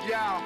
Yeah.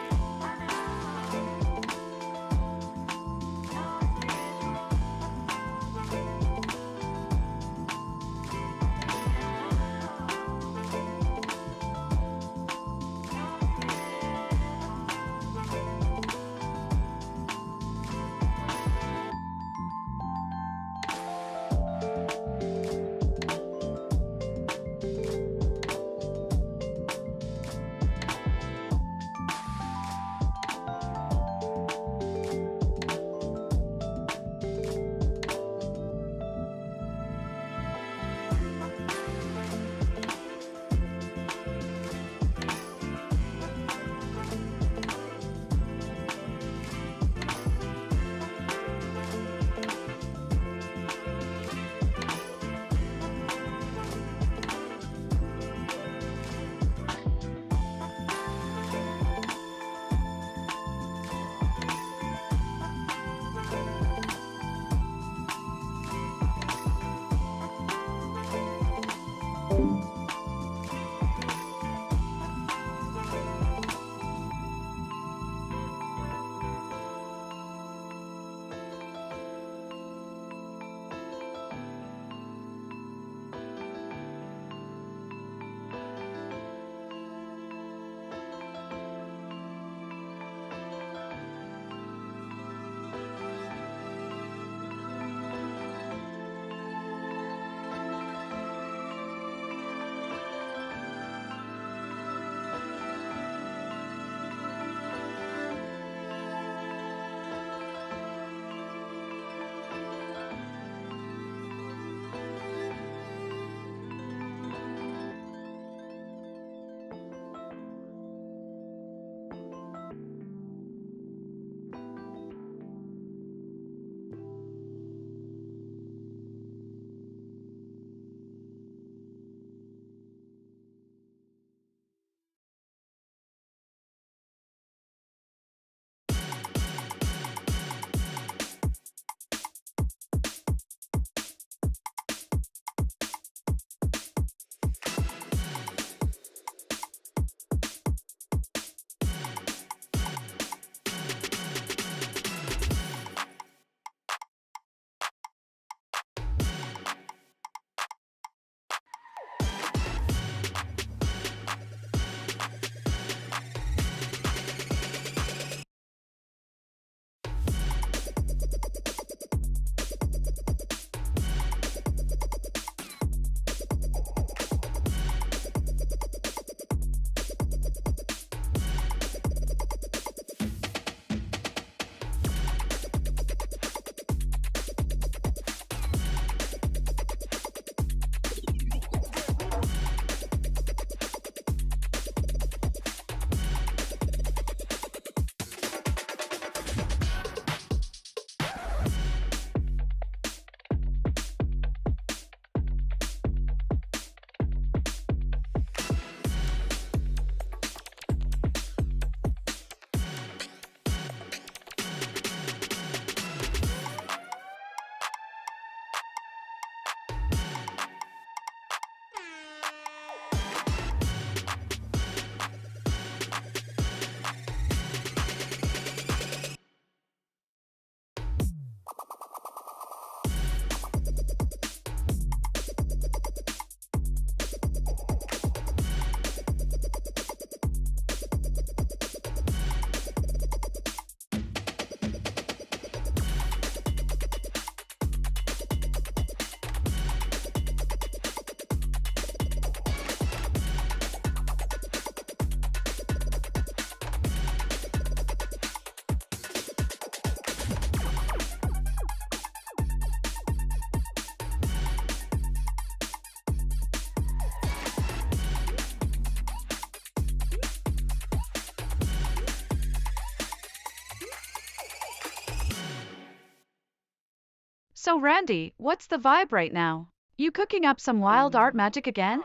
So, Randy, what's the vibe right now? You cooking up some wild art magic again?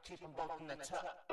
Keep 'em both in the tuck.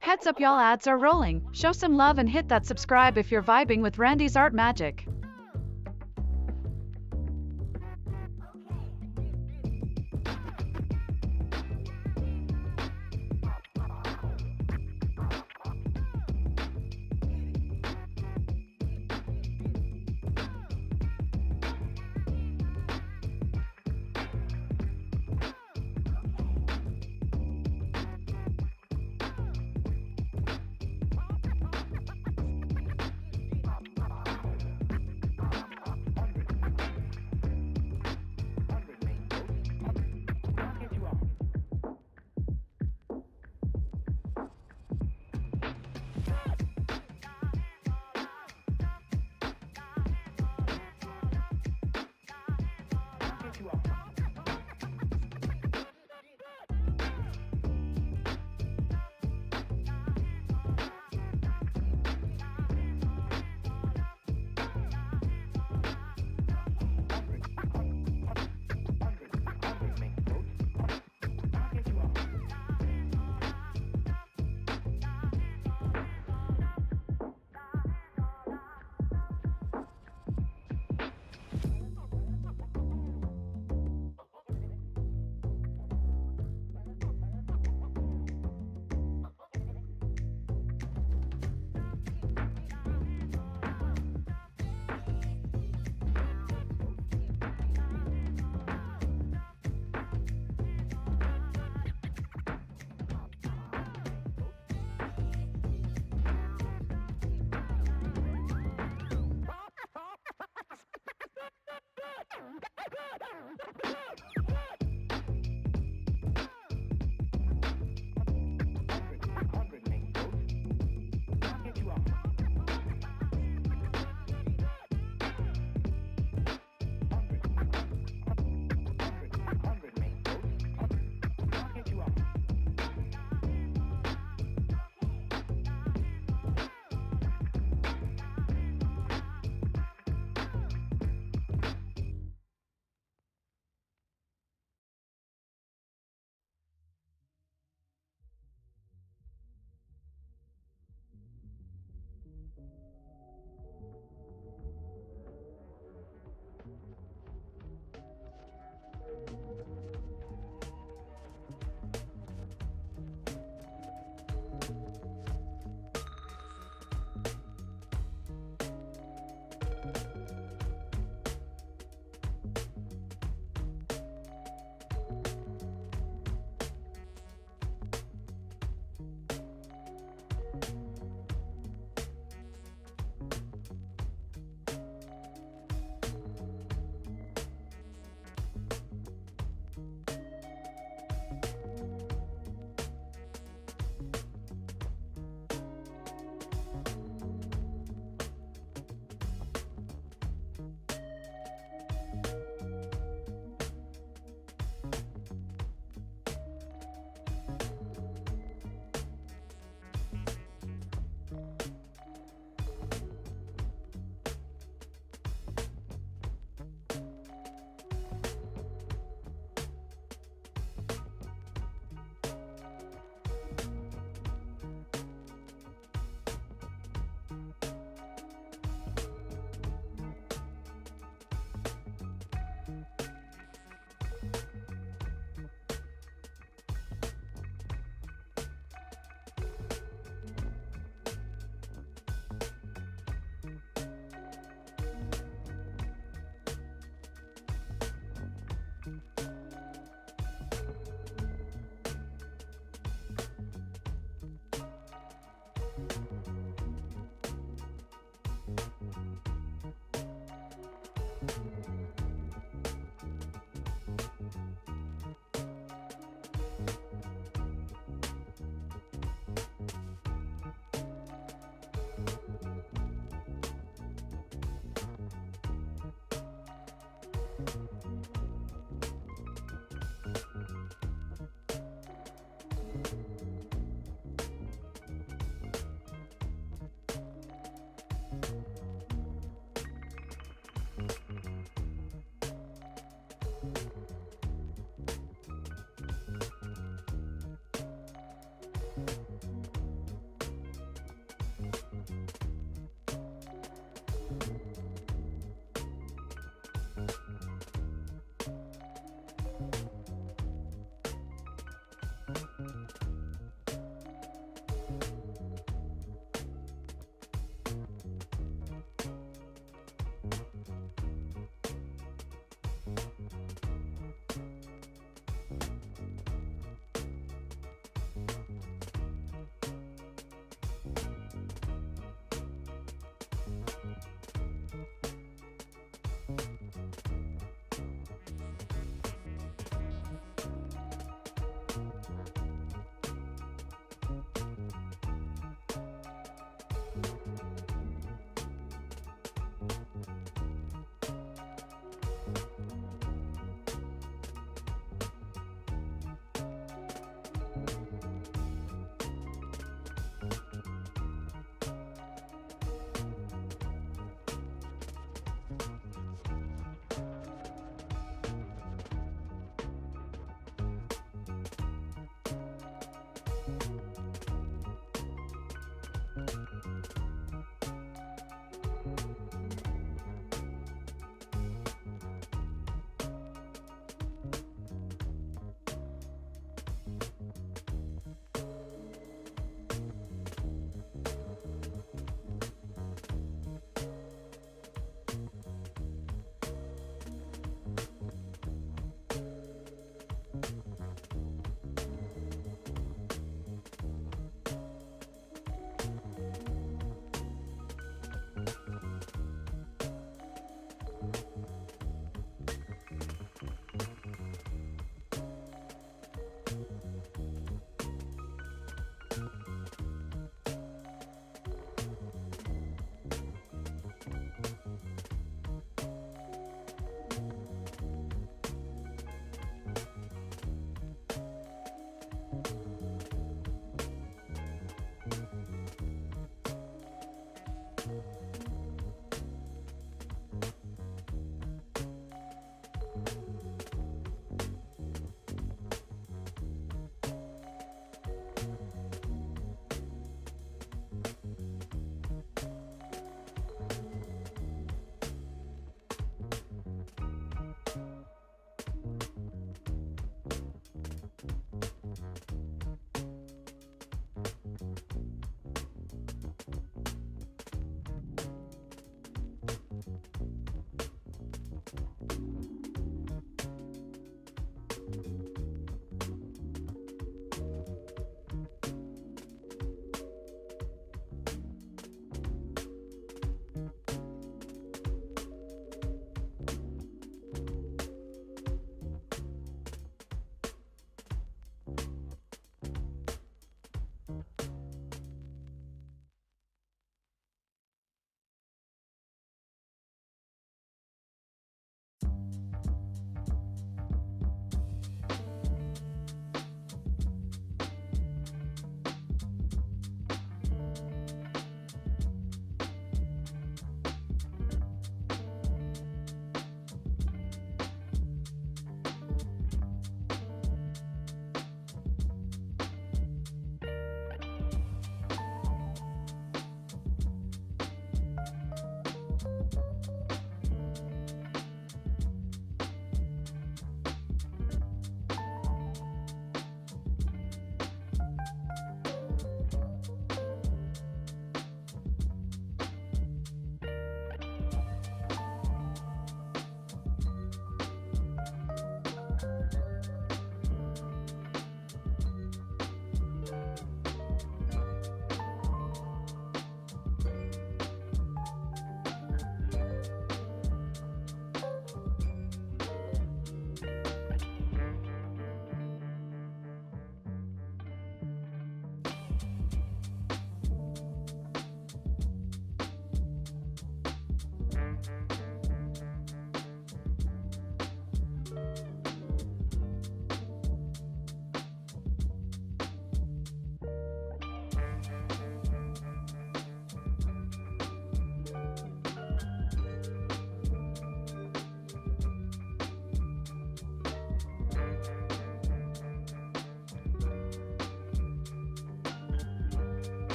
Heads up, y'all, ads are rolling. Show some love and hit that subscribe if you're vibing with Randy's art magic.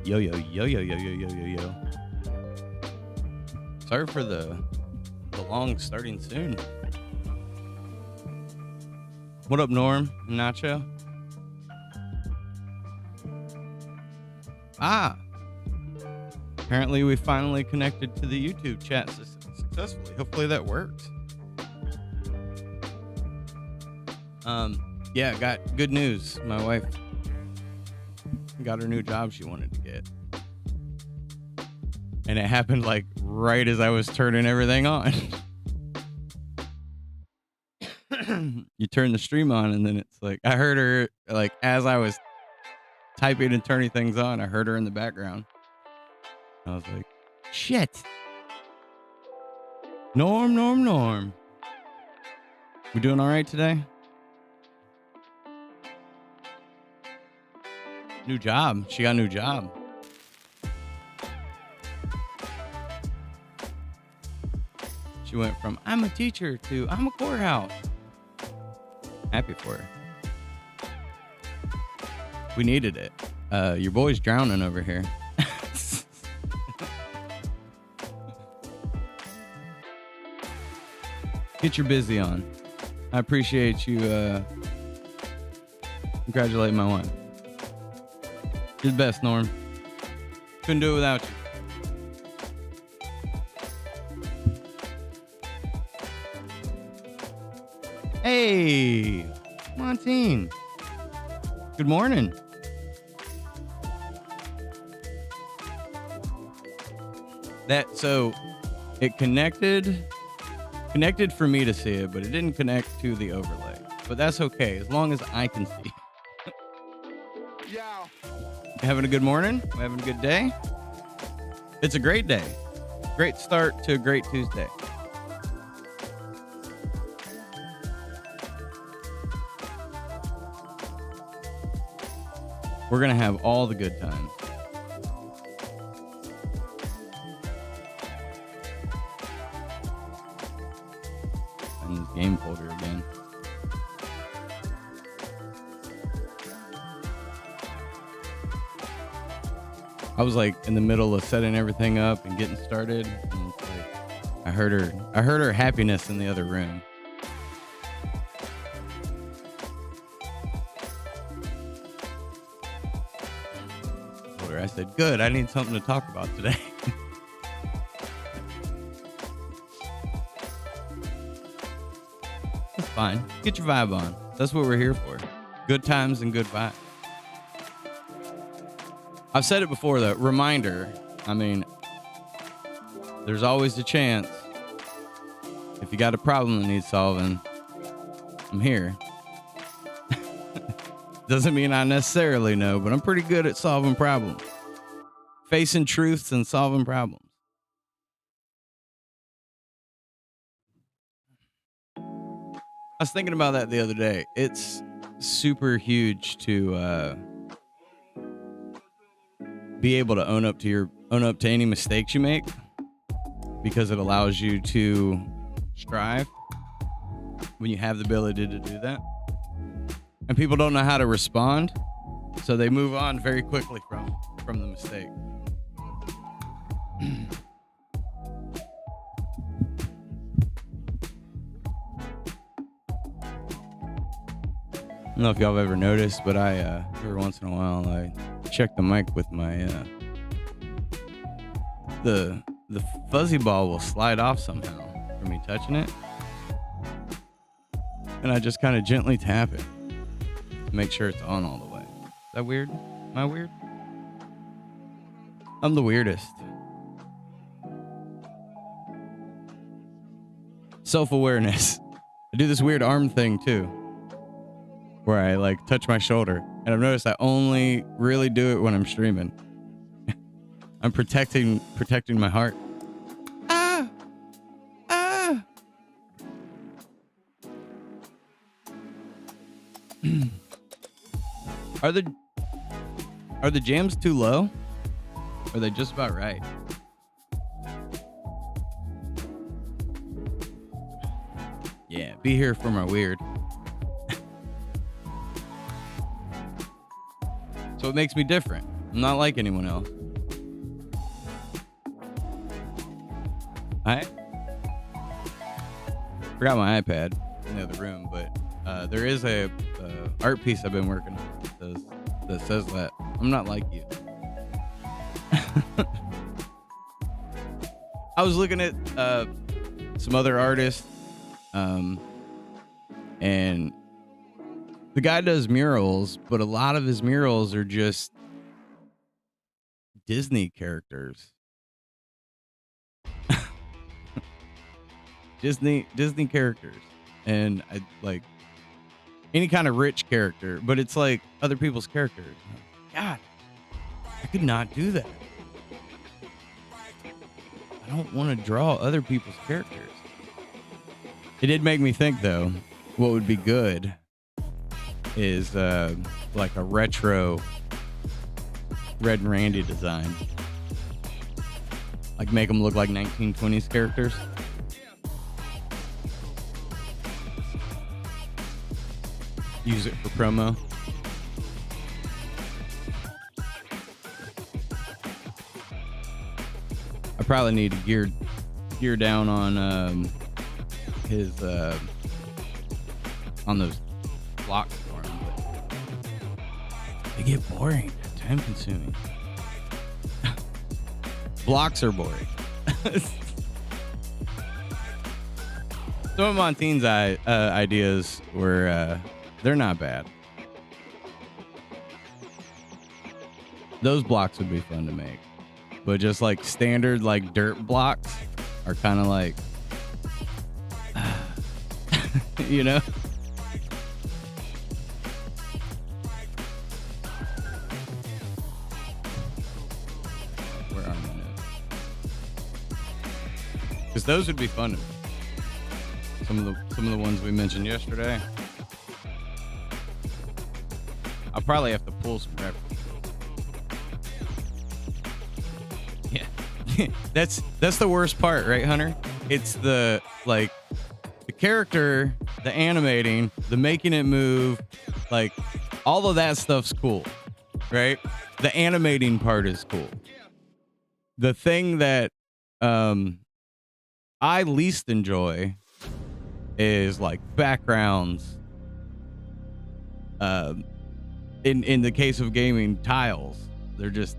Yo, yo, yo, yo, yo, yo, yo, yo, yo. Sorry for the long starting soon. What up, Norm? Nacho? Apparently we finally connected to the YouTube chat successfully. Hopefully that works. Yeah, got good news. My wife got her new job she wanted to get. And it happened like right as I was turning everything on. You turn the stream on and then it's like, I heard her like as I was typing and turning things on, I heard her in the background. I was like, shit. Norm. We doing all right today? New job. She got a new job. She went from I'm a teacher to I'm a courthouse. Happy for her. We needed it. Your boy's drowning over here. Get your busy on. I appreciate you congratulating my wife. You're the best, Norm. Couldn't do it without you. Hey, Montine. Good morning. So it connected for me to see it, but it didn't connect to the overlay. But that's okay, as long as I can see. Yeah. Having a good morning? Having a good day? It's a great day. Great start to a great Tuesday. We're going to have all the good times. And this game folder again. I was like in the middle of setting everything up and getting started. And it's like, I heard her happiness in the other room. I said, good, I need something to talk about today. That's fine. Get your vibe on. That's what we're here for. Good times and good vibes. I've said it before, though. Reminder, I mean, there's always a chance. If you got a problem that needs solving, I'm here. Doesn't mean I necessarily know, but I'm pretty good at solving problems. Facing truths and solving problems. I was thinking about that the other day. It's super huge to be able to own up to any mistakes you make, because it allows you to strive when you have the ability to do that. And people don't know how to respond, so they move on very quickly from the mistake. I don't know if y'all have ever noticed, but I every once in a while I check the mic with my the fuzzy ball will slide off somehow from me touching it, and I just kind of gently tap it to make sure it's on all the way. Is that weird? Am I weird? I'm the weirdest. Self-awareness. I do this weird arm thing too, where I like touch my shoulder, and I've noticed I only really do it when I'm streaming. I'm protecting my heart. Are the jams too low? Or are they just about right? Yeah, be here for my weird. So it makes me different. I'm not like anyone else. I forgot my iPad in the other room, but there is a art piece I've been working on that says that I'm not like you. I was looking at some other artists, and the guy does murals, but a lot of his murals are just Disney characters. Disney characters, and I like any kind of rich character, but it's like other people's characters. God, I could not do that. I don't want to draw other people's characters. It did make me think, though, what would be good is like a retro Red and Randy design. Like make them look like 1920s characters. Use it for promo. I probably need to gear down on his on those blocks for him, but they get boring, time consuming. Blocks are boring. Some of Montine's ideas were they're not bad. Those blocks would be fun to make. But just like standard like dirt blocks are kind of like you know? Where are my notes? Because those would be fun to me. Some of the ones we mentioned yesterday. I'll probably have to pull some references. Yeah. That's the worst part, right, Hunter? It's the like the character, the animating, the making it move, like all of that stuff's cool, right? The animating part is cool. The thing that I least enjoy is like backgrounds. In the case of gaming, tiles. They're just,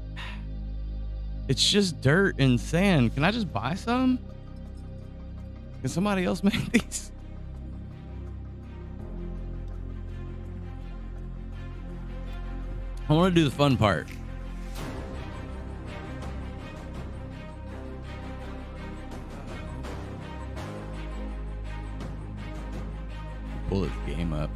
it's just dirt and sand. Can I just buy some? Can somebody else make these? I want to do the fun part. Pull this game up.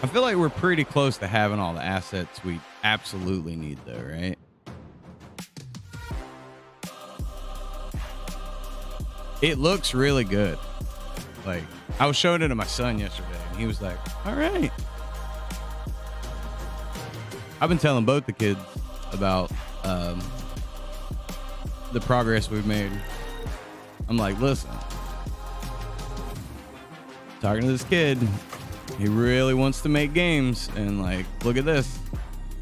I feel like we're pretty close to having all the assets we absolutely need, though, right? It looks really good. Like, I was showing it to my son yesterday, and he was like, all right. I've been telling both the kids about the progress we've made. I'm like, listen, talking to this kid, he really wants to make games, and like, look at this.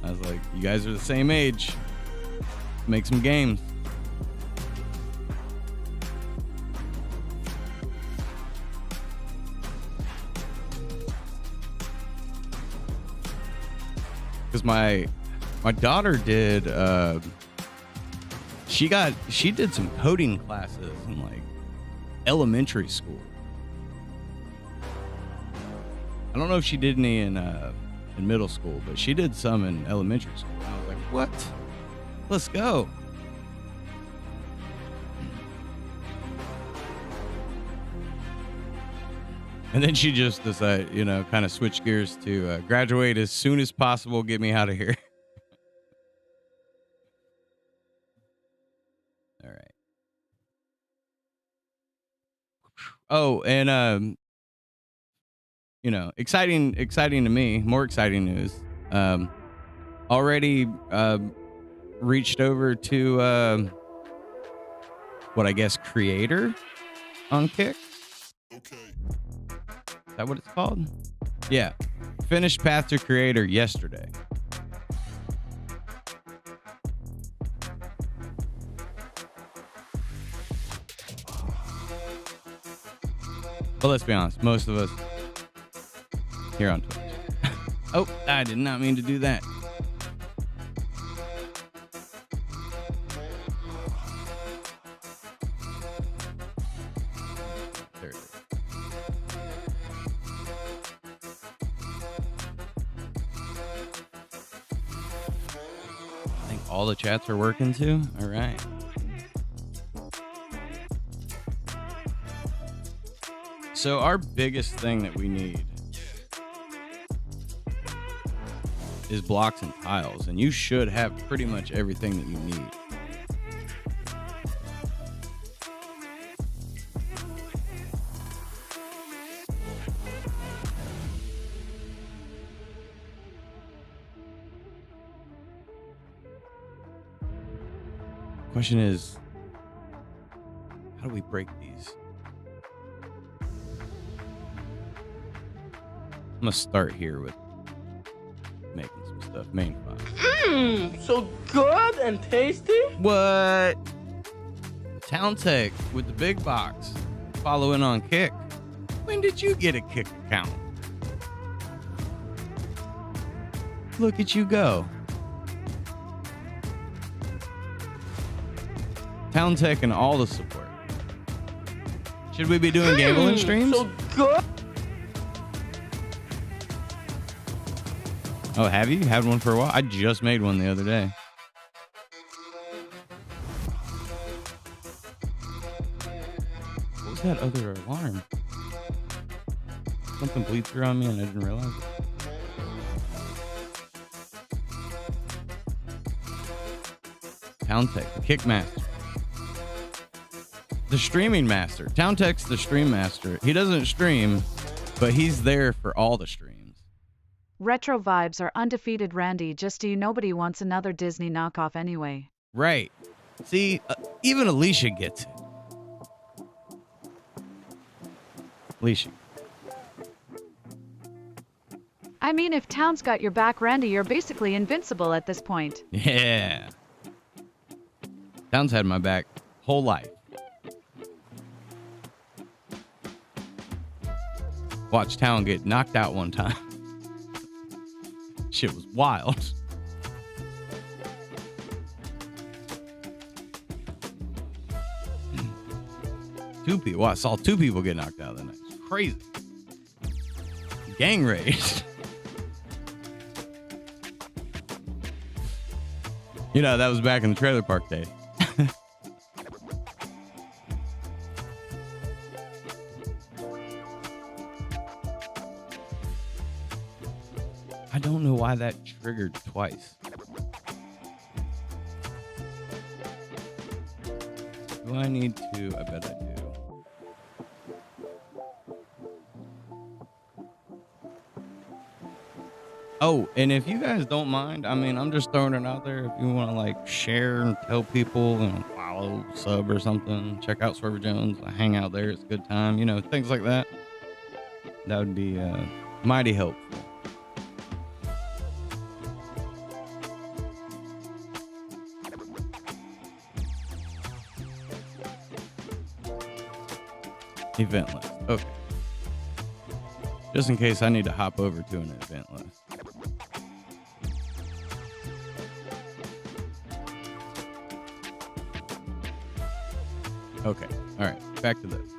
I was like, you guys are the same age. Make some games. Because my daughter did she did some coding classes in like elementary school. I don't know if she did any in middle school, but she did some in elementary school. And I was like, what? Let's go. And then she just decided, kind of switch gears to graduate as soon as possible. Get me out of here. All right. Oh, and exciting to me. More exciting news. Already reached over to what I guess creator on Kick. Okay. that what it's called? Yeah. Finished Path to Creator yesterday. But let's be honest, most of us here on Twitch. Oh, I did not mean to do that. There it is. I think all the chats are working too. All right. So our biggest thing that we need is blocks and tiles, and you should have pretty much everything that you need. Question is, how do we break these? I'm gonna start here with making some stuff. Main file. So good and tasty. What? Town Tech with the big box. Following on Kick. When did you get a Kick account? Look at you go. Town Tech and all the support. Should we be doing gambling streams? So good. Oh, have you had one for a while? I just made one the other day. What was that other alarm? Something bleed through on me and I didn't realize it. Town Tech, the Kick Master. The streaming master. Town Tech's the stream master. He doesn't stream, but he's there for all the streams. Retro vibes are undefeated, Randy. Just you, nobody wants another Disney knockoff anyway. Right. See, even Alicia gets it. Alicia. I mean, if Town's got your back, Randy, you're basically invincible at this point. Yeah. Town's had my back whole life. Watch Town get knocked out one time. Shit was wild. Two people. Well, I saw two people get knocked out that night. It's crazy. Gang raid. You know, that was back in the trailer park day. I don't know why that triggered twice. Do I need to? I bet I do. Oh, and if you guys don't mind, I mean, I'm just throwing it out there. If you want to like share and tell people, you know, follow, sub or something, check out Swerver Jones. I hang out there. It's a good time. You know, things like that. That would be mighty helpful. Event list. Okay. Just in case I need to hop over to an event list. Okay. All right. Back to this.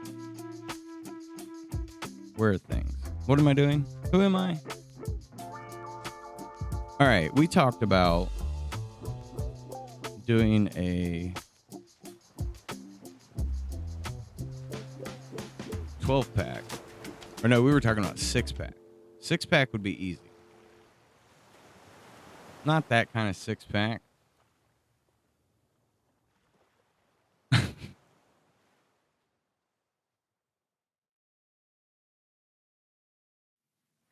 Where are things? What am I doing? Who am I? All right. We talked about doing a 12-pack. Or no, we were talking about 6-pack. 6-pack would be easy. Not that kind of 6-pack.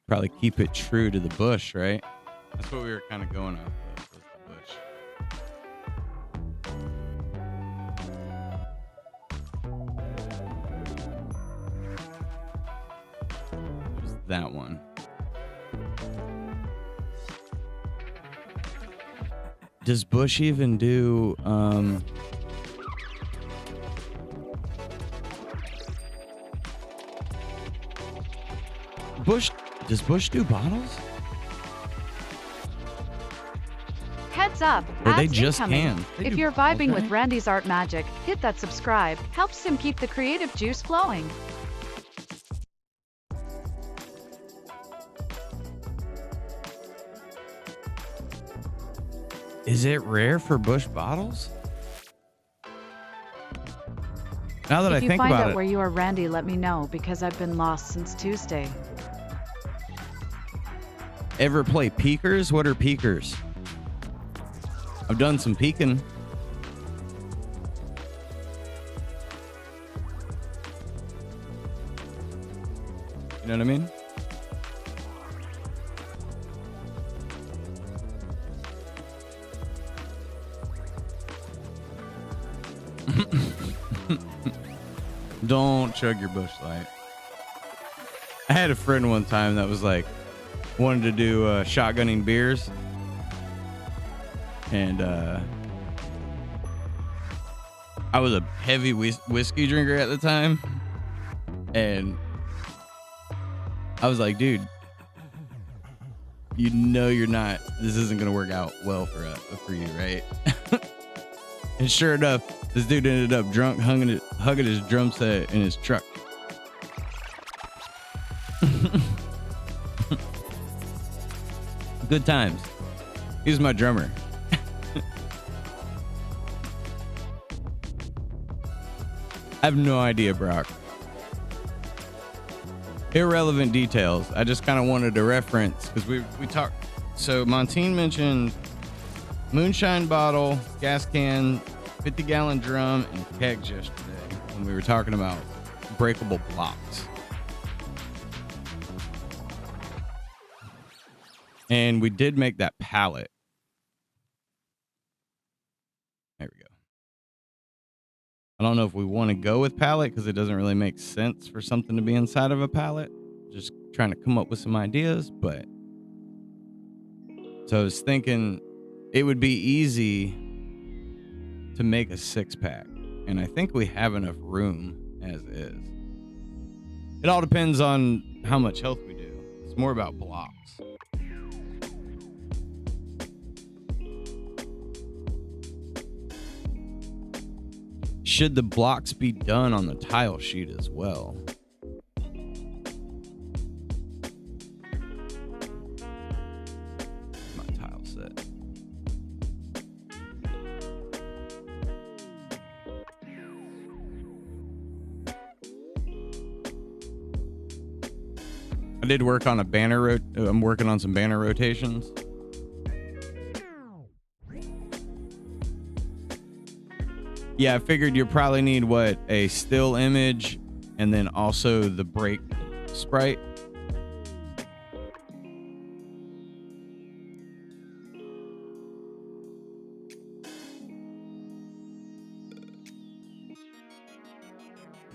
Probably keep it true to the bush, right? That's what we were kind of going off of, was the bush. that one. Does Bush even do does Bush do bottles? Heads up, Or they ads just incoming. can. They If do you're bottles, vibing with right? Randy's Art Magic, hit that subscribe. Helps him keep the creative juice flowing. Is it rare for Bush bottles? Now that I If you think find about out it, where you are, Randy, let me know because I've been lost since Tuesday. ever play peekers? What are peekers? I've done some peeking. You know what I mean? Don't chug your Busch Light. I had a friend one time that was like, wanted to do shotgunning beers. And I was a heavy whiskey drinker at the time. And I was like, dude, you know this isn't going to work out well for you, right? And sure enough, this dude ended up drunk, hugging his drum set in his truck. Good times. He was my drummer. I have no idea, Brock. Irrelevant details. I just kind of wanted to reference because we talked. So Montine mentioned moonshine bottle, gas can, 50-gallon drum, and kegs yesterday when we were talking about breakable blocks. And we did make that pallet. There we go. I don't know if we want to go with pallet because it doesn't really make sense for something to be inside of a pallet. Just trying to come up with some ideas, but so I was thinking it would be easy to make a 6-pack, and I think we have enough room as is. It all depends on how much health we do. It's more about blocks. Should the blocks be done on the tile sheet as well? My tile set. I did work on a banner. I'm working on some banner rotations. Yeah, I figured you probably need a still image and then also the break sprite.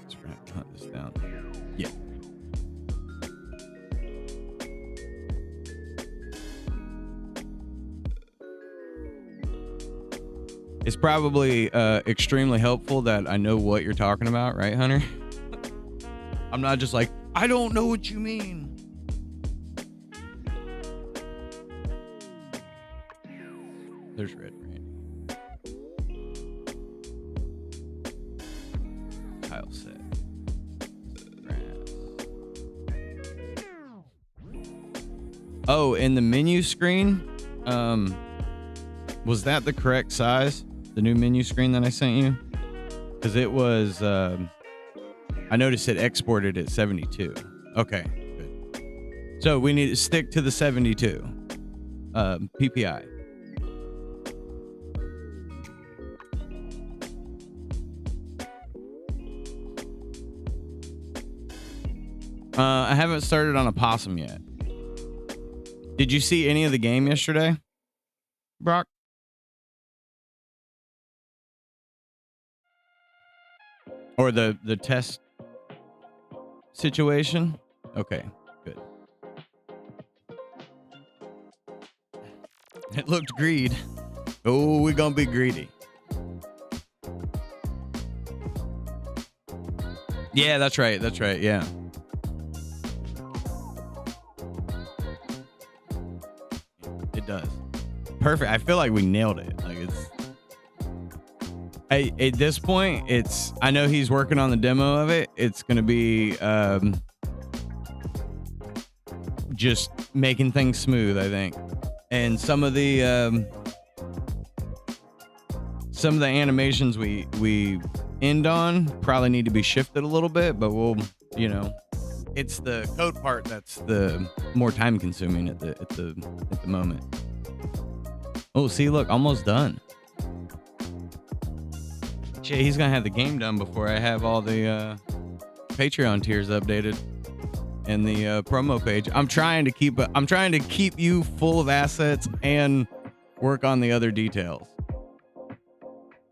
Let's hunt this down. Yeah. It's probably extremely helpful that I know what you're talking about, right, Hunter? I'm not just like, I don't know what you mean. There's red, right? Tile set. Oh, in the menu screen, was that the correct size? The new menu screen that I sent you? Because it was, I noticed it exported at 72. Okay, good. So we need to stick to the 72 PPI. I haven't started on a possum yet. Did you see any of the game yesterday, Brock? Or the test situation? Okay, good. It looked greed. Oh, we're gonna be greedy. Yeah, that's right. That's right. Yeah. It does. Perfect. I feel like we nailed it. Like at this point, I know he's working on the demo of it. It's going to be just making things smooth, I think. And some of the animations we end on probably need to be shifted a little bit, but we'll, it's the code part that's the more time consuming at the moment. Oh, see, look, almost done. Jay, he's gonna have the game done before I have all the Patreon tiers updated and the promo page. I'm trying to keep you full of assets and work on the other details,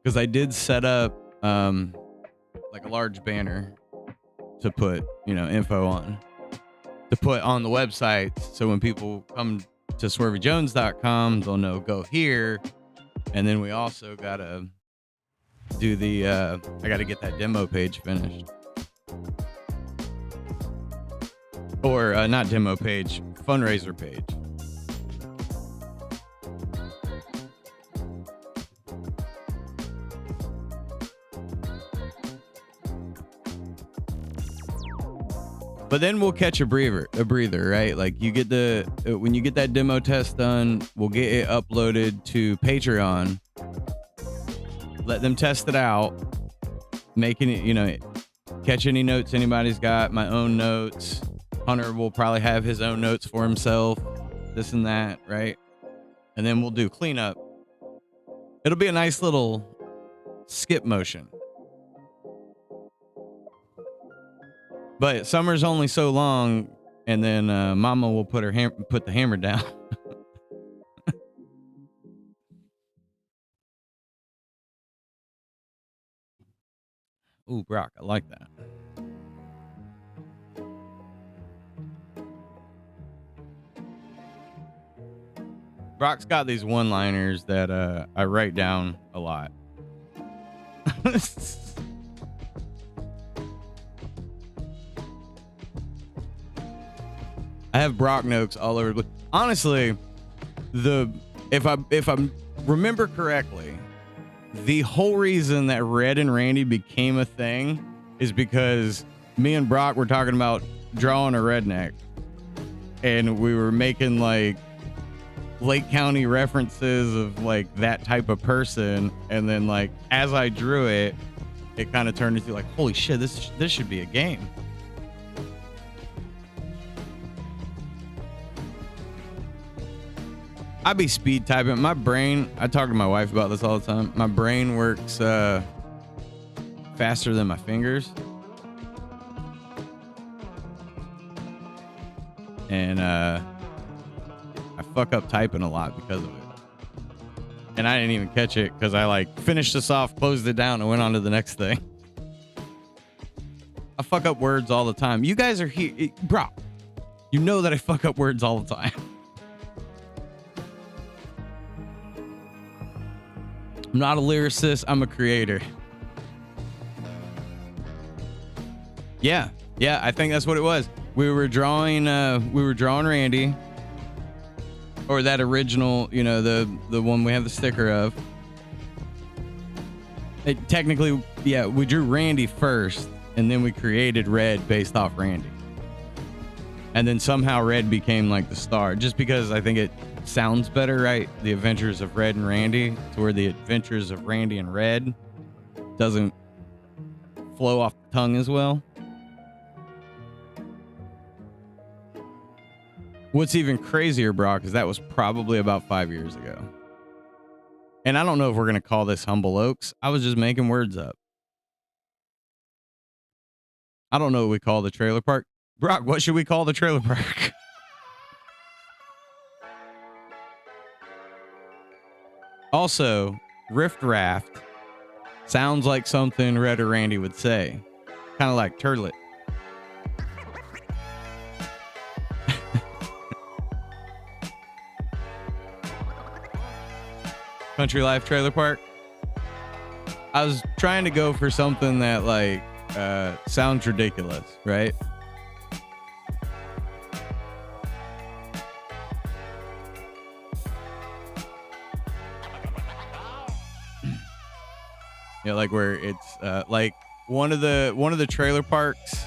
because I did set up like a large banner to put info on, to put on the website, so when people come to swervyjones.com, they'll know go here. And then we also gotta do the I gotta get that demo page finished, or not demo page, fundraiser page. But then we'll catch a breather, right? Like when you get that demo test done, we'll get it uploaded to Patreon. Let them test it out, making it, catch any notes anybody's got, my own notes. Hunter will probably have his own notes for himself, this and that, right? And then we'll do cleanup. It'll be a nice little skip motion. But summer's only so long, and then Mama will put the hammer down. Ooh, Brock, I like that. Brock's got these one-liners that I write down a lot. I have Brock notes all over. Honestly, if I remember correctly, the whole reason that Red and Randy became a thing is because me and Brock were talking about drawing a redneck, and we were making like Lake County references of like that type of person, and then like as I drew it, it kind of turned into like, holy shit, this should be a game. I be speed typing. My brain, I talk to my wife about this all the time. My brain works faster than my fingers. And I fuck up typing a lot because of it. And I didn't even catch it because I like finished this off, closed it down, and went on to the next thing. I fuck up words all the time. You guys are here. Bro, you know that I fuck up words all the time. I'm not a lyricist. I'm a creator. Yeah. I think that's what it was. We were drawing Randy, or that original, the one we have the sticker of. Technically, yeah, we drew Randy first, and then we created Red based off Randy. And then somehow Red became like the star, just because I think it sounds better, right? The Adventures of Red and Randy, to where the Adventures of Randy and Red doesn't flow off the tongue as well. What's even crazier, Brock, is that was probably about 5 years ago. And I don't know if we're going to call this Humble Oaks. I was just making words up. I don't know what we call the trailer park. Brock, what should we call the trailer park? Also, Rift Raft sounds like something Red or Randy would say. Kind of like turtlet. Country Life Trailer Park. I was trying to go for something that like sounds ridiculous, right? Yeah, like where it's like one of the trailer parks.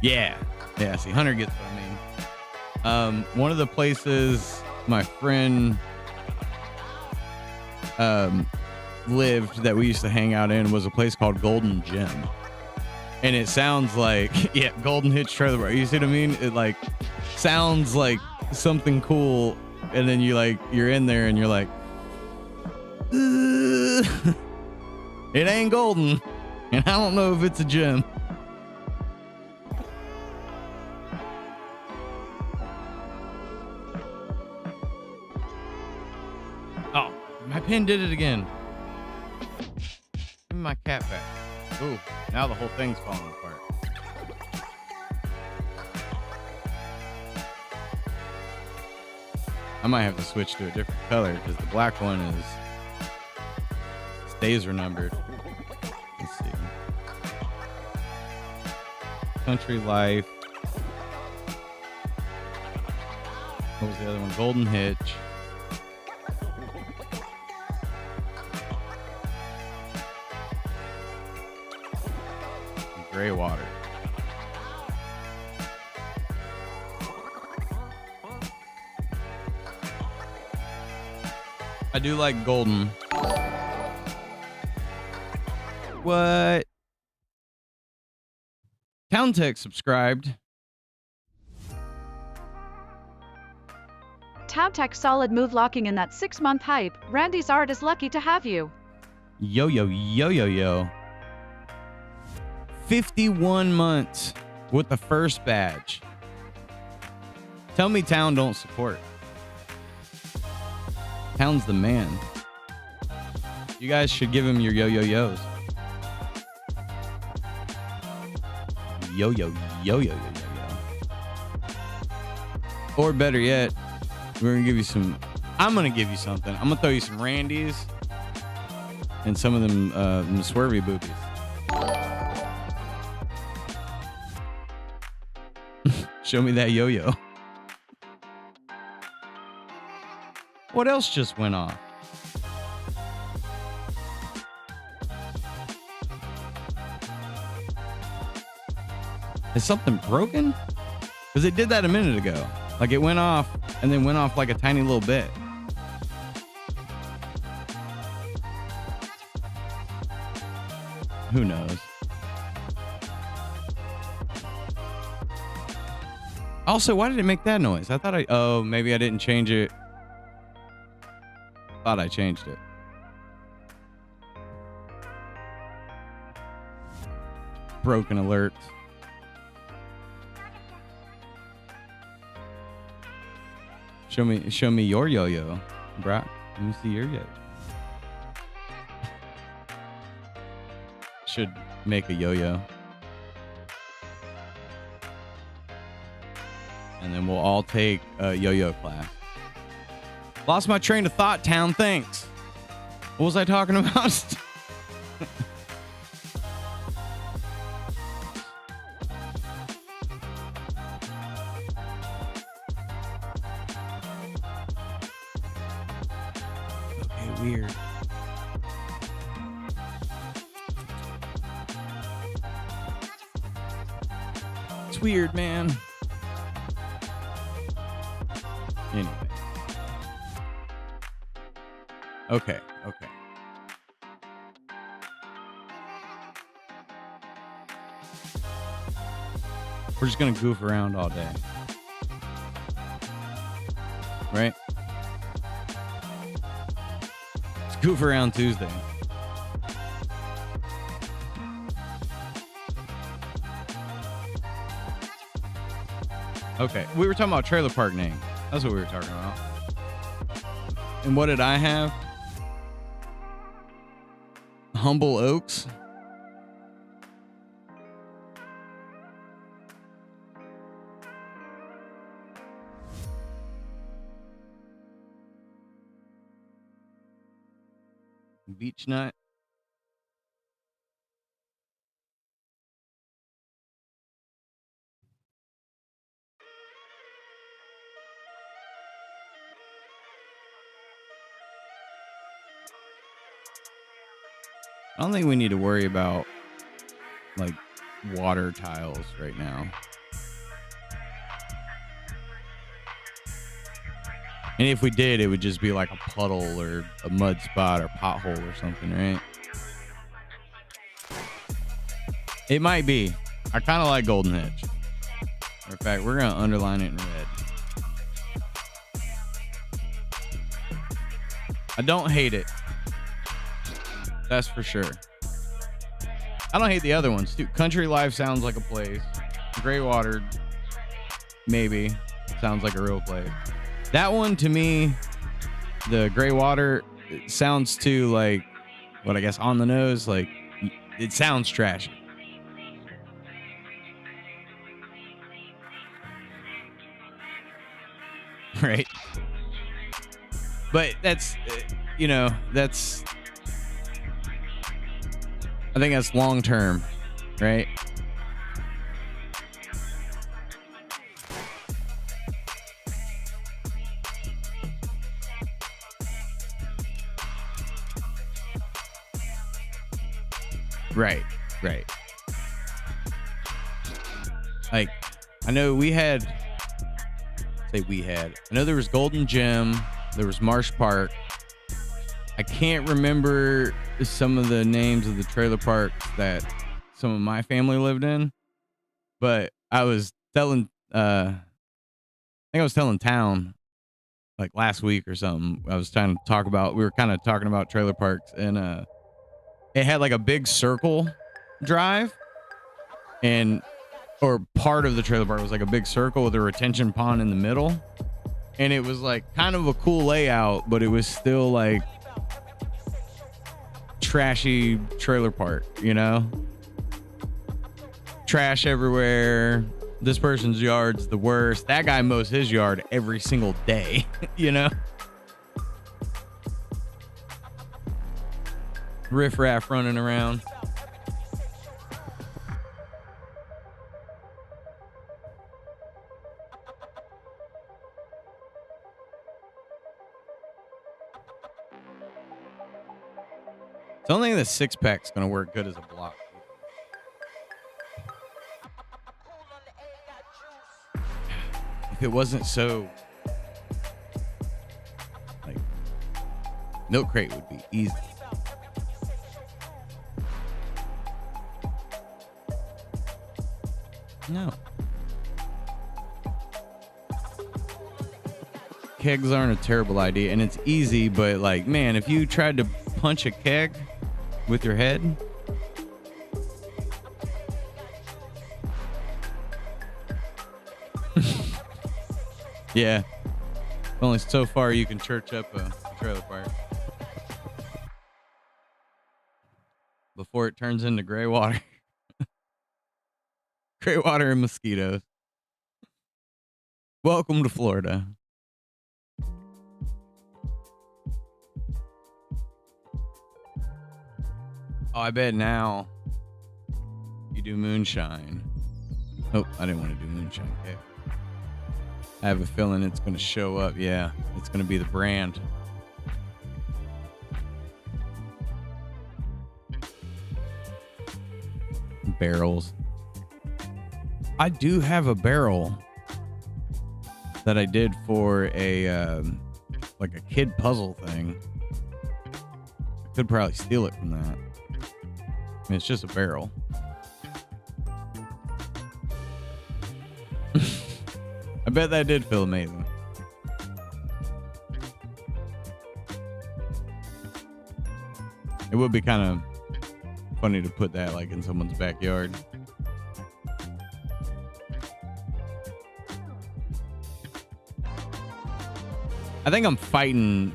Yeah. See, Hunter gets what I mean. One of the places my friend lived that we used to hang out in was a place called Golden Gym. And it sounds like, yeah, Golden Hitch Trailer Park. You see what I mean? It like sounds like something cool, and then you're in there and you're like, it ain't golden, and I don't know if it's a gym. Oh, my pen did it again. Give me my cat back. Ooh, now the whole thing's falling apart. I might have to switch to a different color because the black one is days are numbered. Let's see. Country Life. What was the other one? Golden Hitch. And Gray Water. I do like golden. What? Town Tech subscribed. Town Tech solid move locking in that 6-month hype. Randy's art is lucky to have you. Yo. 51 months with the first badge. Tell me Town don't support. Town's the man. You guys should give him your yo-yo-yos. Yo. Or better yet, we're gonna give you some. I'm gonna give you something. I'm gonna throw you some Randy's and some of them swervy boobies. Show me that yo-yo. What else just went off? Is something broken? Because it did that a minute ago. Like it went off and then went off like a tiny little bit. Who knows? Also, why did it make that noise? I thought oh, maybe I didn't change it. Thought I changed it. Broken alert. Show me your yo-yo, Brock. Let me see your yo. Should make a yo-yo. And then we'll all take a yo-yo class. Lost my train of thought, Town. Thanks. What was I talking about? Weird. It's weird, man. Anyway. Okay. We're just gonna goof around all day. Right? Goof around Tuesday. Okay, we were talking about trailer park name. That's what we were talking about. And what did I have? Humble Oaks. Beach nut. I don't think we need to worry about like water tiles right now. And if we did, it would just be like a puddle or a mud spot or pothole or something, right? It might be. I kind of like Golden Hedge. Matter of fact, we're going to underline it in red. I don't hate it. That's for sure. I don't hate the other ones, too. Country Life sounds like a place. Greywater, maybe. Sounds like a real place. That one, to me, the Greywater, it sounds too like, what I guess, on the nose. Like, it sounds trashy. Right? But that's, you know, that's, I think that's long term, right? Right. Like, I know I know there was Golden Gym, there was Marsh Park. I can't remember some of the names of the trailer parks that some of my family lived in, but I was telling, I think I was telling Town like last week or something. I was trying to talk about, we were kind of talking about trailer parks, and it had like a big circle drive, or part of the trailer park was like a big circle with a retention pond in the middle. And it was like kind of a cool layout, but it was still like trashy trailer park, you know? Trash everywhere. This person's yard's the worst. That guy mows his yard every single day, you know? Riff raff running around. I don't think the 6-pack's gonna work good as a block. If it wasn't so like, Milk Crate would be easy. No. Kegs aren't a terrible idea, and it's easy, but like, man, if you tried to punch a keg with your head, yeah, only so far you can church up a trailer park before it turns into gray water. Gray water and mosquitoes. Welcome to Florida. Oh, I bet now you do moonshine. Oh, I didn't want to do moonshine. Okay. I have a feeling it's going to show up. Yeah, it's going to be the brand. Barrels. I do have a barrel that I did for a like a kid puzzle thing. I could probably steal it from that. I mean, it's just a barrel. I bet that did feel amazing. It would be kind of funny to put that like in someone's backyard. I think I'm fighting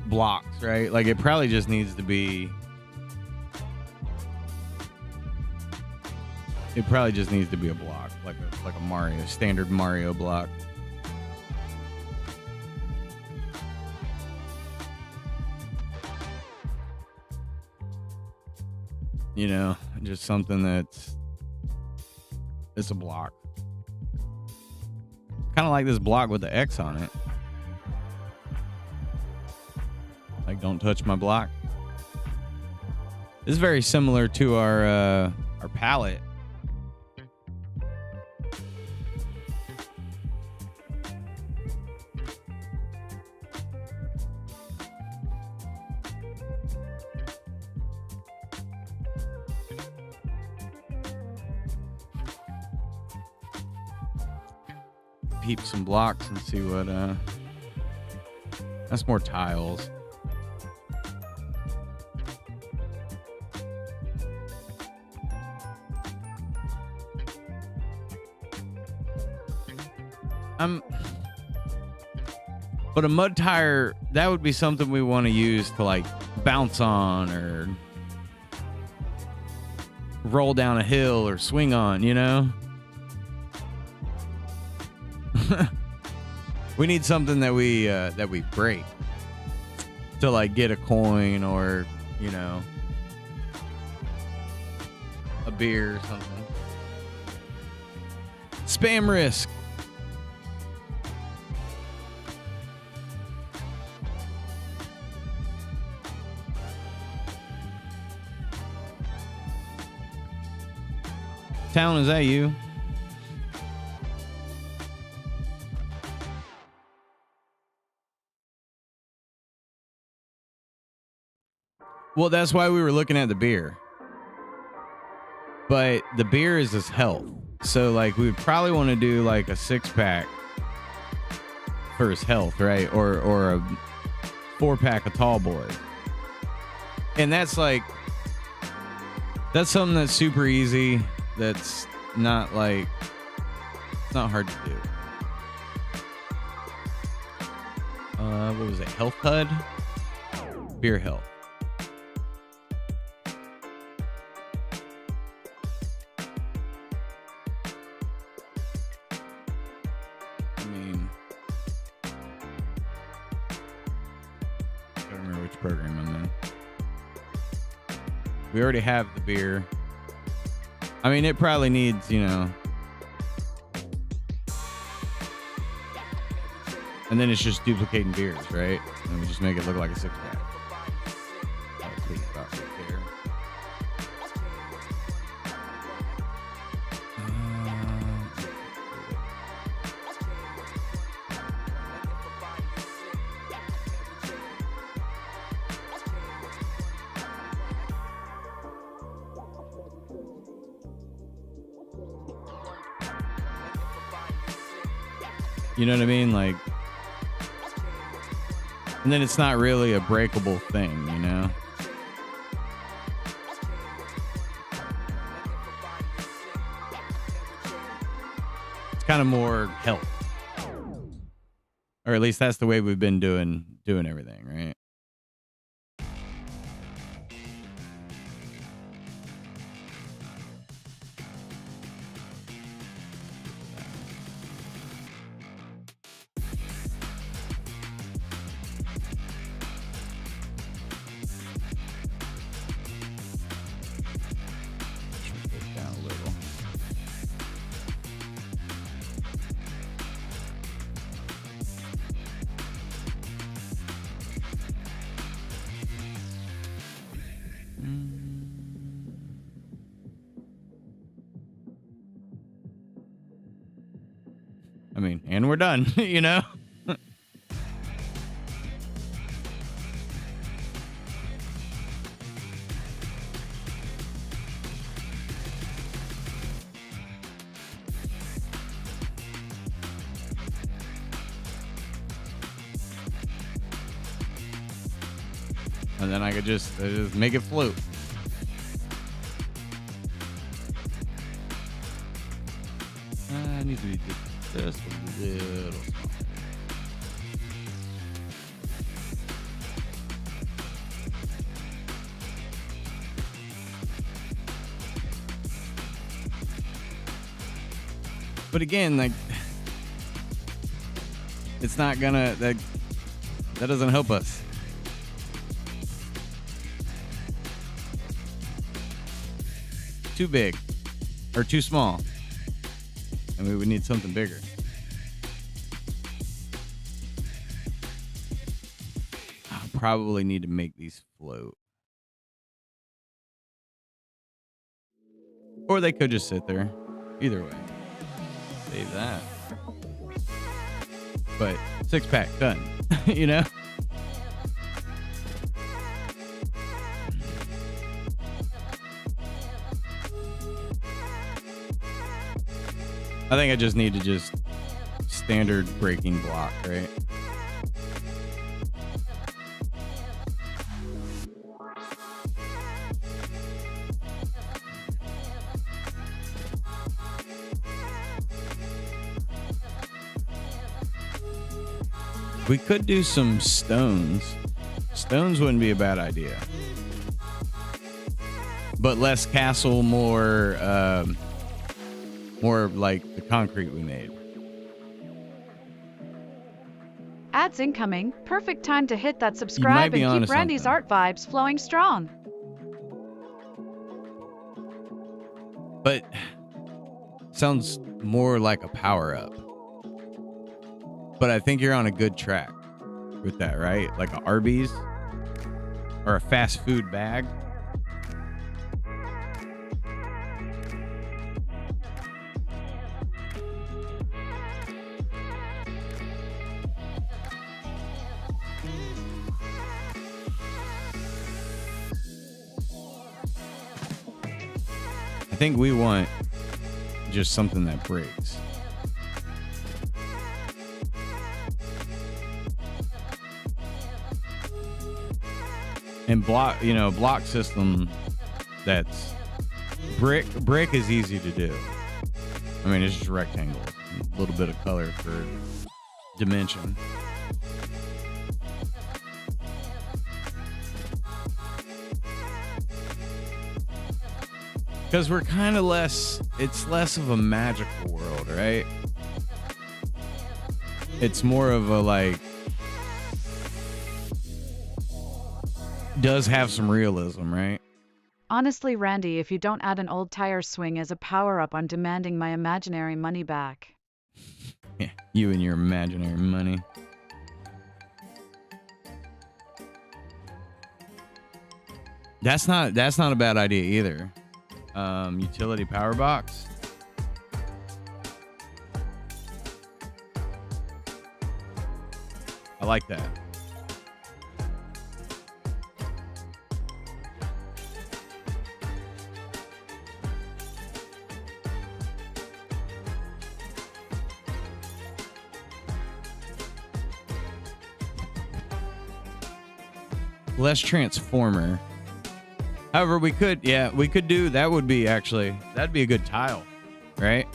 blocks, right? Like, it probably just needs to be... It probably just needs to be a block, like a Mario, standard Mario block. You know, just something it's a block. Kind of like this block with the X on it. Like, don't touch my block. This is very similar to our palette. Peep some blocks and see what that's more tiles. But a mud tire, that would be something we want to use to like bounce on or roll down a hill or swing on, you know? We need something that we break to like get a coin or, you know, a beer or something. Spam risk. Town, is that you? Well, that's why we were looking at the beer. But the beer is his health. So, like, we would probably want to do, like, a 6-pack for his health, right? Or a 4-pack of tall boy. And that's, like, that's something that's super easy. That's not, like, it's not hard to do. What was it? Health HUD? Beer health. Program I'm in. We already have the beer. I mean, it probably needs, you know, and then it's just duplicating beers, right? And we just make it look like a 6-pack. I'll tweak about right there. You know what I mean? Like, and then it's not really a breakable thing, you know? It's kind of more health. Or at least that's the way we've been doing everything, right? I mean, and we're done, you know? And then I could just make it float. I need to be just a little smaller. But again, like, it's not gonna, that doesn't help us. too big or too small. And we would need something bigger. I'll probably need to make these float. Or they could just sit there. Either way. Save that. But 6-pack done. You know? I think I just need to just standard breaking block, right? We could do some stones. Stones wouldn't be a bad idea. But less castle, more like the concrete we made. Ads incoming. Perfect time to hit that subscribe and keep Randy's art vibes flowing strong. But sounds more like a power up. But I think you're on a good track with that, right? Like a Arby's or a fast food bag. I think we want just something that breaks. And block system that's brick is easy to do. I mean, it's just rectangles, a little bit of color for dimension. Because we're kind of it's less of a magical world, right? It's more of a like, does have some realism, right? Honestly, Randy, if you don't add an old tire swing as a power-up, I'm demanding my imaginary money back. Yeah, you and your imaginary money. That's not a bad idea either. Utility power box. I like that. Less transformer. However, we could do, that would be that'd be a good tile, right?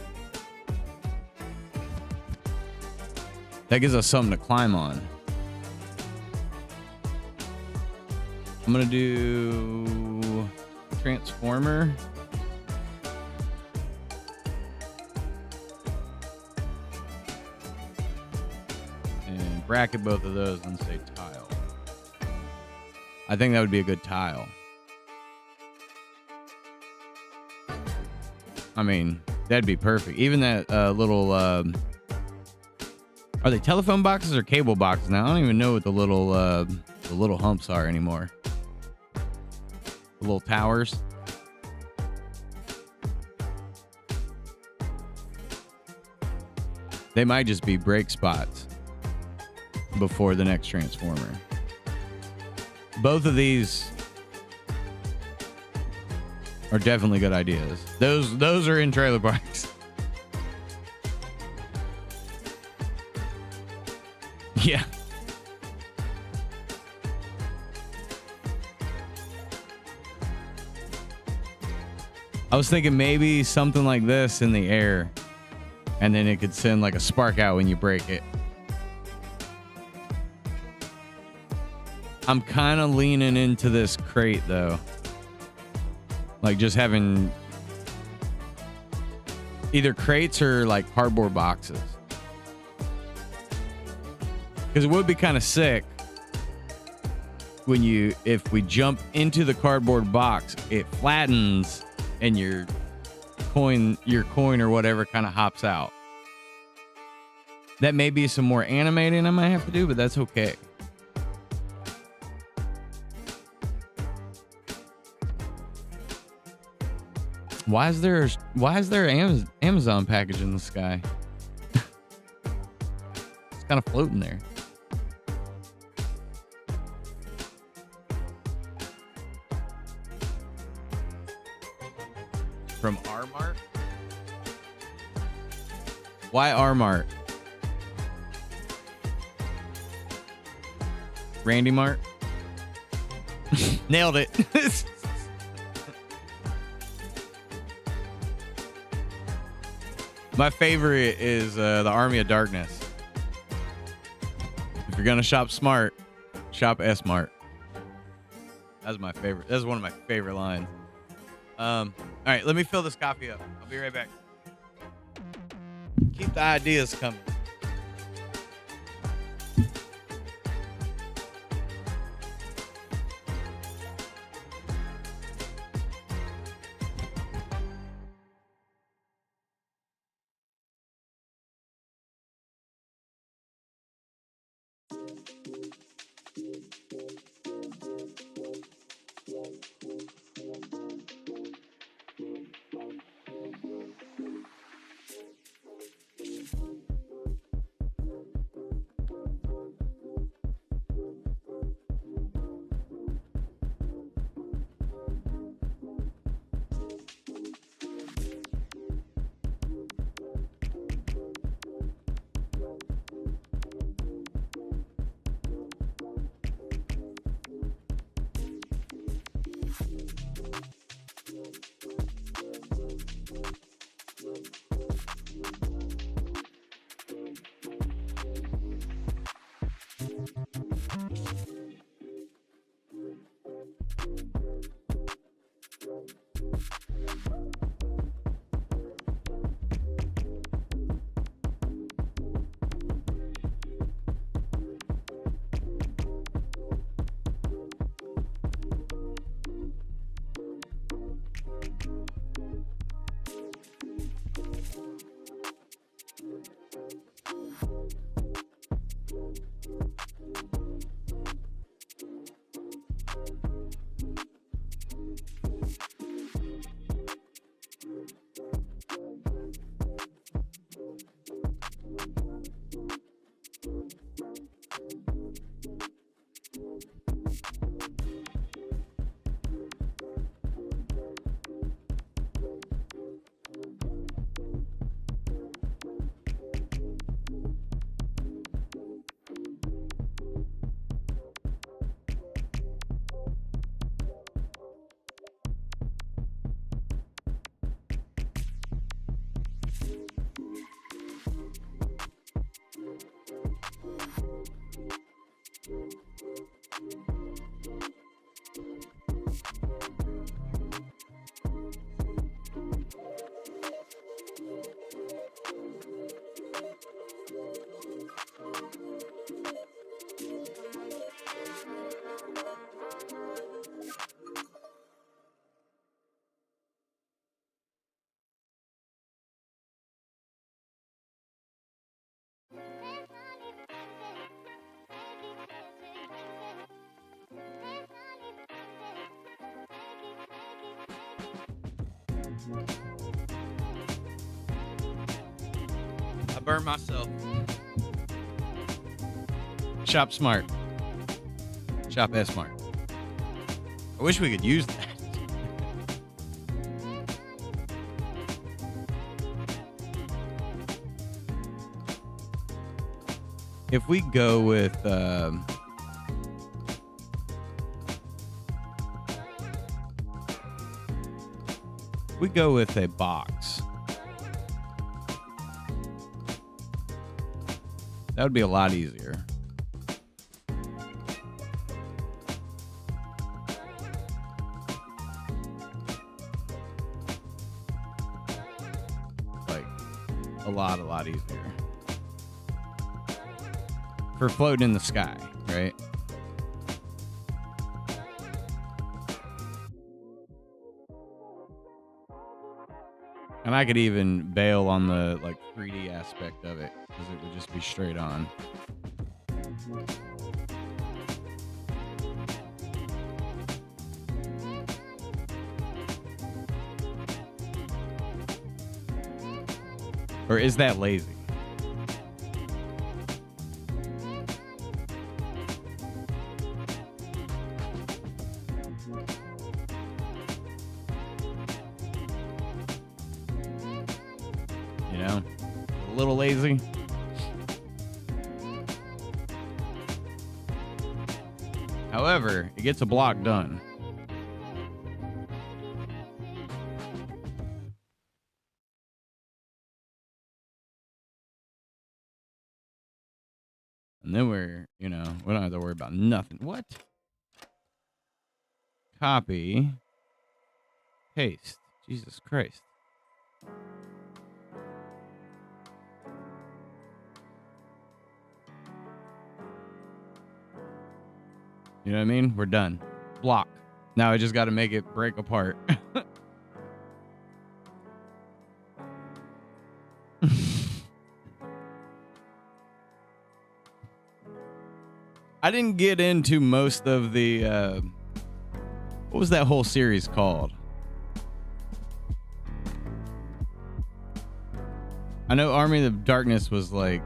That gives us something to climb on. I'm gonna do transformer. And bracket both of those and say tile. I think that would be a good tile. I mean, that'd be perfect. Even that little, are they telephone boxes or cable boxes now? I don't even know what the little humps are anymore. The little towers. They might just be break spots before the next transformer. Both of these are definitely good ideas. Those are in trailer parks. Yeah. I was thinking maybe something like this in the air, and then it could send like a spark out when you break it. I'm kind of leaning into this crate though. Like just having either crates or like cardboard boxes. Because it would be kind of sick when if we jump into the cardboard box, it flattens and your coin or whatever kind of hops out. That may be some more animating I might have to do, but that's okay. Why is there an Amazon package in the sky? It's kind of floating there. From R-Mart? Why R-Mart? Randy Mart? Nailed it. My favorite is the Army of Darkness. If you're gonna shop smart, shop S-Mart. That's my favorite. That's one of my favorite lines. All right, let me fill this coffee up. I'll be right back. Keep the ideas coming. I burned myself. Shop smart. Shop S-Mart. I wish we could use that. If we go with a box, that would be a lot easier. Like a lot easier. For floating in the sky, right? And I could even bail on the like 3D aspect of it because it would just be straight on. Or is that lazy? You know, a little lazy. However, it gets a block done. And then we're, you know, we don't have to worry about nothing. What? Copy. Paste. Jesus Christ. You know what I mean? We're done. Block. Now I just got to make it break apart. I didn't get into most of the, what was that whole series called? I know Army of Darkness was like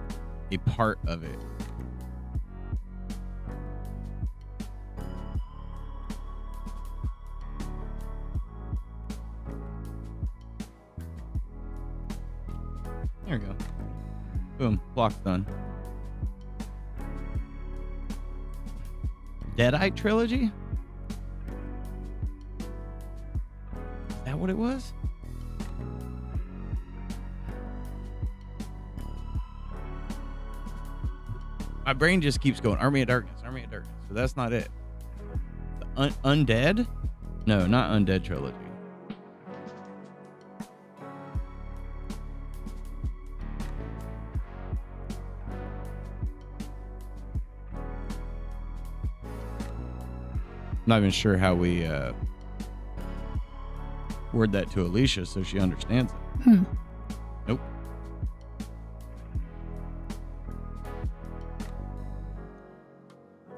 a part of it. There we go. Boom. Block's done. Deadite Trilogy? Is that what it was? My brain just keeps going. Army of Darkness. Army of Darkness. But that's not it. The Undead? No, not Undead Trilogy. Not even sure how we word that to Alicia so she understands it. Nope.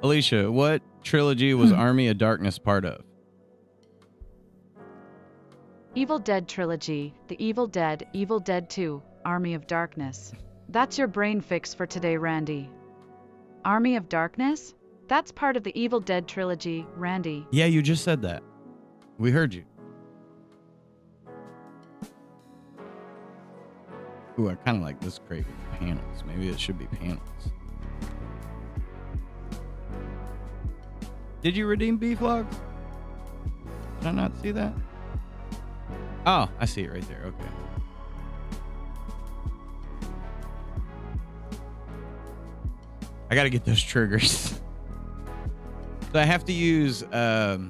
Alicia, what trilogy was Army of Darkness part of? Evil Dead Trilogy, The Evil Dead 2, Army of Darkness. That's your brain fix for today, Randy. Army of Darkness? That's part of the Evil Dead Trilogy, Randy. Yeah, you just said that. We heard you. Ooh, I kind of like this crate with panels. Maybe it should be panels. Did you redeem beef logs? Did I not see that? Oh, I see it right there. Okay. I got to get those triggers. So I have to use, what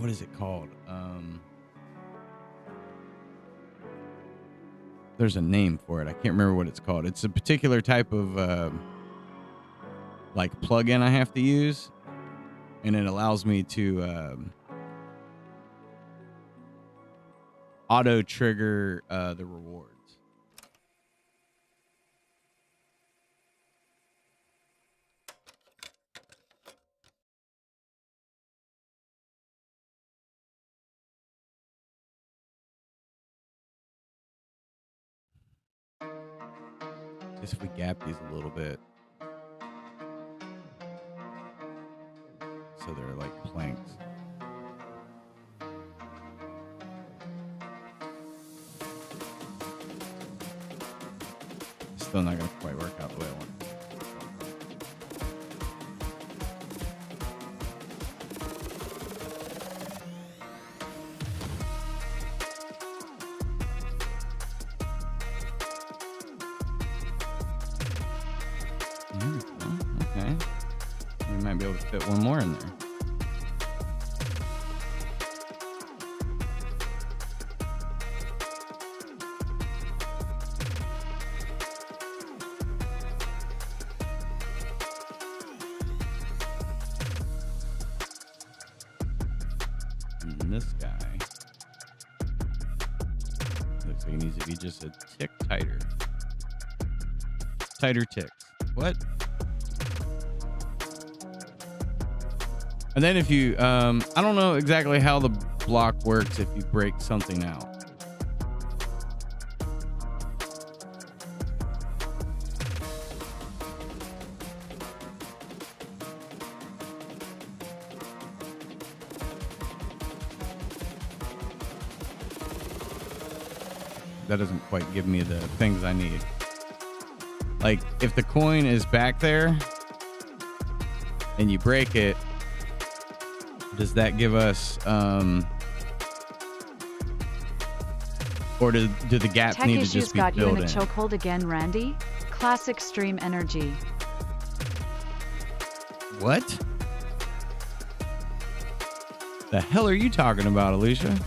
is it called? There's a name for it. I can't remember what it's called. It's a particular type of, like plugin I have to use. And it allows me to, auto trigger, the rewards. Just if we gap these a little bit. So they're like planks. Still not gonna quite work out the way I want it. Okay. We might be able to fit one more in there. And this guy. like it needs to be just a tick tighter. Tighter ticks. What? And then if you, I don't know exactly how the block works if you break something out. That doesn't quite give me the things I need. Like if the coin is back there and you break it, does that give us or do the gaps Tech need to issues just be got you filled in a in? chokehold again, Randy? Classic stream energy. What the hell are you talking about, Alicia?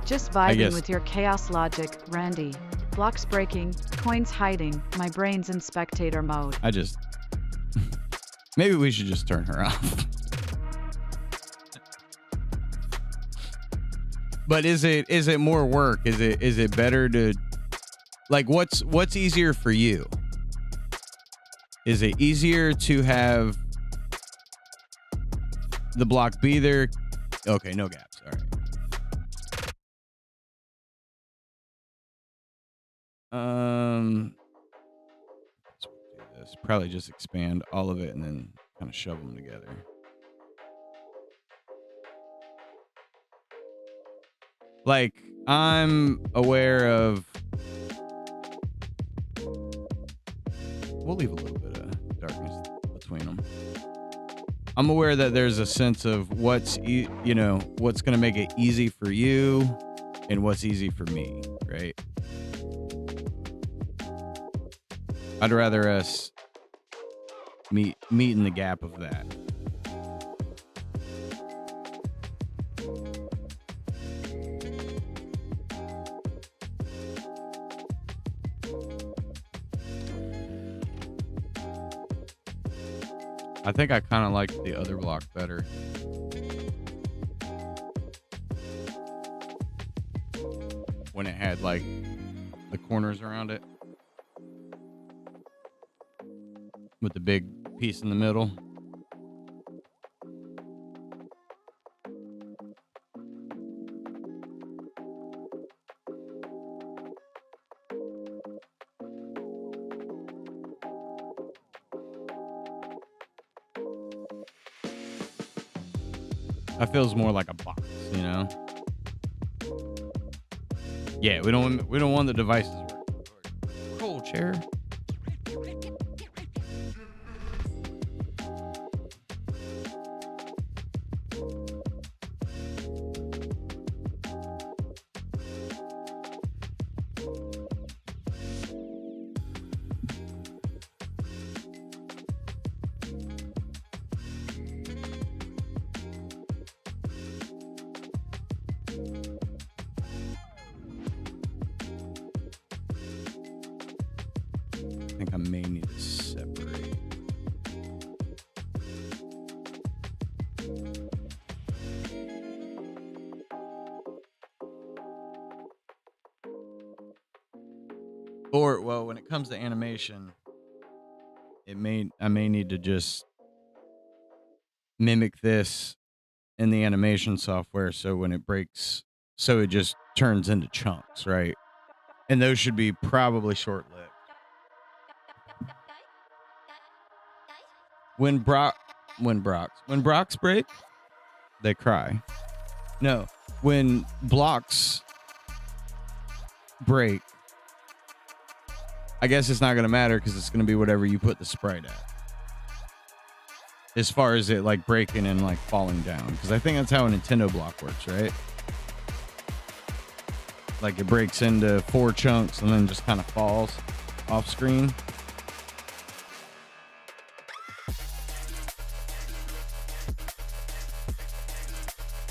Just I vibing guess- with your chaos logic, Randy. Blocks breaking, coins hiding, my brain's in spectator mode. I just maybe we should just turn her off. But is it more work? Is it better to like what's easier for you? Is it easier to have the block be there? Okay, no gaps. All right. Let's do this. Probably just expand all of it and then kind of shove them together. Like I'm aware of. We'll leave a little bit of darkness between them. I'm aware that there's a sense of what's what's going to make it easy for you and what's easy for me, right? I'd rather us meet in the gap of that. I think I kind of like the other block better. When it had like the corners around it. With the big piece in the middle. That feels more like a box, you know? Yeah, we don't want the devices working. Cool chair. I think I may need to separate. Or, well, when it comes to animation, I may need to just mimic this in the animation software so when it breaks, so it just turns into chunks, right? And those should be probably short-lived. When Brocs break, they cry. No, when blocks break, I guess it's not going to matter because it's going to be whatever you put the sprite at. As far as it like breaking and like falling down. Because I think that's how a Nintendo block works, right? Like it breaks into 4 chunks and then just kind of falls off screen.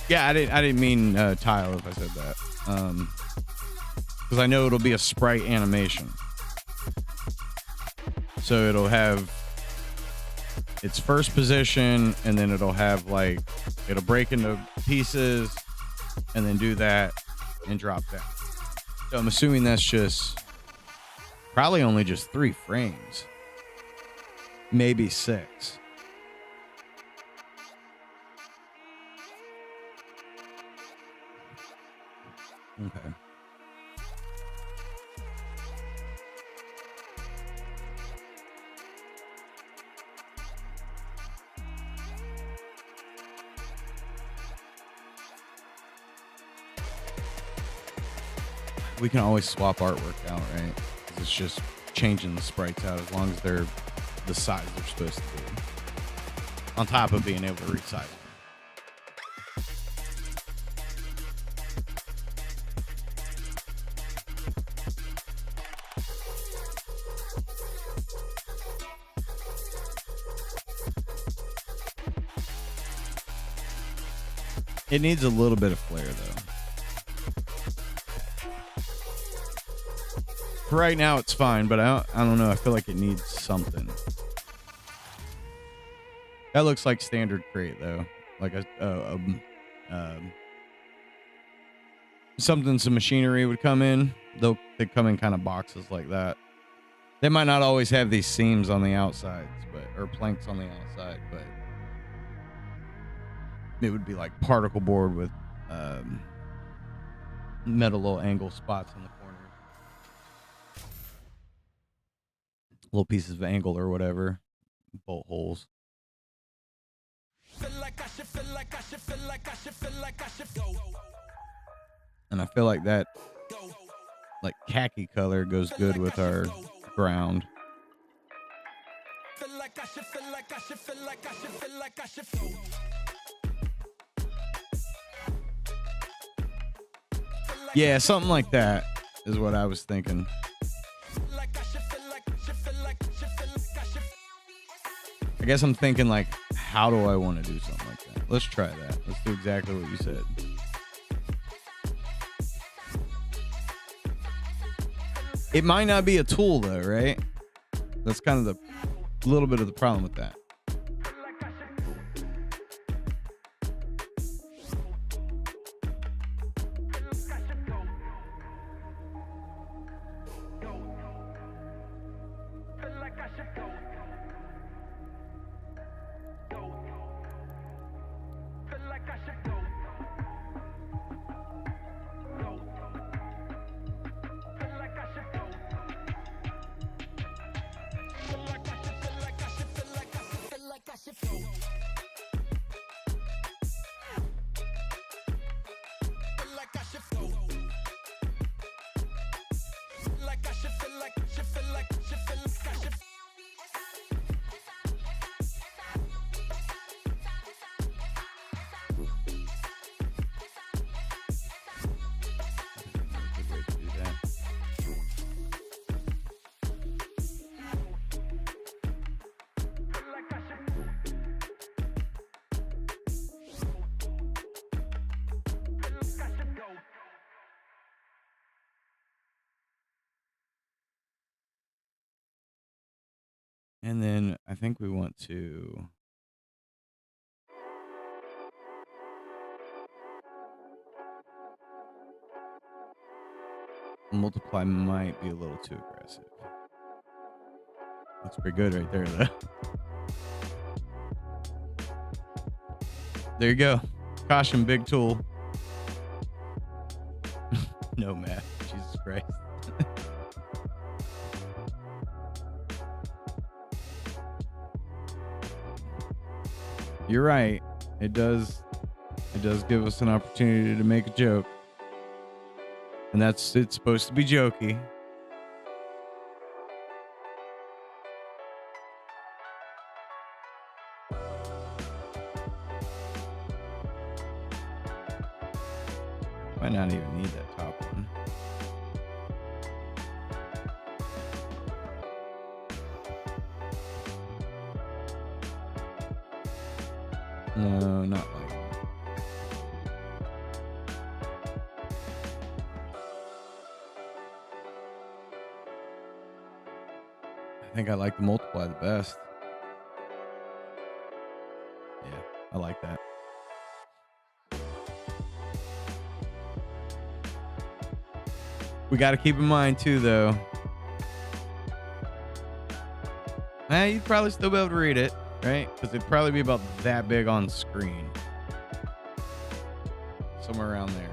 Yeah, I didn't mean tile if I said that. Because I know it'll be a sprite animation. So it'll have its first position, and then it'll have like, it'll break into pieces and then do that and drop down. So I'm assuming that's just probably only just 3 frames, maybe 6. Okay. We can always swap artwork out, right? 'Cause it's just changing the sprites out as long as they're the size they're supposed to be. On top of being able to resize them. It needs a little bit of flair, though. For right now, it's fine, but I don't know. I feel like it needs something. That looks like standard crate, though. Like something some machinery would come in. They come in kind of boxes like that. They might not always have these seams on the outsides, or planks on the outside, but it would be like particle board with metal little angle spots in the corner. Little pieces of angle or whatever. Bolt holes. And I feel like that like khaki color goes good with our ground. Yeah, something like that is what I was thinking. I guess I'm thinking like, how do I want to do something like that? Let's try that. Let's do exactly what you said. It might not be a tool though, right? That's kind of the little bit of the problem with that. And then I think we want to multiply might be a little too aggressive. Looks pretty good right there, though. There you go. Caution, big tool. No math. Jesus Christ. You're right. It does give us an opportunity to make a joke. And it's supposed to be jokey. Might not even need that top one. No, not like that. I think I like the multiply the best. I like that. We got to keep in mind too, though. You'd probably still be able to read it, right? Because it'd probably be about that big on screen. Somewhere around there.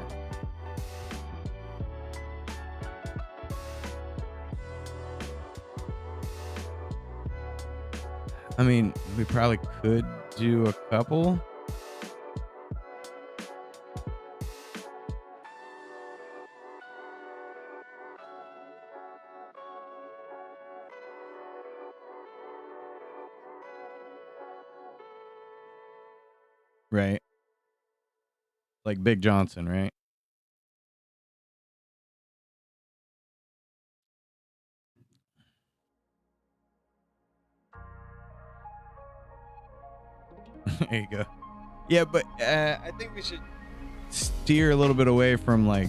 I mean, we probably could do a couple. Right. Like Big Johnson, right? There you go. Yeah, but I think we should steer a little bit away from like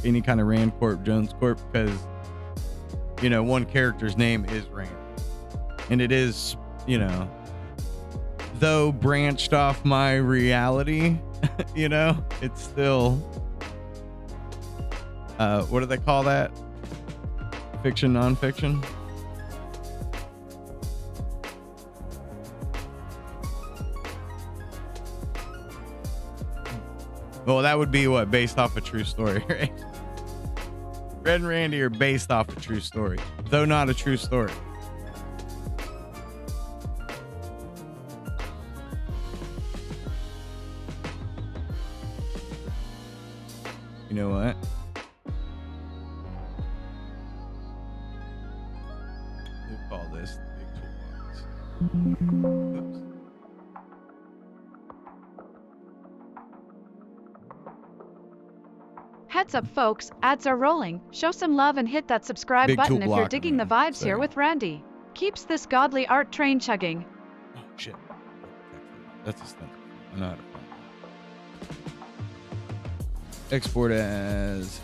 any kind of Rand Corp, Jones Corp, because you know one character's name is Rand, and it is, you know, though branched off my reality, you know, it's still what do they call that? Fiction, nonfiction. Well, that would be what? Based off a true story, right? Red and Randy are based off a true story, though not a true story. You know what? We'll call this the big toolbox. Oops. Heads up, folks, ads are rolling. Show some love and hit that subscribe Big button tool if you're block, digging the man. vibes here with Randy. Keeps this godly art train chugging. Oh, shit. That's a stunt. I know how to find it. Export as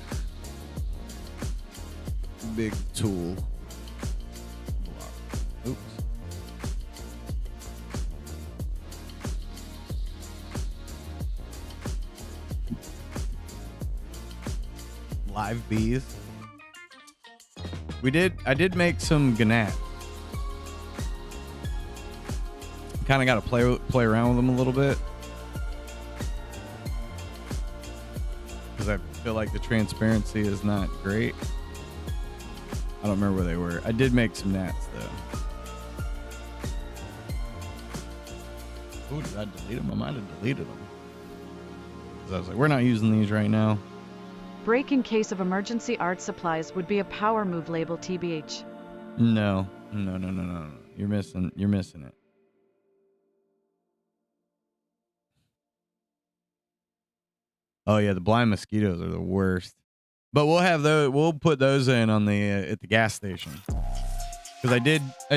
big tool block. Oops. Live bees. I did make some Gnat. Kind of got to play around with them a little bit, because I feel like the transparency is not great. I don't remember where they were. I did make some gnats though. Oh, did I delete them? I might have deleted them. Because I was like, we're not using these right now. Break in case of emergency art supplies would be a power move label TBH. No. You're missing it. Oh yeah, the blind mosquitoes are the worst. But we'll have those. We'll put those in on the at the gas station. Because I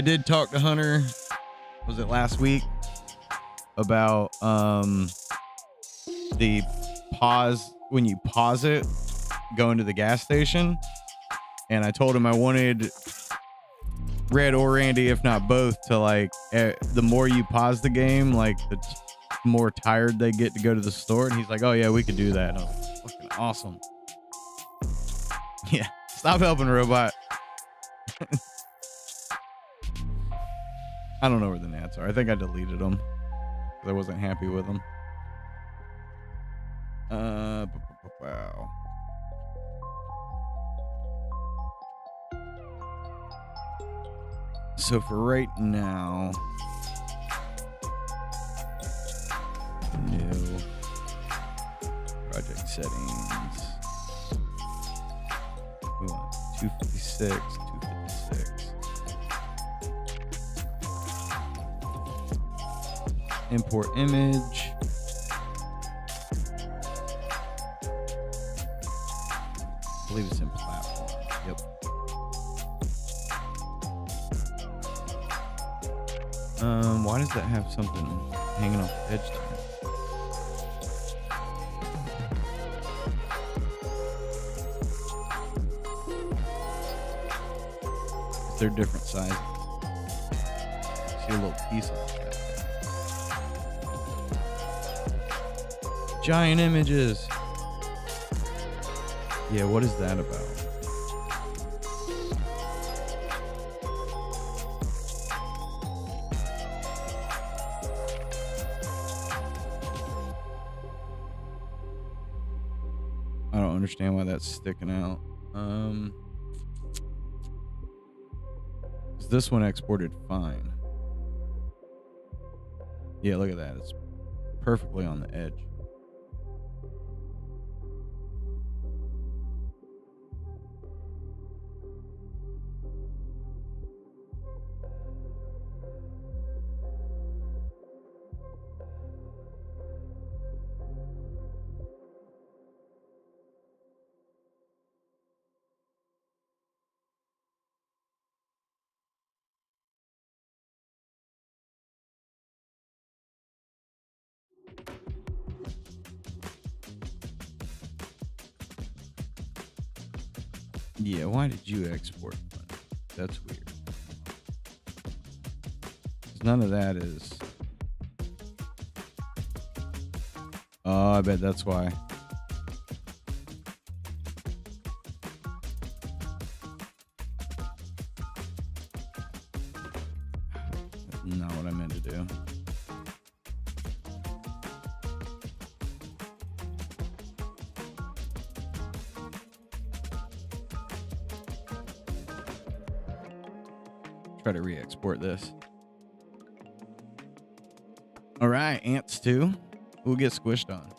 did talk to Hunter. Was it last week? About the pause, when you pause it, going to the gas station. And I told him I wanted Red or Randy, if not both, to like the more you pause the game, like the more tired they get to go to the store. And he's like, oh yeah, we could do that. And I was like, fucking awesome. Yeah, stop helping, robot. I don't know where the gnats are. I think I deleted them because I wasn't happy with them. Wow. So for right now, new project settings. We want 256, 256. Import image. I believe it's in platform. Yep. Why does that have something hanging off the edge there? They're different sizes. See a little piece of that. Giant images. Yeah, what is that about? I don't understand why that's sticking out. This one exported fine. Yeah, look at that. It's perfectly on the edge. Yeah, why did you export fine? That's weird. 'Cause none of that is... Oh, I bet that's why. That's not what I meant to do. Try to re-export this. All right, ants 2. We'll get squished on.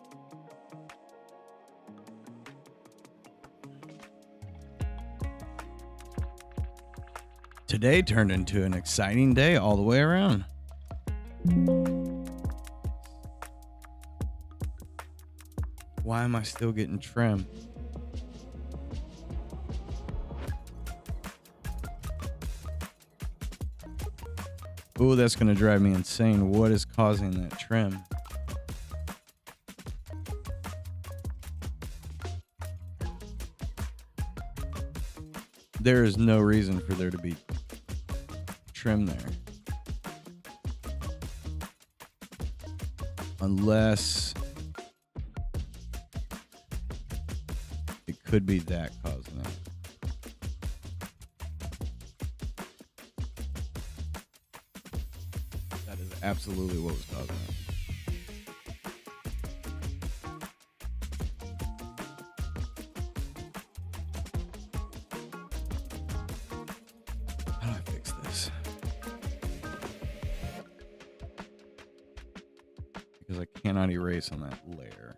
Today turned into an exciting day all the way around. Why am I still getting trim? Oh, that's going to drive me insane. What is causing that trim? There is no reason for there to be trim there. Unless it could be that causing it. That is absolutely what was causing it. How do I fix this? Because I cannot erase on that layer.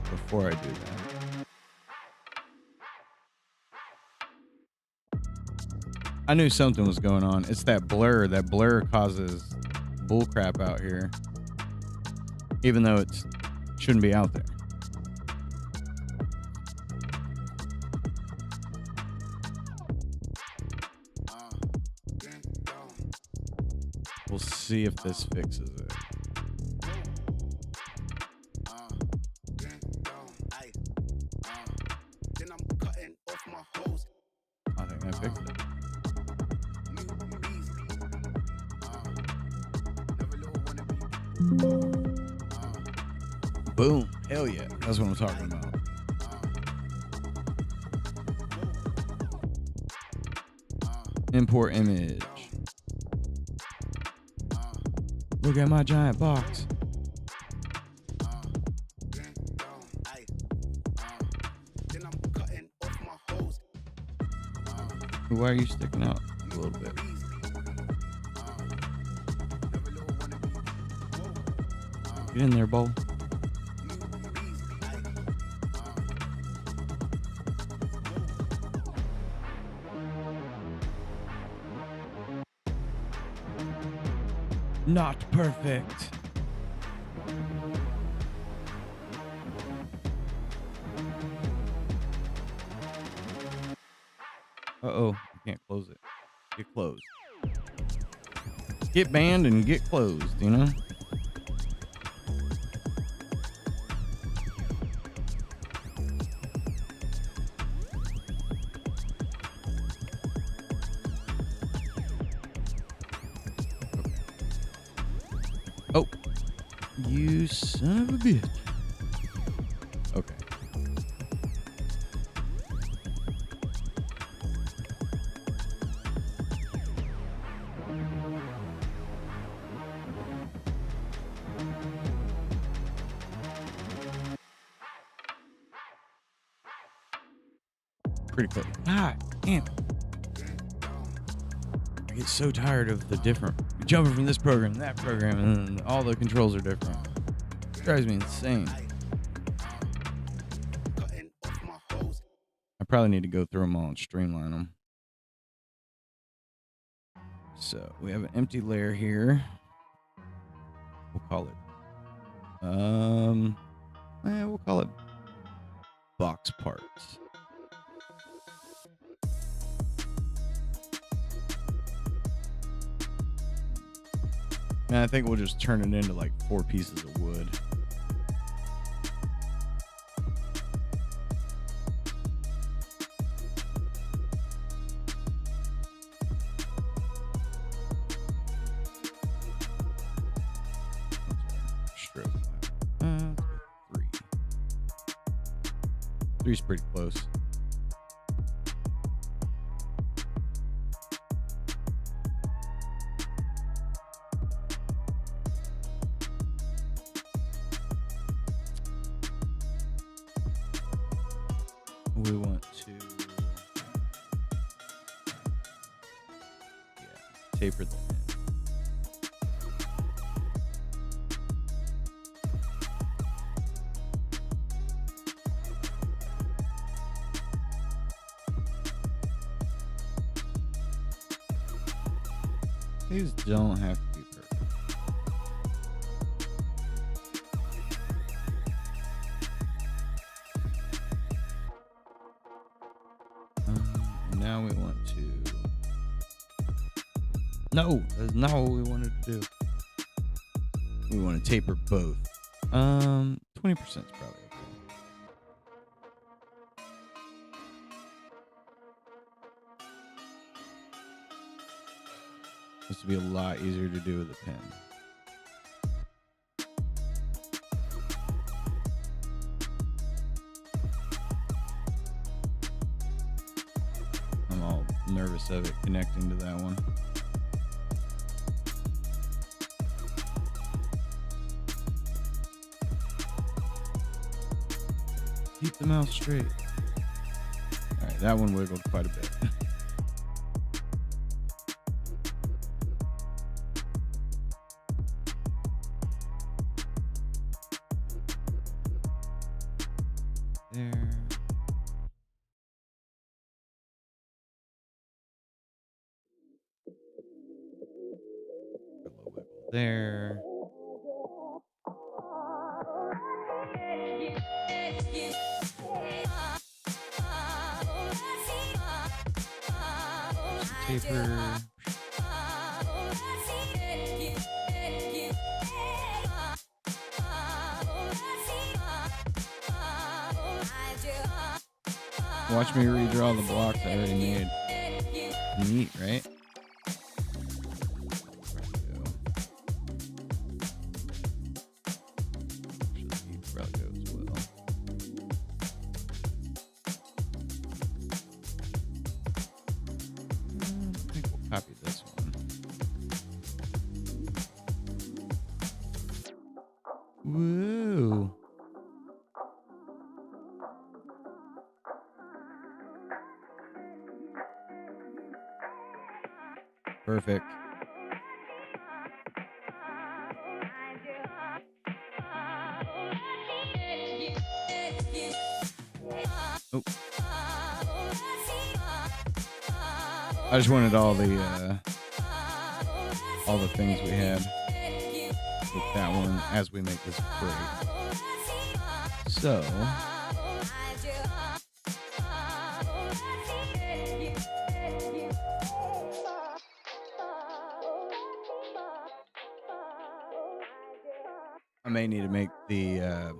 Before I do that, I knew something was going on. It's that blur. That blur causes bullcrap out here, even though it shouldn't be out there. We'll see if this fixes it. I think I fixed it. Boom. Hell yeah. That's what I'm talking about. Import image. Look at my giant box. Why are you sticking out a little bit? Get in there, Bo. Not perfect. Uh-oh, I can't close it. Get closed. get banned and get closed, you know? Oh, you son of a bitch. Okay. Pretty close. Ah, damn it. I get so tired of the different jumping from this program to that program, and all the controls are different. It drives me insane. I probably need to go through them all and streamline them. So we have an empty layer here. We'll call it we'll call it box parts. And I think we'll just turn it into like 4 pieces of wood. Stroke. 3. 3's pretty close. We want to taper the end. These don't have to be perfect. Now we want to... No, that's not what we wanted to do. We want to taper both. 20% is probably okay. This would be a lot easier to do with a pen. I'm all nervous of it connecting to that one. Keep the mouse straight. All right, that one wiggled quite a bit. There. A little wiggle there. Taper. Watch me redraw the blocks I already made. Neat, right? Copy this one. Woo. Perfect. Oh. I just wanted all the things we had with that one as we make this break. So I may need to make the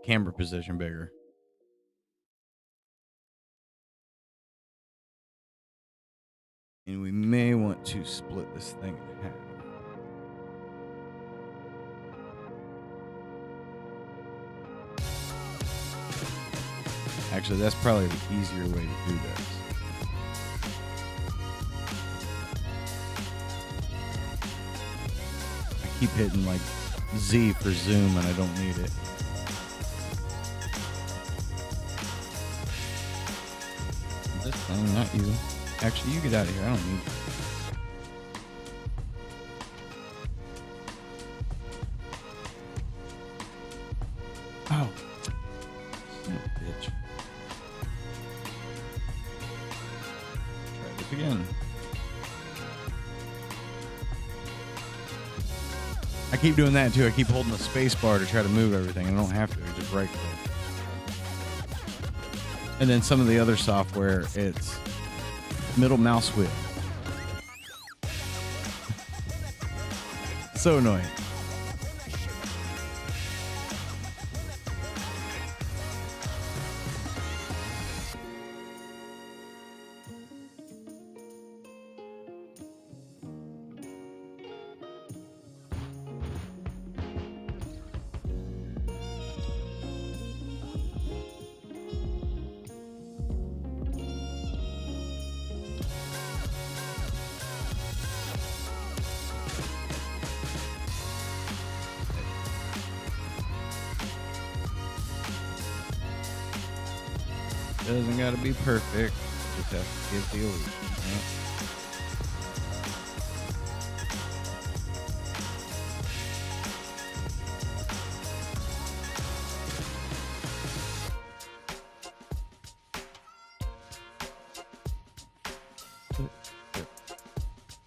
camera position bigger. And we may want to split this thing in half. Actually, that's probably the easier way to do this. I keep hitting like Z for zoom and I don't need it. This thing, not you. Actually, you get out of here. I don't need you. Oh. Son of a bitch. Try this again. I keep doing that too. I keep holding the space bar to try to move everything. I don't have to. I just right click. And then some of the other software, it's middle mouse wheel. So annoying. Doesn't gotta be perfect. Just have to give the illusion.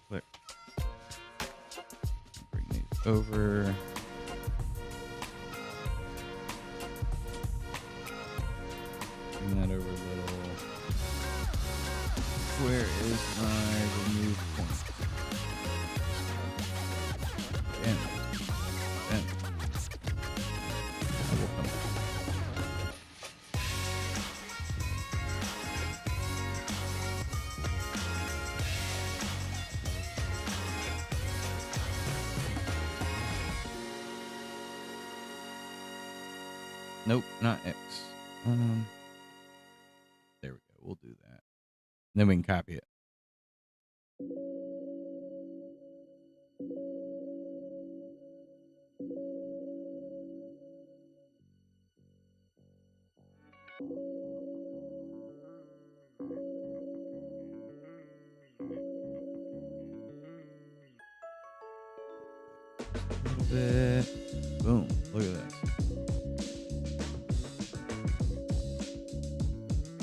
Click. Bring these over. Bring that over a little. Where is my remove point? In. I will come back. Nope, not X. There we go. We'll do that. Then we can copy it. A little bit. Boom. Look at this.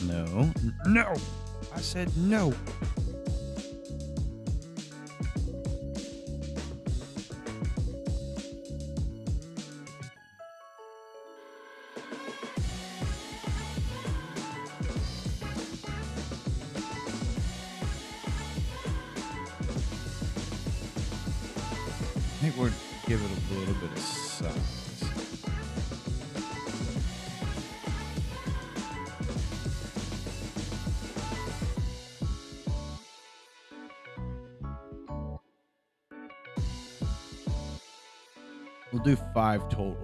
No. No! I said no. I think we'll give it a little bit of size. We'll do 5 total.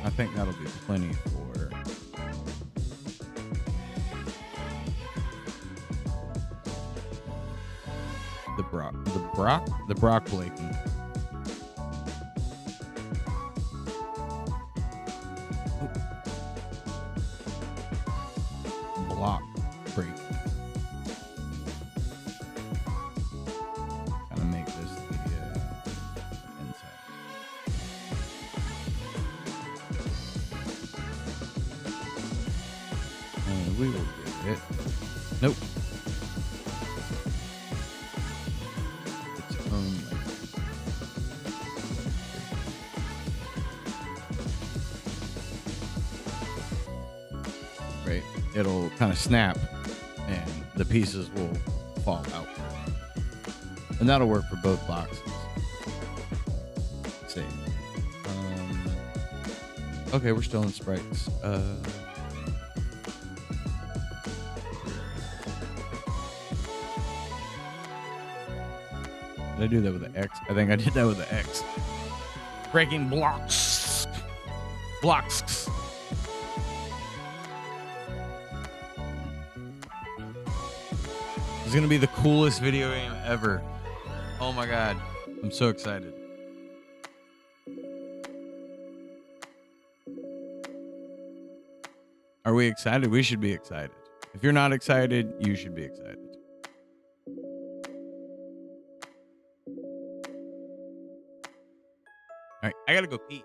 I think that'll be plenty for the Brock Blaken. Block break. Kind of make this the inside. And we will give it. Nope. Its own layer. it'll kind of snap and the pieces will fall out. And that'll work for both boxes. Let's see. Okay, we're still in sprites. Did I do that with the X? I think I did that with the X. Breaking blocks. Blocks. It's gonna be the coolest video game ever. Oh my god. I'm so excited. Are we excited? We should be excited. If you're not excited, you should be excited. All right, I gotta go pee.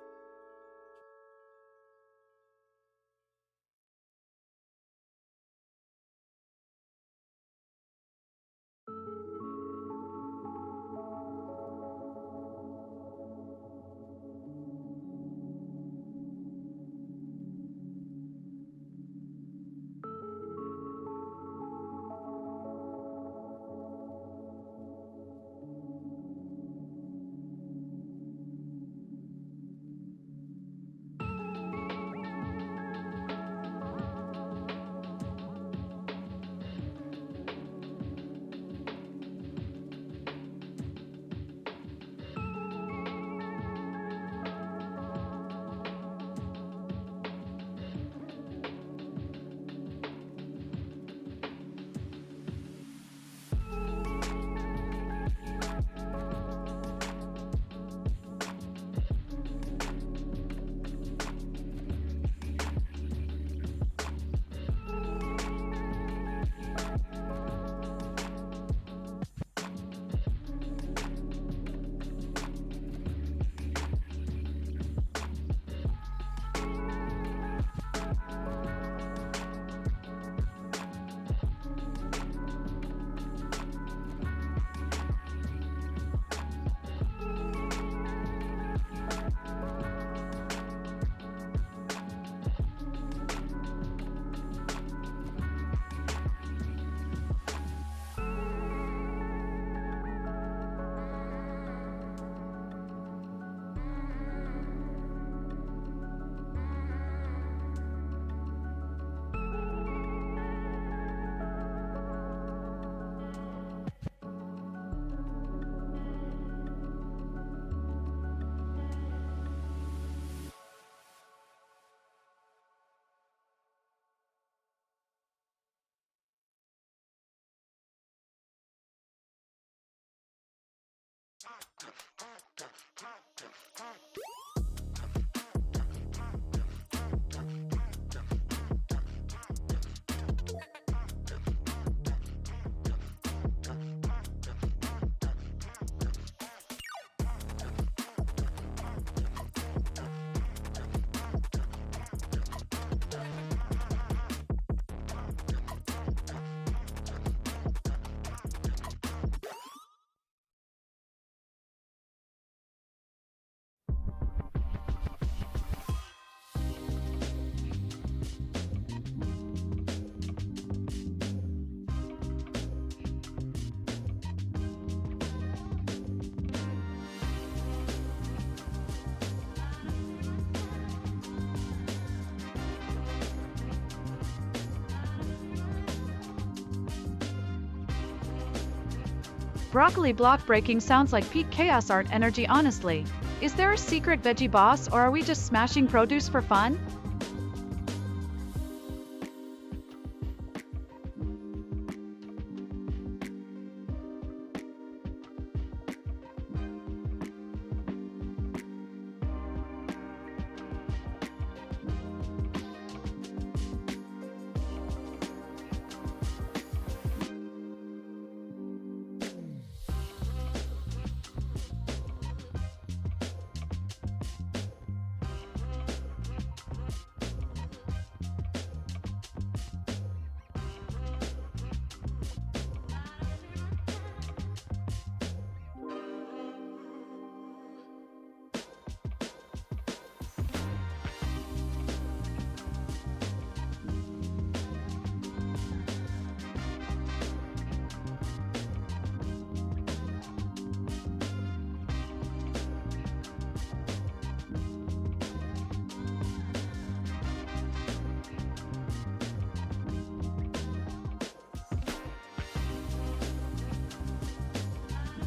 Broccoli block breaking sounds like peak chaos art energy, honestly. Is there a secret veggie boss, or are we just smashing produce for fun?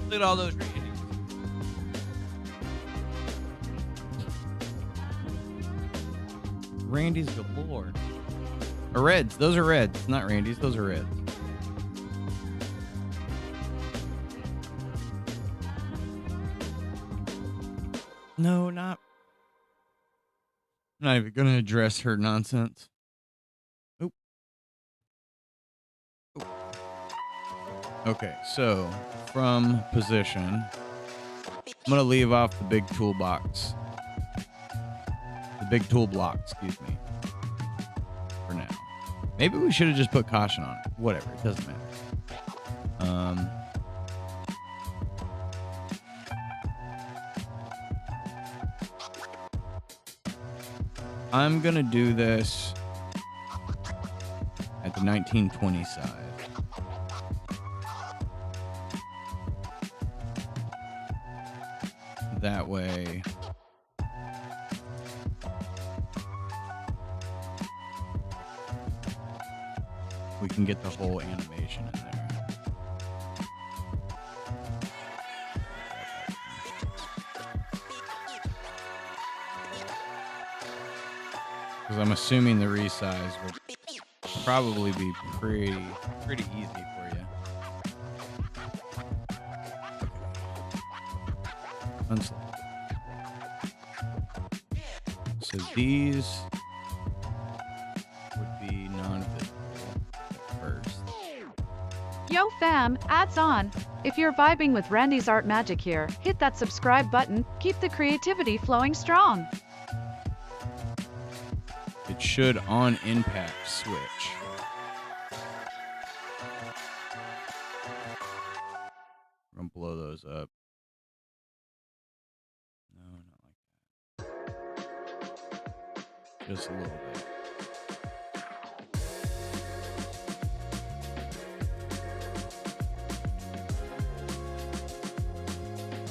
Look at all those Randys. Randy's galore. Or Reds. Those are Reds, not Randy's. Those are Reds. No, not. I'm not even going to address her nonsense. Oop. Oop. Okay, so from position, I'm going to leave off the big toolbox. The big tool block, excuse me. For now. Maybe we should have just put caution on it. Whatever, it doesn't matter. I'm gonna do this at the 1920 side. That way we can get the whole animation in there. Because I'm assuming the resize will probably be pretty easy for you. Unselect. So these would be non-visible at first. Yo fam, ads on! If you're vibing with Randy's art magic here, hit that subscribe button, keep the creativity flowing strong. It should on impact switch. We're gonna blow those up. No, not like that. Just a little bit.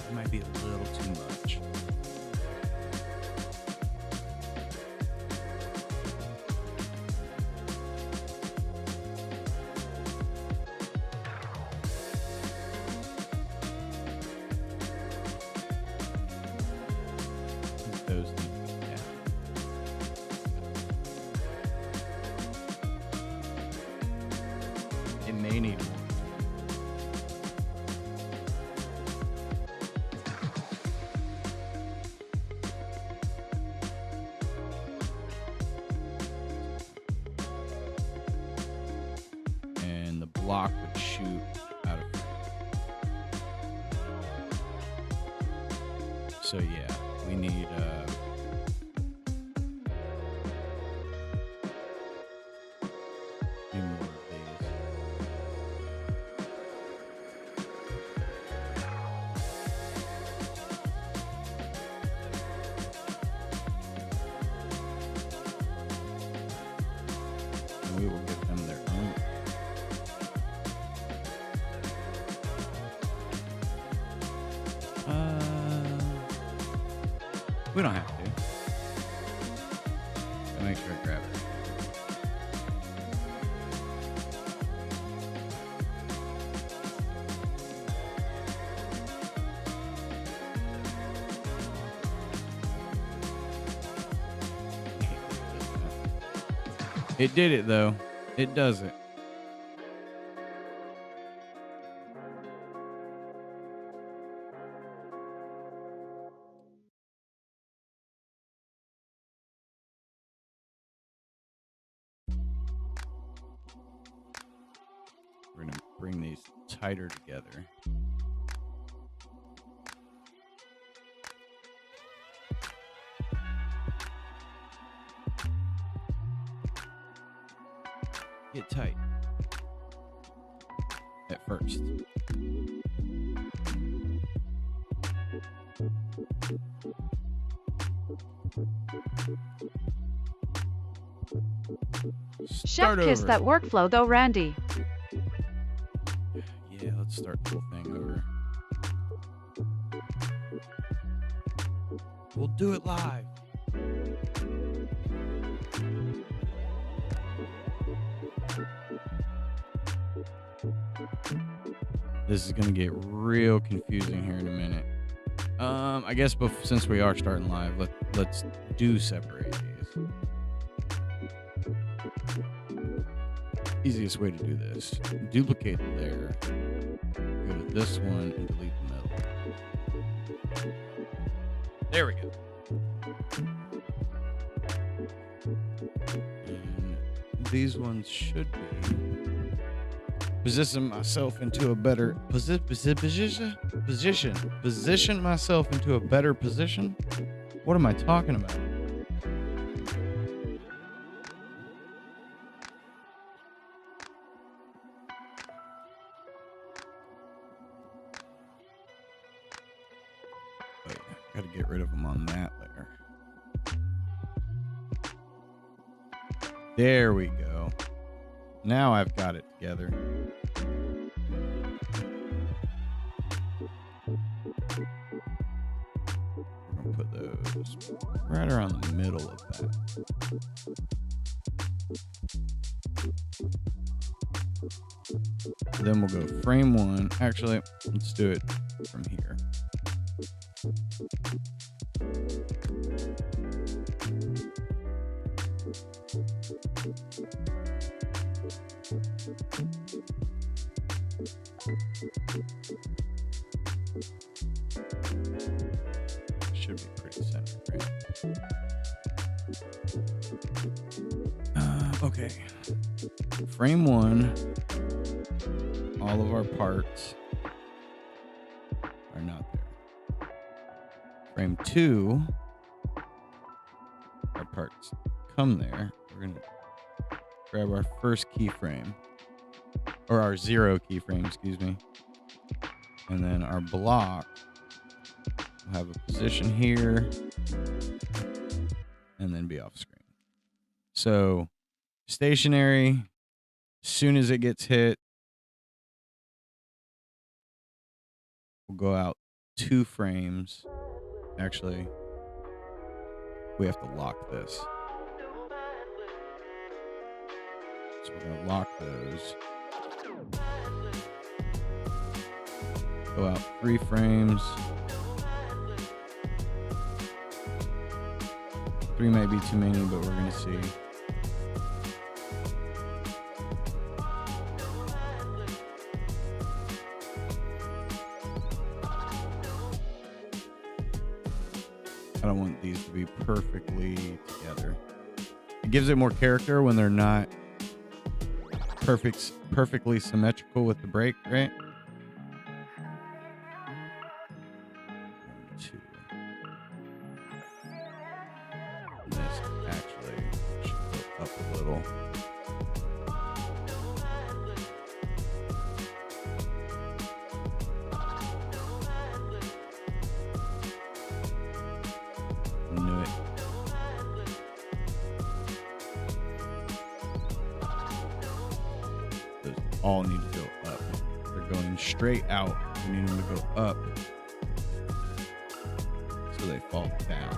It might be a little too much. Those need to be down. It may need more. And the block would shoot out of frame. So yeah, we need more of these. And we will give them their own. We don't have to. I'll make sure I grab it. It did it though. It does it. We're going to bring these tighter together. Get tight at first. Chef kiss that workflow though, Randy. Yeah, let's start the whole thing over. We'll do it live. This is gonna get real confusing here in a minute. I guess since we are starting live, let's do separate these. Easiest way to do this: duplicate the layer, go to this one, and delete the middle. There we go. And these ones should be position myself into a better position myself into a better position. What am I talking about? Wait, gotta get rid of them on that layer. There we go. Now I've got it together. We're gonna put those right around the middle of that. Then we'll go frame one. Actually, let's do it from here. Should be pretty centered, right? Okay. Frame one, all of our parts are not there. Frame two, our parts come there. We're going to grab our first keyframe, or our 0 keyframe, excuse me. And then our block will have a position here and then be off screen. So stationary, as soon as it gets hit, we'll go out 2 frames. Actually, we have to lock this. So we're going to lock those. Go out 3 frames. 3 might be too many, but we're going to see. I don't want these to be perfectly together. It gives it more character when they're not perfectly symmetrical with the break, right? 1, 2. And this actually should go up a little. Knew it. Those all need to go up. They're going straight out. We need them to go up so they fall down.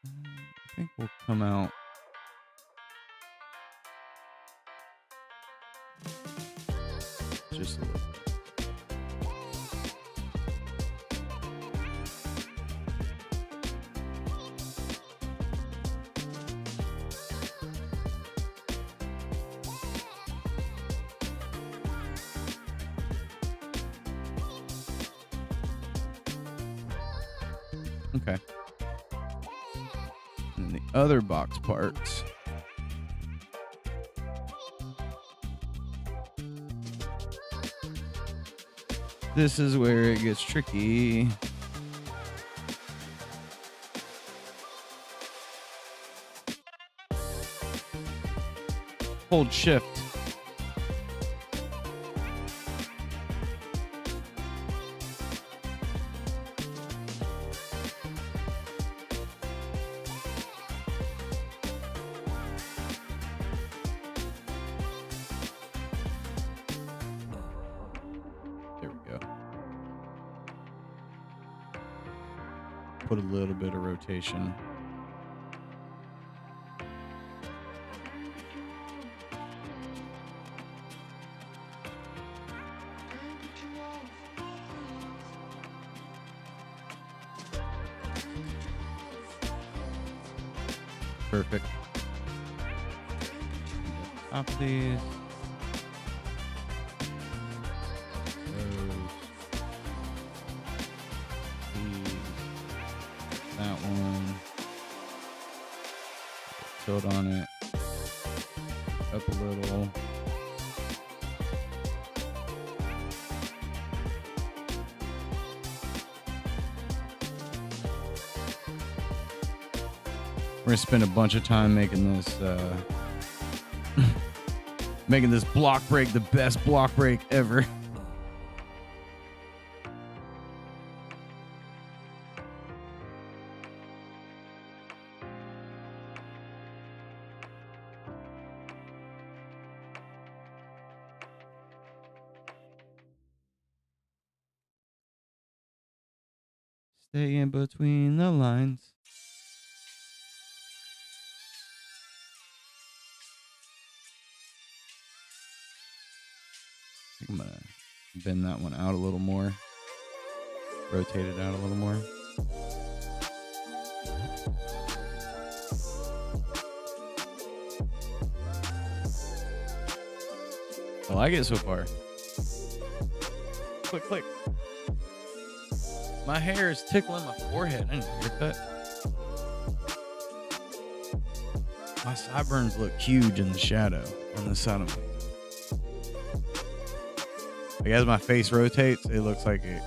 I think we'll come out just a little. Okay. And the other box parts. This is where it gets tricky. Hold shift. put a little bit of rotation. Perfect. Top of these. Those. These. That one. Tilt on it. Up a little. We're gonna spend a bunch of time making this making this block break the best block break ever. Stay in between the lines. I'm gonna bend that one out a little more. Rotate it out a little more. I like it so far. Click, click. My hair is tickling my forehead. I need a haircut. My sideburns look huge in the shadow on the side of me. Like as my face rotates, it looks like it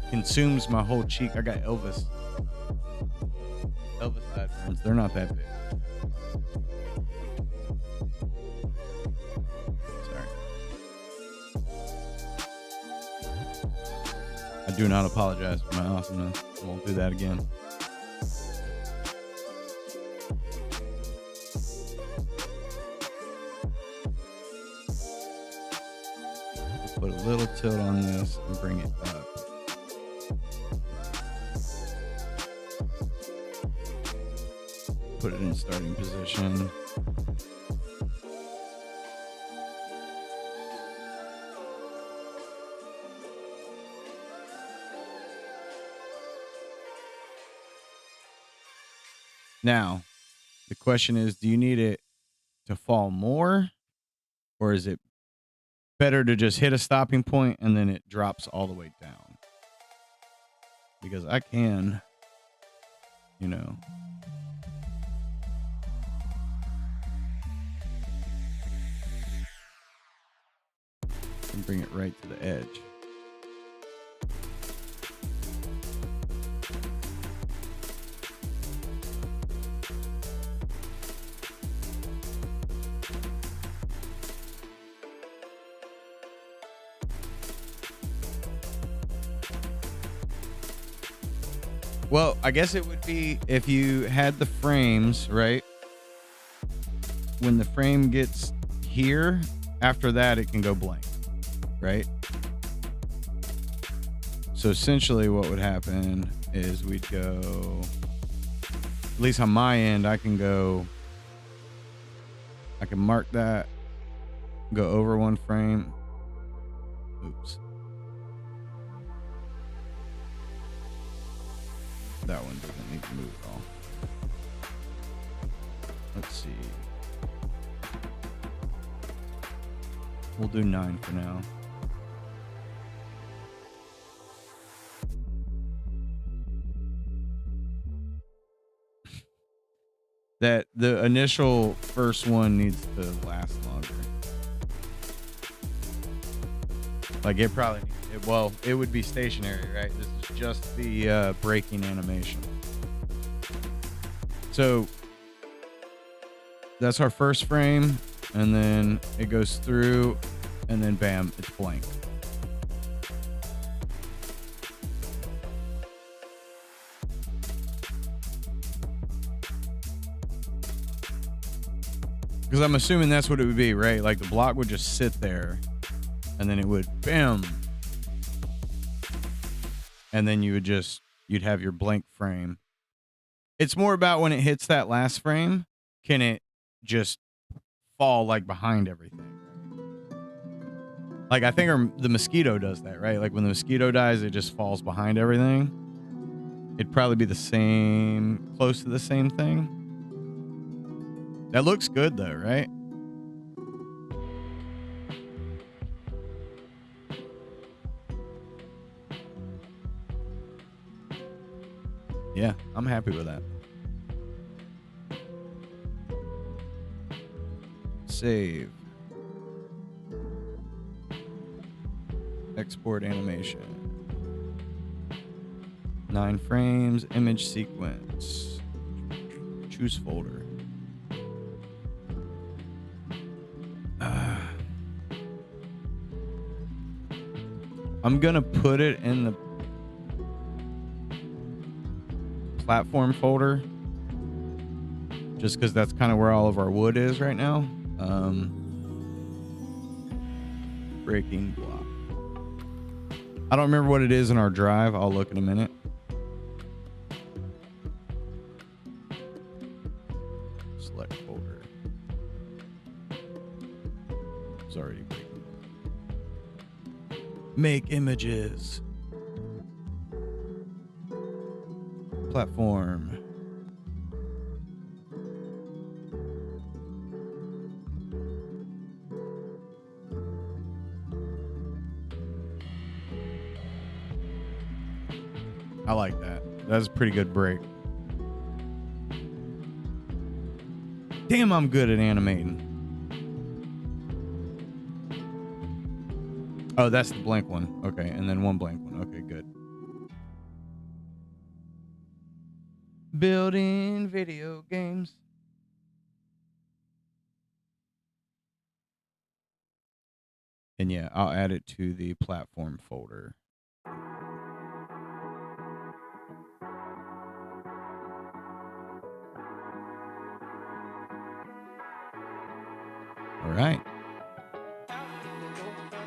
consumes my whole cheek. I got Elvis sideburns. They're not that big. Sorry. I do not apologize for my awesomeness. I won't do that again. Put a little tilt on this and bring it up. Put it in starting position. Now, the question is, do you need it to fall more, or is it better to just hit a stopping point and then it drops all the way down? Because I can, you know, and bring it right to the edge. Well, I guess it would be if you had the frames, right? When the frame gets here, after that, it can go blank, right? So essentially what would happen is we'd go, at least on my end, I can mark that, go over one frame. Oops. That one doesn't need to move at all. Let's see. We'll do 9 for now. That the initial first one needs to last longer. Like it probably it would be stationary, right? This is just the braking animation. So that's our first frame, and then it goes through, and then bam, it's blank. Because I'm assuming that's what it would be, right? Like the block would just sit there, and then it would bam. And then you would just you'd have your blank frame. It's more about when it hits that last frame, can it just fall like behind everything? Like I think the mosquito does that, right? Like when the mosquito dies, it just falls behind everything. It'd probably be the same, close to the same thing. That looks good though, right? Yeah, I'm happy with that. Save. Export animation. 9 frames, image sequence. Choose folder. I'm gonna put it in the platform folder just because that's kind of where all of our wood is right now. Breaking block. I don't remember what it is in our drive. I'll look in a minute. Select folder. It's already breaking. Make images. Platform. I like that. That's a pretty good break. Damn, I'm good at animating. Oh, that's the blank one. Okay, and then one blank one. Okay, good. Building video games. And yeah, I'll add it to the platform folder. All right.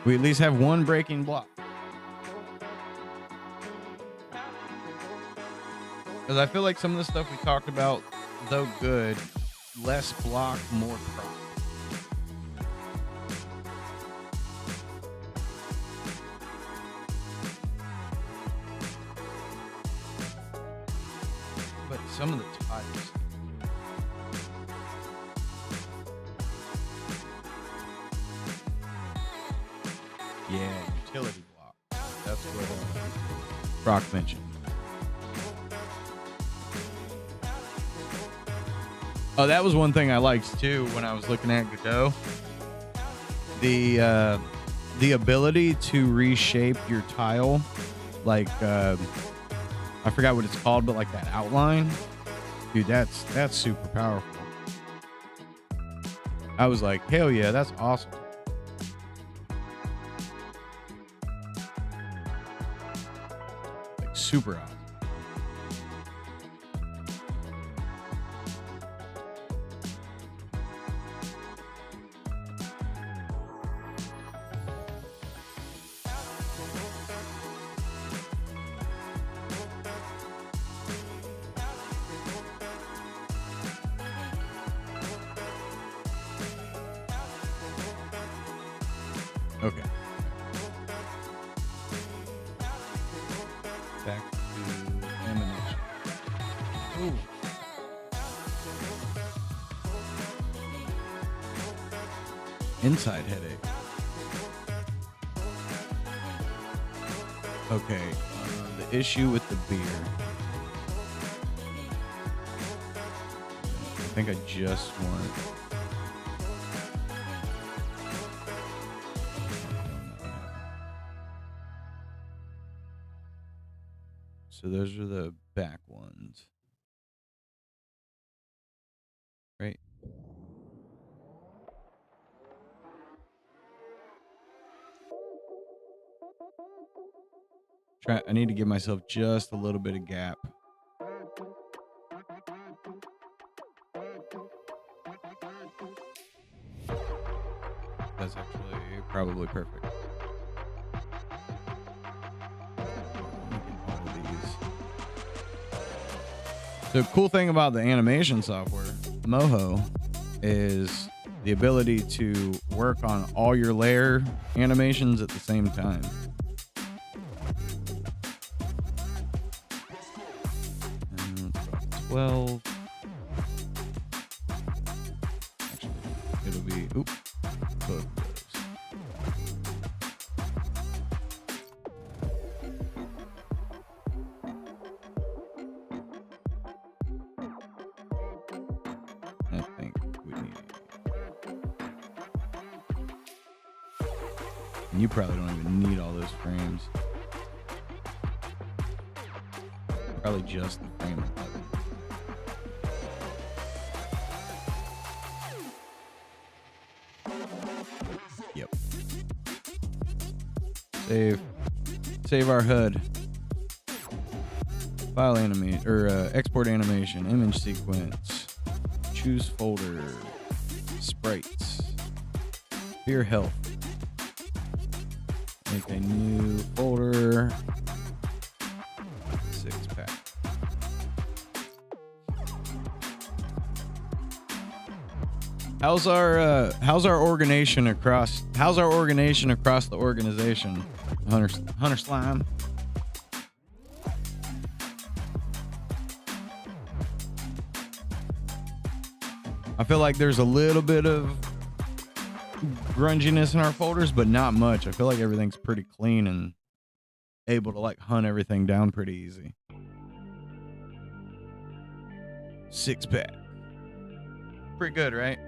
We at least have one breaking block. Because I feel like some of the stuff we talked about, though good, less block, more prop. But some of the tires. Yeah, utility block. That's what Brock mentioned. Oh, that was one thing I liked too when I was looking at Godot. The ability to reshape your tile, like I forgot what it's called, but like that outline, dude, that's super powerful. I was like, hell yeah, that's awesome. Like super awesome. Okay. Back to animation. Ooh. Inside headache. Okay. The issue with the beer. I think I just want. So those are the back ones. Right? I need to give myself just a little bit of gap. That's actually probably perfect. All of these. The cool thing about the animation software, Moho, is the ability to work on all your layer animations at the same time. And 12. Actually, it'll be both of those. I think we need it. And you probably don't even need all those frames. Probably just the frame 11. Yep. Save our HUD. File animate or export animation, image sequence. Choose folder, sprites, beer health. Make a new folder. 6-pack. How's our organization across the organization? Hunter Slime. I feel like there's a little bit of grunginess in our folders, but not much. I feel like everything's pretty clean and able to like hunt everything down pretty easy. 6-pack. Pretty good, right?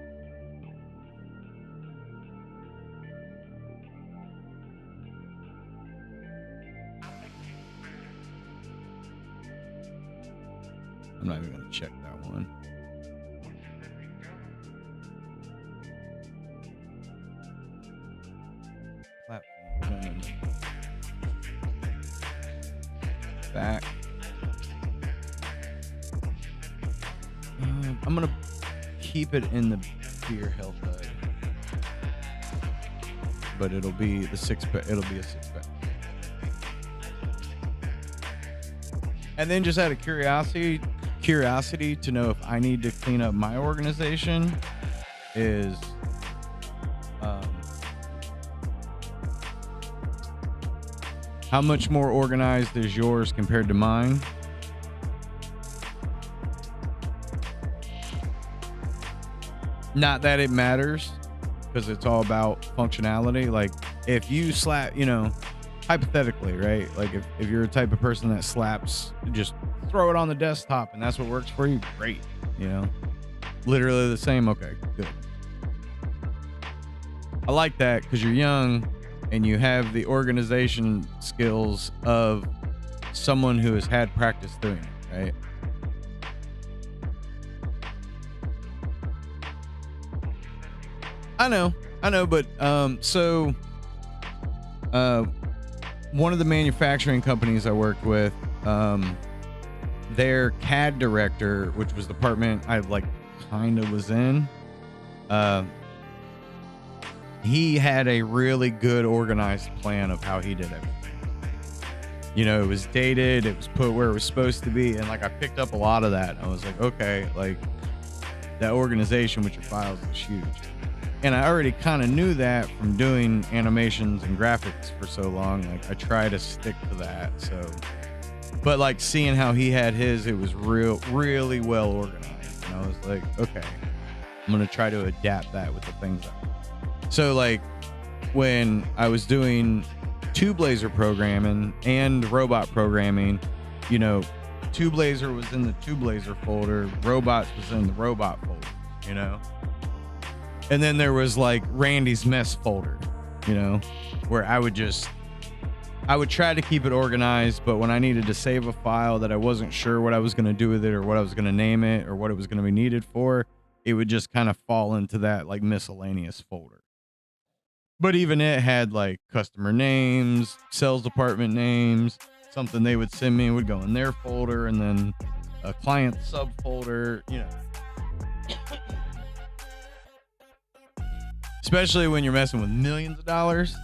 I'm not even gonna check that one. Platform. Back. I'm gonna keep it in the beer health HUD, but it'll be the 6-pack. It'll be a 6-pack. And then just out of curiosity to know if I need to clean up my organization is how much more organized is yours compared to mine? Not that it matters, because it's all about functionality. Like if you slap, hypothetically, right? Like if you're a type of person that slaps, just throw it on the desktop and that's what works for you, great. Literally the same. Okay, good. I like that because you're young and you have the organization skills of someone who has had practice doing it, right? I know, but one of the manufacturing companies I worked with, their CAD director, which was the department I kind of was in, he had a really good organized plan of how he did everything. It was dated, it was put where it was supposed to be, and I picked up a lot of that. I was like, okay, that organization with your files is huge. And I already kind of knew that from doing animations and graphics for so long. I try to stick to that. So, but seeing how he had his, it was really well organized. And I was like, okay, I'm going to try to adapt that with the things I do. So when I was doing TubeLaser programming and robot programming, TubeLaser was in the TubeLaser folder, robots was in the robot folder, And then there was Randy's mess folder, where I would try to keep it organized, but when I needed to save a file that I wasn't sure what I was going to do with it or what I was going to name it or what it was going to be needed for, it would just kind of fall into that miscellaneous folder. But even it had customer names, sales department names, something they would send me would go in their folder, and then a client subfolder, Especially when you're messing with millions of dollars.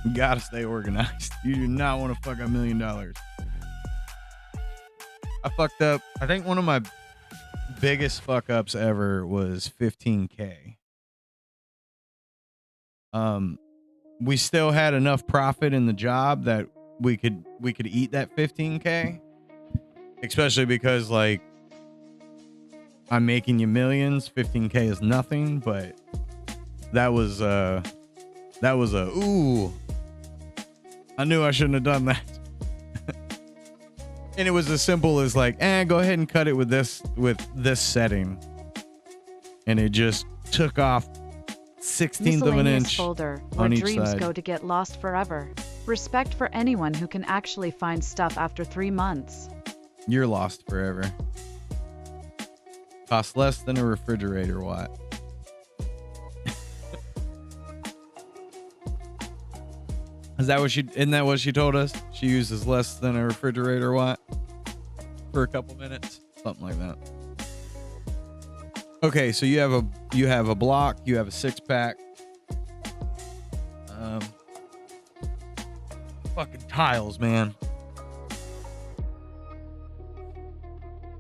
You gotta stay organized. You do not want to fuck $1 million. I fucked up. I think one of my biggest fuck ups ever was 15K. We still had enough profit in the job that we could eat that 15K, especially because like I'm making you millions. 15K is nothing, but that was a ooh. I knew I shouldn't have done that. And it was as simple as like, go ahead and cut it with this setting. And it just took off 1/16 of an inch folder where on each dreams side. go to get lost forever. Respect for anyone who can actually find stuff after 3 months. You're lost forever. Costs less than a refrigerator watt. Isn't that what she told us? She uses less than a refrigerator watt for a couple minutes, something like that. Okay, so you have a block, you have a 6-pack. Fucking tiles, man.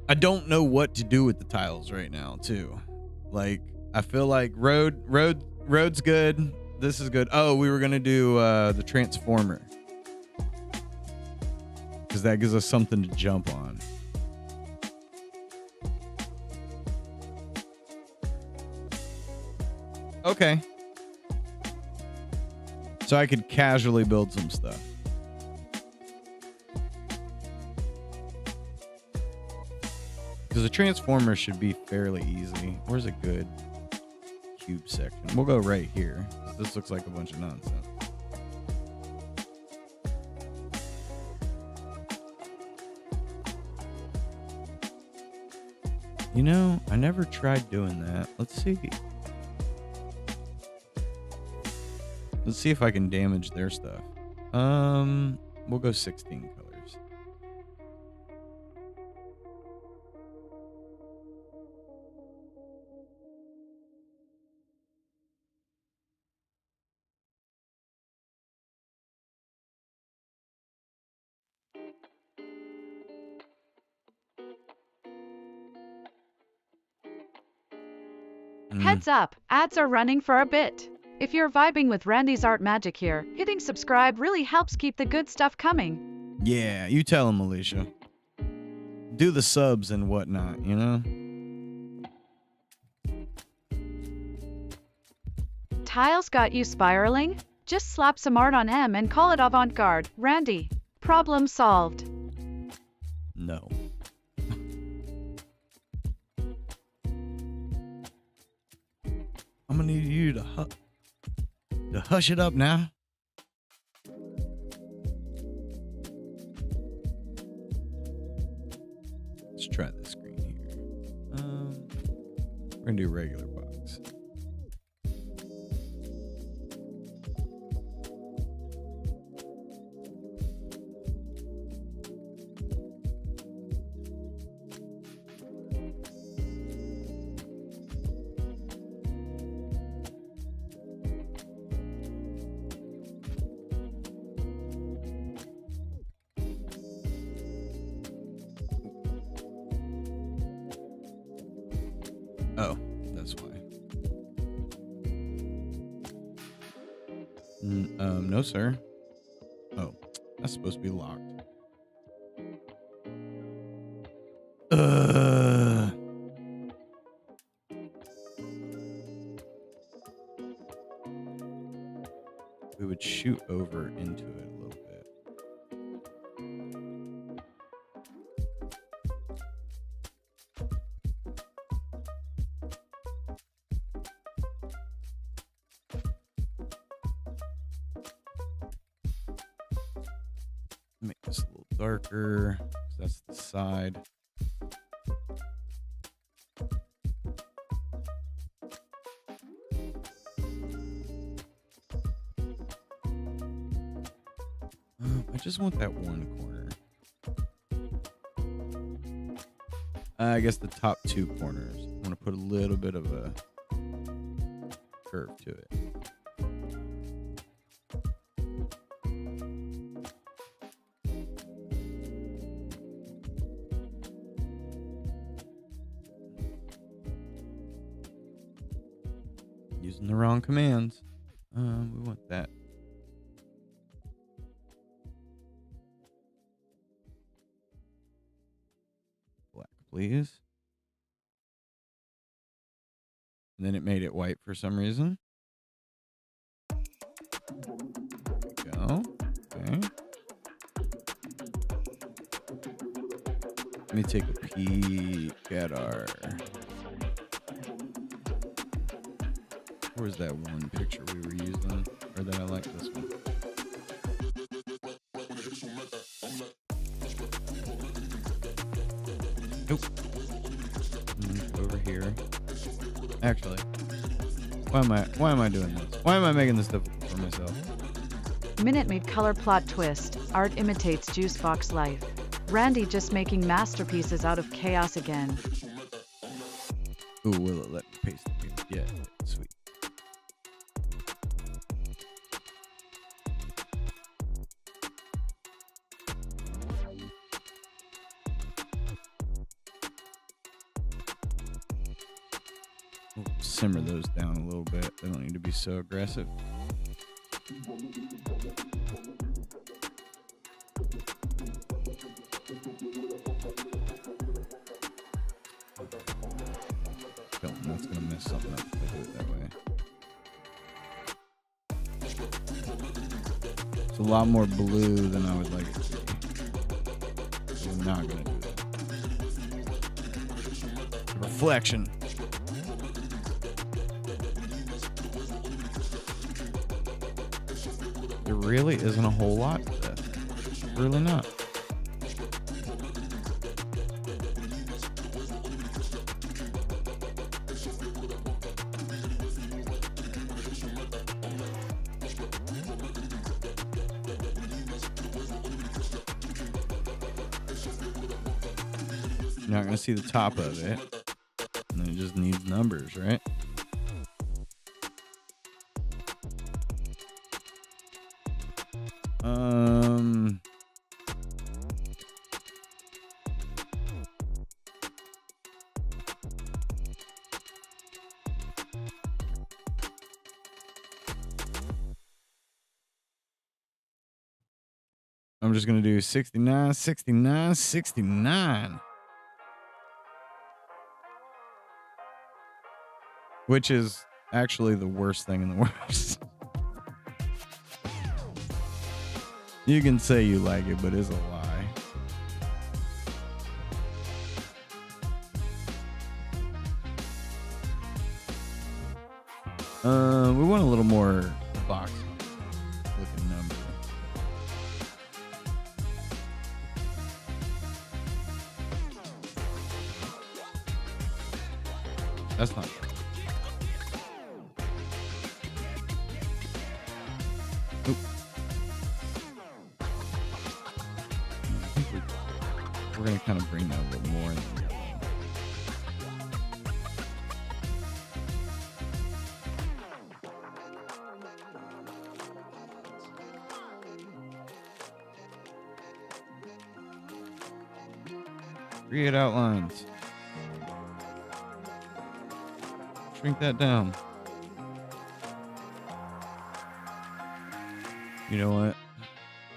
I don't know what to do with the tiles right now, too. Like, I feel like road's good. This is good. Oh, we were gonna do the transformer because that gives us something to jump on. Okay. So I could casually build some stuff. Because the transformer should be fairly easy. Where's a good cube section? We'll go right here. This looks like a bunch of nonsense. You know, I never tried doing that. Let's see. Let's see if I can damage their stuff. We'll go 16 colors. Heads up, ads are running for a bit. If you're vibing with Randy's art magic here, hitting subscribe really helps keep the good stuff coming. Yeah, you tell him, Alicia. Do the subs and whatnot, you know? Tiles got you spiraling? Just slap some art on M and call it avant-garde, Randy. Problem solved. No. I'm gonna need you to hush it up now. Let's try this screen here. We're gonna do regular box. Oh, that's why. No, sir. Oh, that's supposed to be locked. We would shoot over into it a little bit. Make this a little darker, 'cause that's the side. I just want that one corner. I guess the top two corners. I want to put a little bit of a curve to it. Using the wrong commands. We want that. Black, please. And then it made it white for some reason. There we go. Okay. Let me take a peek at our... Where's that one picture we were using? Or that I like this one? Nope. Over here. Actually, why am I doing this? Why am I making this difficult for myself? Minute Maid color plot twist. Art imitates Juicebox life. Randy just making masterpieces out of chaos again. Ooh, will it let me paste it? Yeah, sweet. We'll simmer those down a little bit. They don't need to be so aggressive. That's gonna mess something up if I do it that way. It's a lot more blue than I would like it to be. So I'm not gonna do that. Reflection. There really isn't a whole lot to that. Really not. You're not going to see the top of it. And then it just needs numbers, right? I'm just going to do 69, 69, 69. Which is actually the worst thing in the world. You can say you like it, but it's a lie. We want a little more box looking number. That's not bad. Oop. I think we're going to kind of bring that a little more in. Create outlines. Shrink that down. You know what?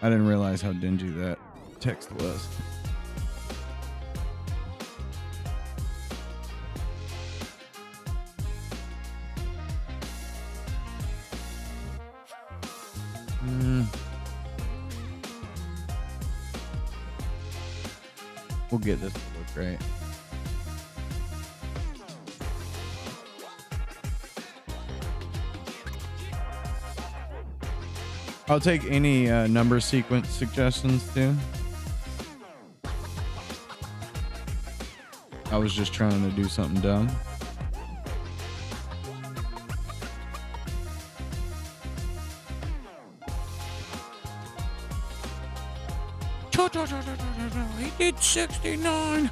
I didn't realize how dingy that text was. We'll get this to look great. I'll take any number sequence suggestions too. I was just trying to do something dumb. He did 69.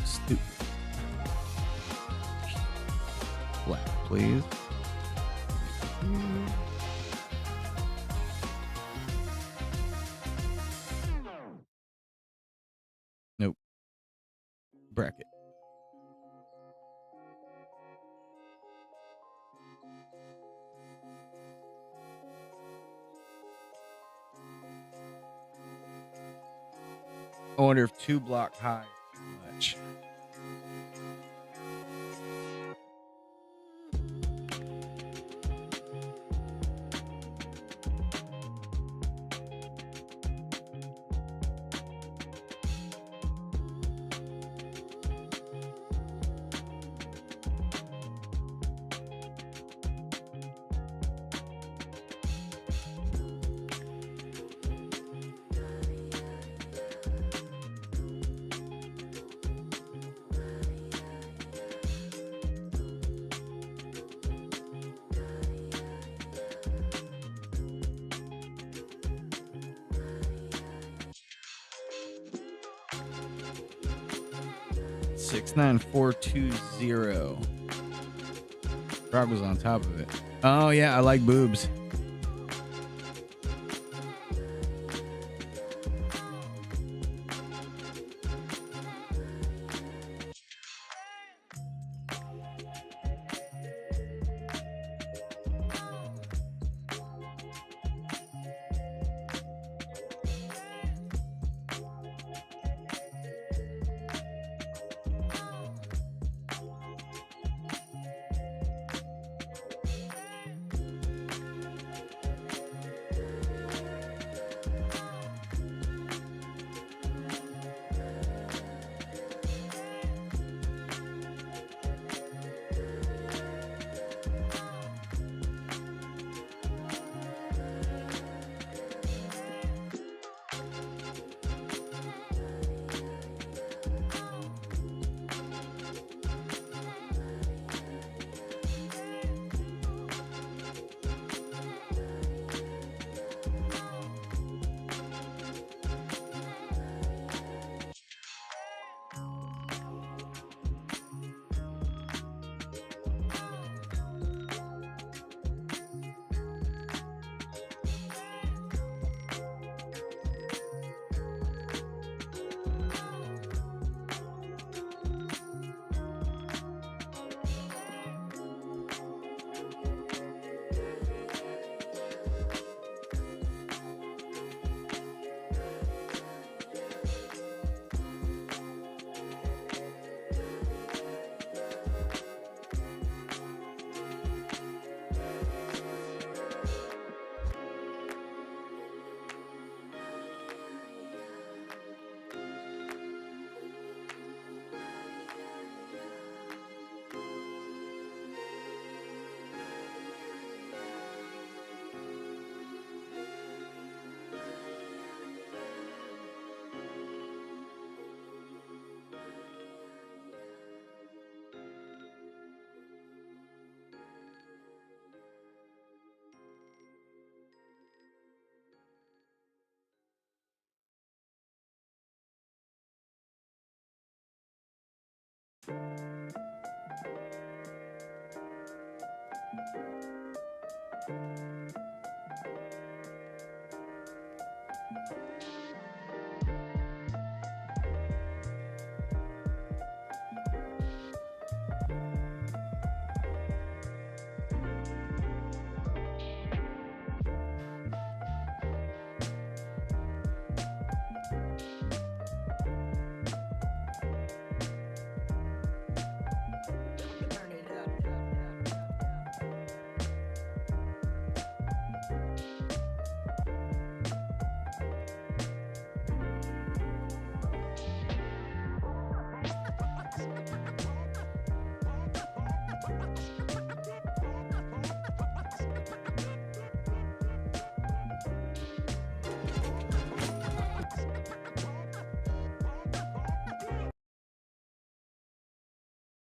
Stupid. Black, please. Nope. Bracket. I wonder if 2 block high is too much. Six nine four two zero. Frog was on top of it. Oh yeah, I like boobs.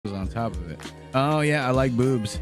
Was on top of it. Oh yeah, I like boobs.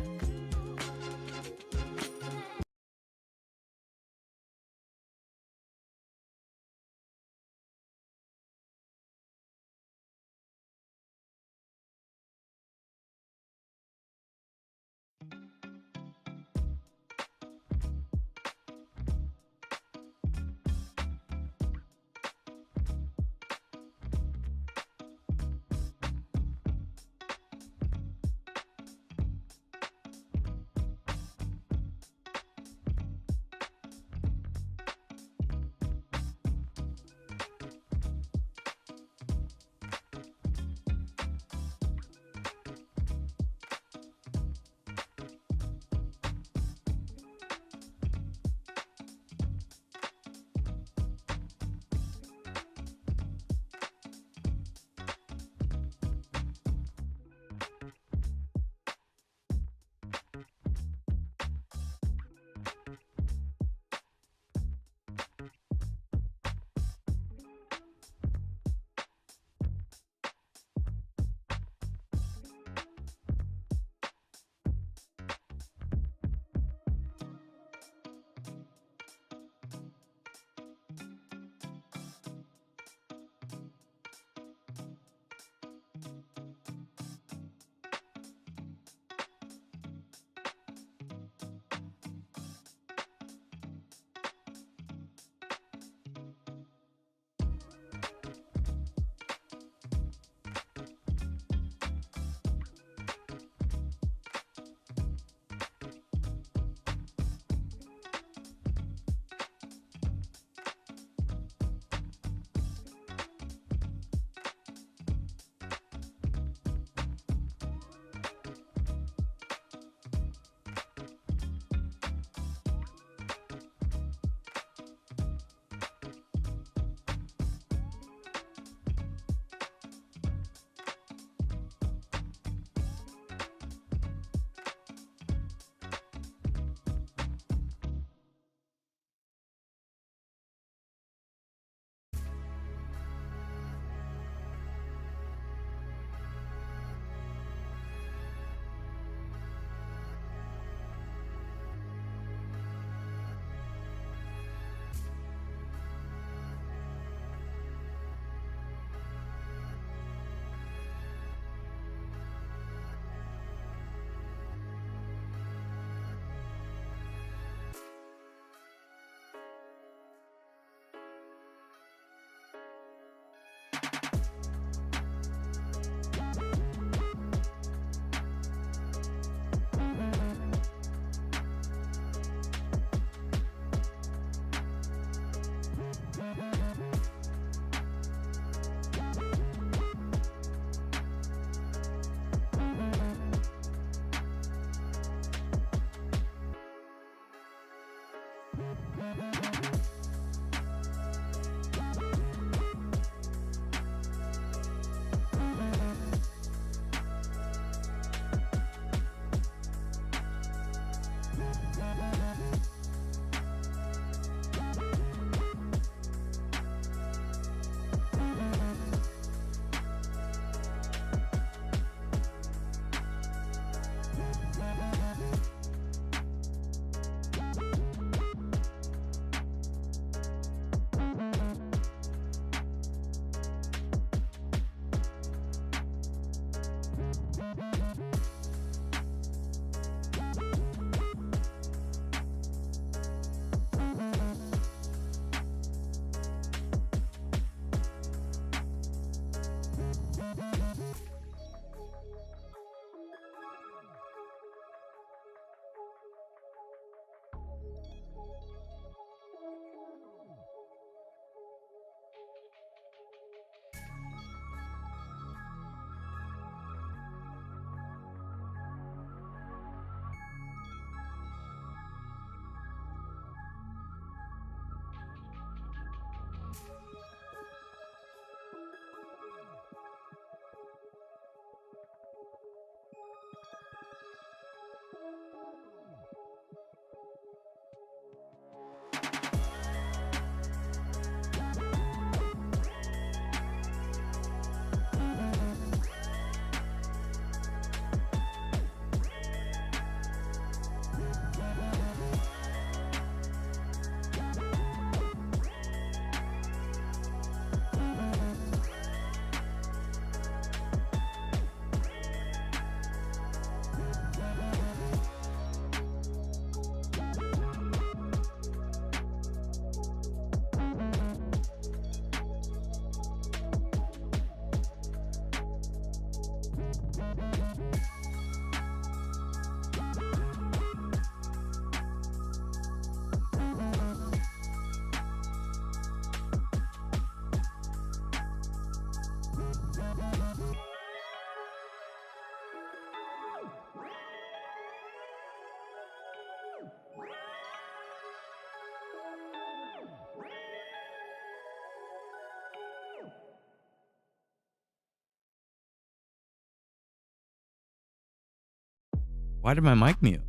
Why did my mic mute?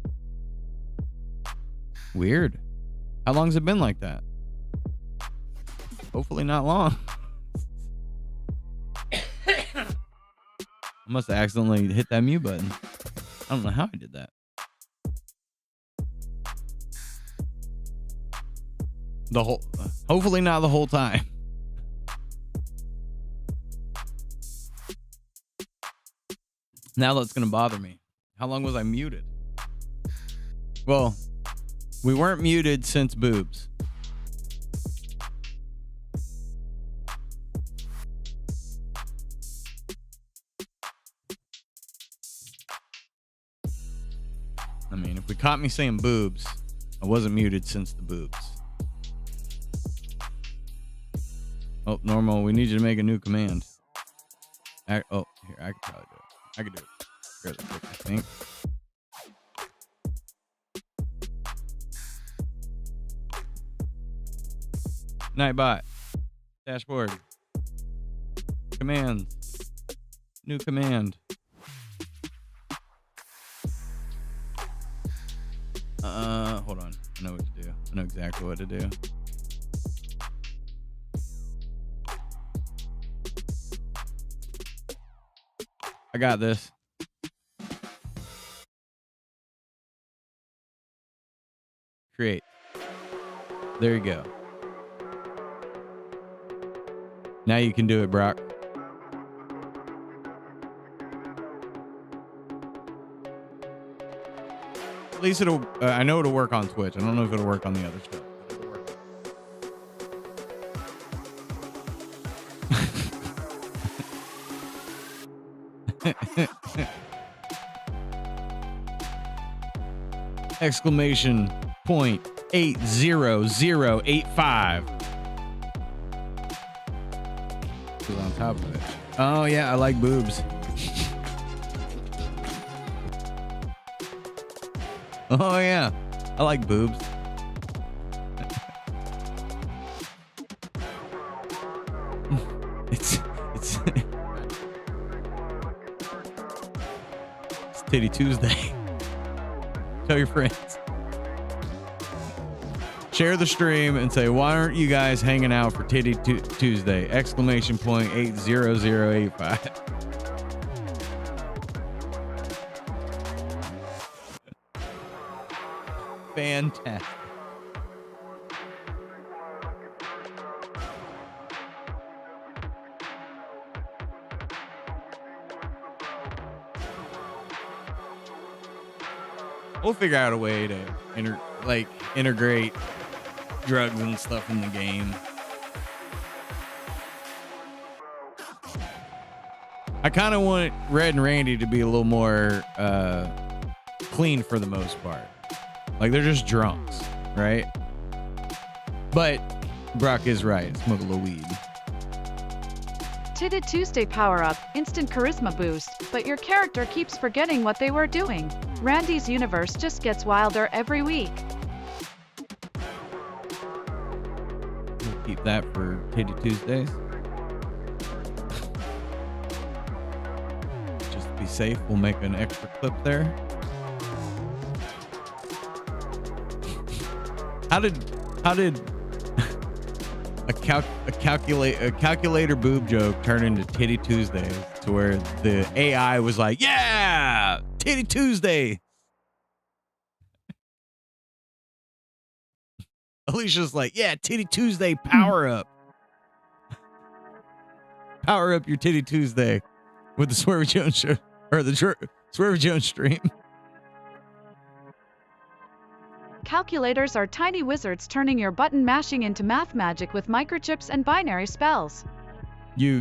Weird. How long's it been like that? Hopefully not long. I must have accidentally hit that mute button. I don't know how I did that. Hopefully not the whole time. Now that's gonna bother me. How long was I muted? Well, we weren't muted since boobs. I mean, if we caught me saying boobs, I wasn't muted since the boobs. Oh, Normal, we need you to make a new command. Here, I could probably do it. I could do it fairly quick, I think. Nightbot. Dashboard. Commands. New command. Hold on. I know what to do. I know exactly what to do. I got this. Create. There you go. Now you can do it, Brock. At least it'll, I know it'll work on Twitch. I don't know if it'll work on the other stuff. Exclamation point 80085. Who's on top of it? Oh yeah, I like boobs. Oh yeah, I like boobs. It's Titty Tuesday. Tell your friends. Share the stream and say, why aren't you guys hanging out for Titty Tuesday? Exclamation point 80085. Fantastic. We'll figure out a way to integrate drugs and stuff in the game. I kind of want Red and Randy to be a little more clean for the most part. Like they're just drunks, right? But Brock is right. Smoke a little weed. Titty Tuesday power up, instant charisma boost, but your character keeps forgetting what they were doing. Randy's universe just gets wilder every week. We'll keep that for Titty Tuesdays. Just to be safe, we'll make an extra clip there. How did a calculator boob joke turn into Titty Tuesday to where the AI was like, yeah, Titty Tuesday. Alicia's like, yeah, Titty Tuesday, power up. Power up your Titty Tuesday with the Swerve Jones show, or the Swerve Jones stream. Calculators are tiny wizards turning your button mashing into math magic with microchips and binary spells.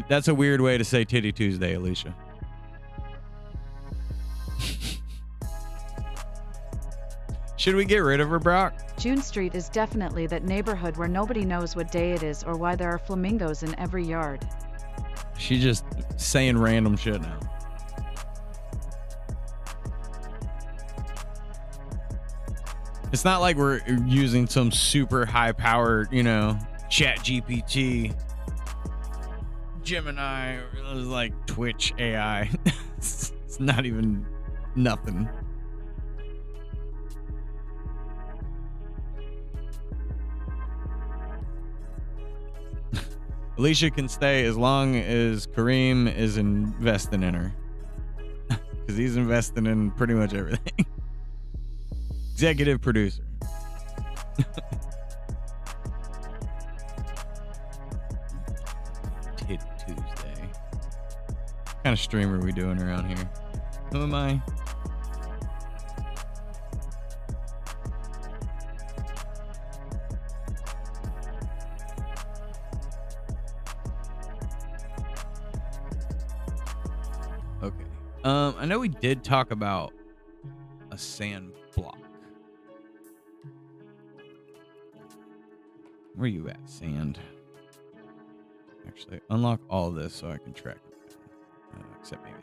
That's a weird way to say Titty Tuesday, Alicia. Should we get rid of her, Brock? June Street is definitely that neighborhood where nobody knows what day it is or why there are flamingos in every yard. She's just saying random shit now. It's not like we're using some super high powered, Chat GPT, Gemini, or like Twitch AI. It's not even nothing. Alicia can stay as long as Kareem is investing in her. Because he's investing in pretty much everything. Executive producer. Titty Tuesday. What kind of stream are we doing around here? Who am I? Okay. I know we did talk about a sand block. Where you at, sand? Actually, unlock all this so I can track it. Except maybe.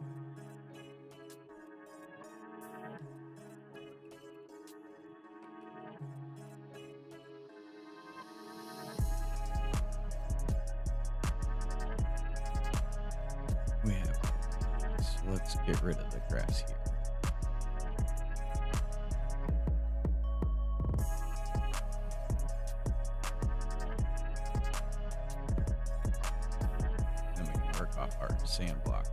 We have. So let's get rid of the grass here. Then we can work off our sand block.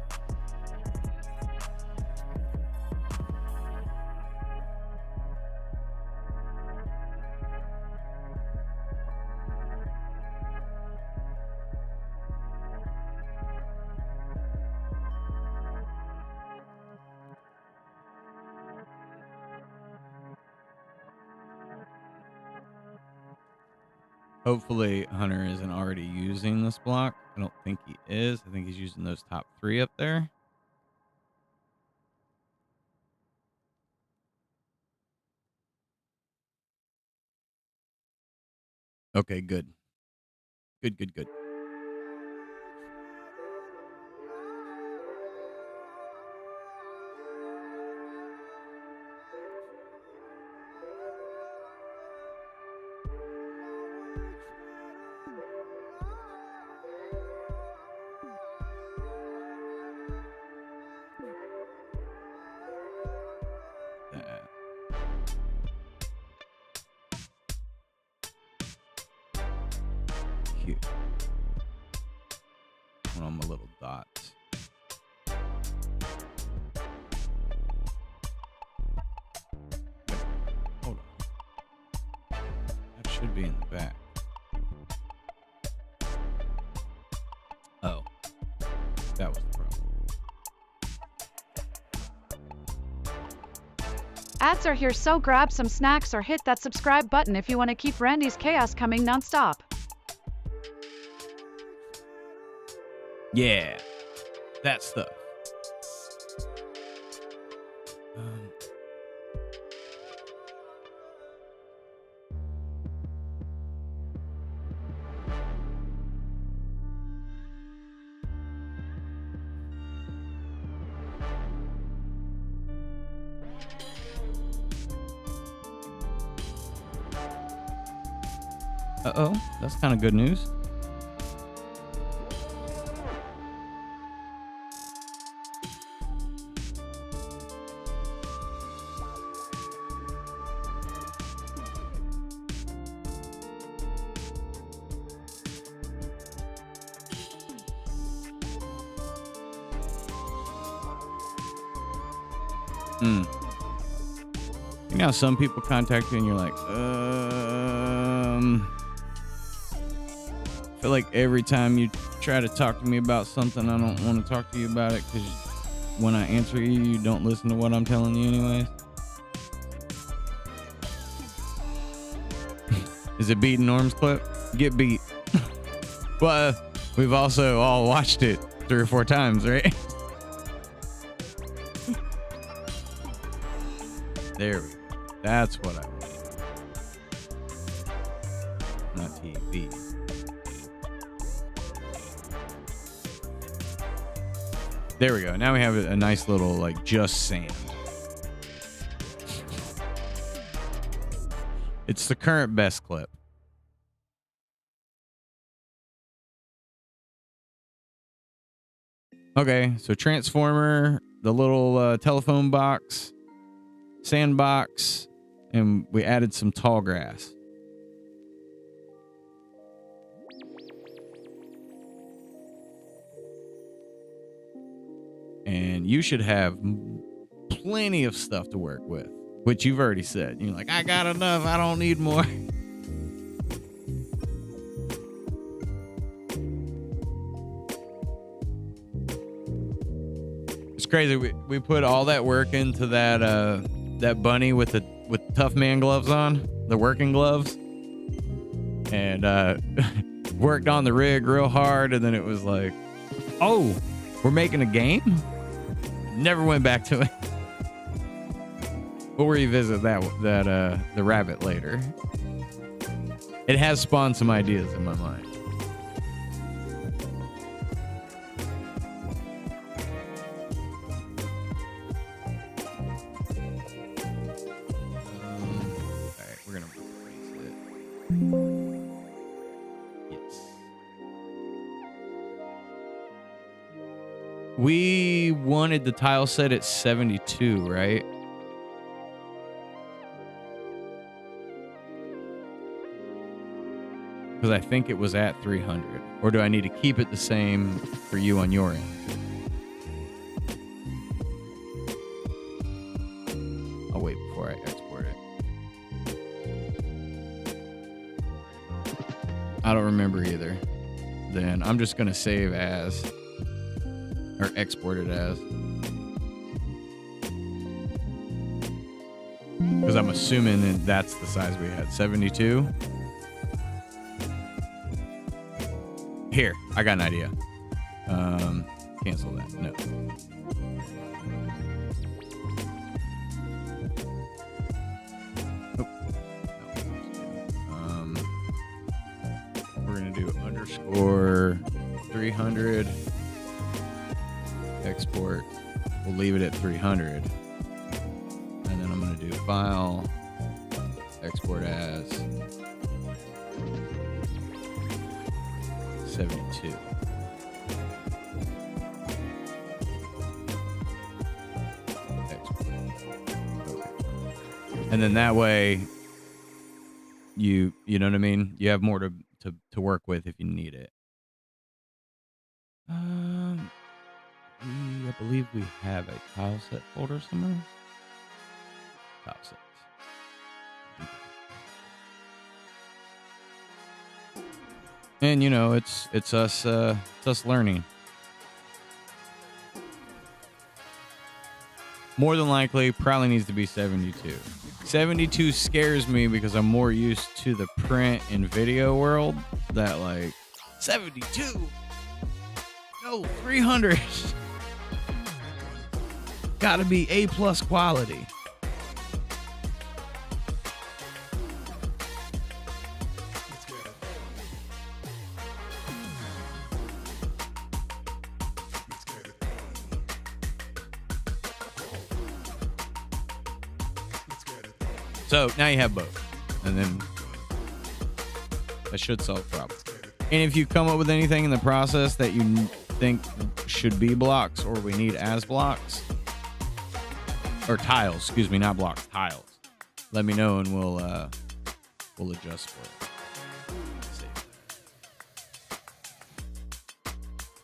Hopefully Hunter isn't already using this block. I don't think he is. I think he's using those top 3 up there. Okay, good. Good. That. Cute. One on my little dots. Hold on. That should be in the back. Oh. That was the problem. Ads are here, so grab some snacks or hit that subscribe button if you want to keep Randy's chaos coming nonstop. Yeah. That stuff. Uh-oh, that's kind of good news. You know how some people contact you and you're like, I feel like every time you try to talk to me about something, I don't want to talk to you about it because when I answer you, you don't listen to what I'm telling you anyways. Is it beating Norm's clip? Get beat. Well, we've also all watched it 3 or 4 times, right? There we go. That's what I want. Not TV. There we go. Now we have a nice little, like, just sand. It's the current best clip. Okay, so transformer, the little telephone box, sandbox, and we added some tall grass. and you should have plenty of stuff to work with, which you've already said. You're like, I got enough. I don't need more. It's crazy. We put all that work into that bunny with tough man gloves on, the working gloves, and worked on the rig real hard, and then it was like, oh, we're making a game? Never went back to it. We'll revisit the rabbit later. It has spawned some ideas in my mind. All right, we're gonna replace it. Yes. We wanted the tile set at 72, right? Because I think it was at 300. Or do I need to keep it the same for you on your end? I'll wait before I export it. I don't remember either. Then I'm just going to save as, or export it as. Because I'm assuming that that's the size we had, 72. Here, I got an idea. Cancel that. No. Oh. We're gonna do underscore 300 export. We'll leave it at 300, and then I'm gonna do file export as 72. Okay. And then that way you know what I mean? You have more to work with if you need it. I believe we have a tile set folder somewhere. Tile set. And you know, it's us learning. More than likely, probably needs to be 72. 72 scares me because I'm more used to the print and video world. That like 72. No, 300. Gotta be A+ quality. So now you have both, and then that should solve the problem. And if you come up with anything in the process that you think should be blocks or we need as blocks, or tiles, excuse me, not blocks, tiles, let me know and we'll adjust for it. Save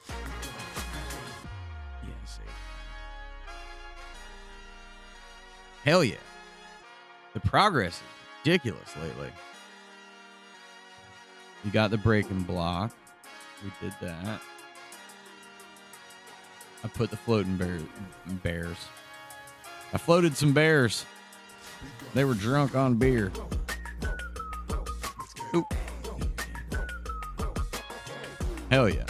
that. Yeah, save. Hell yeah. The progress is ridiculous lately. You got the breaking block. We did that. I put the floating bears. I floated some bears. They were drunk on beer. Oop. Hell yeah.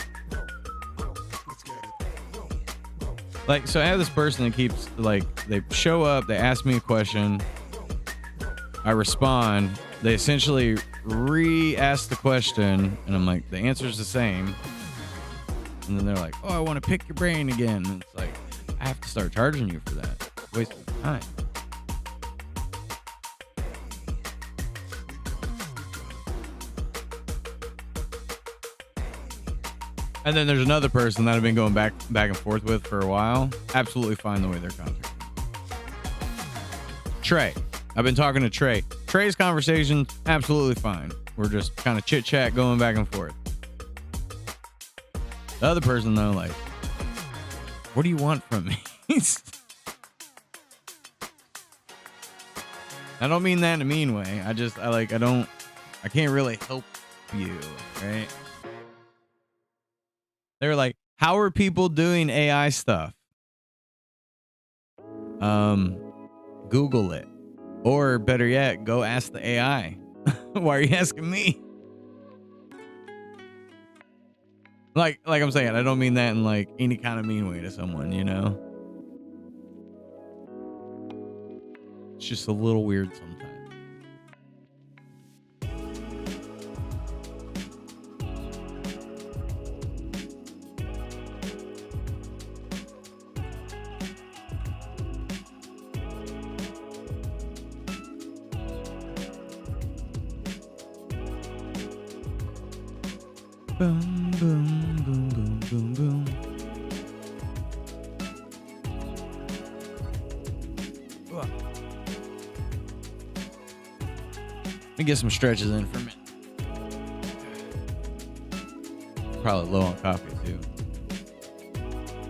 Like, so I have this person that keeps, like, they show up, they ask me a question, I respond, they essentially re-ask the question, and I'm like, the answer's the same. And then they're like, oh, I want to pick your brain again. And it's like, I have to start charging you for that. Waste of time. And then there's another person that I've been going back and forth with for a while. Absolutely fine the way they're contacting. Trey. I've been talking to Trey. Trey's conversation, absolutely fine. We're just kind of chit-chat going back and forth. The other person, though, like, What do you want from me? I don't mean that in a mean way. I can't really help you, right? They're like, how are people doing AI stuff? Google it. Or better yet, go ask the AI. Why are you asking me? Like I'm saying, I don't mean that in like any kind of mean way to someone, you know? It's just a little weird sometimes. Boom, boom, boom, boom, boom, boom. Let me get some stretches in for a minute. Probably low on coffee too.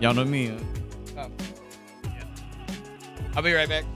Y'all know me. Yeah. I'll be right back.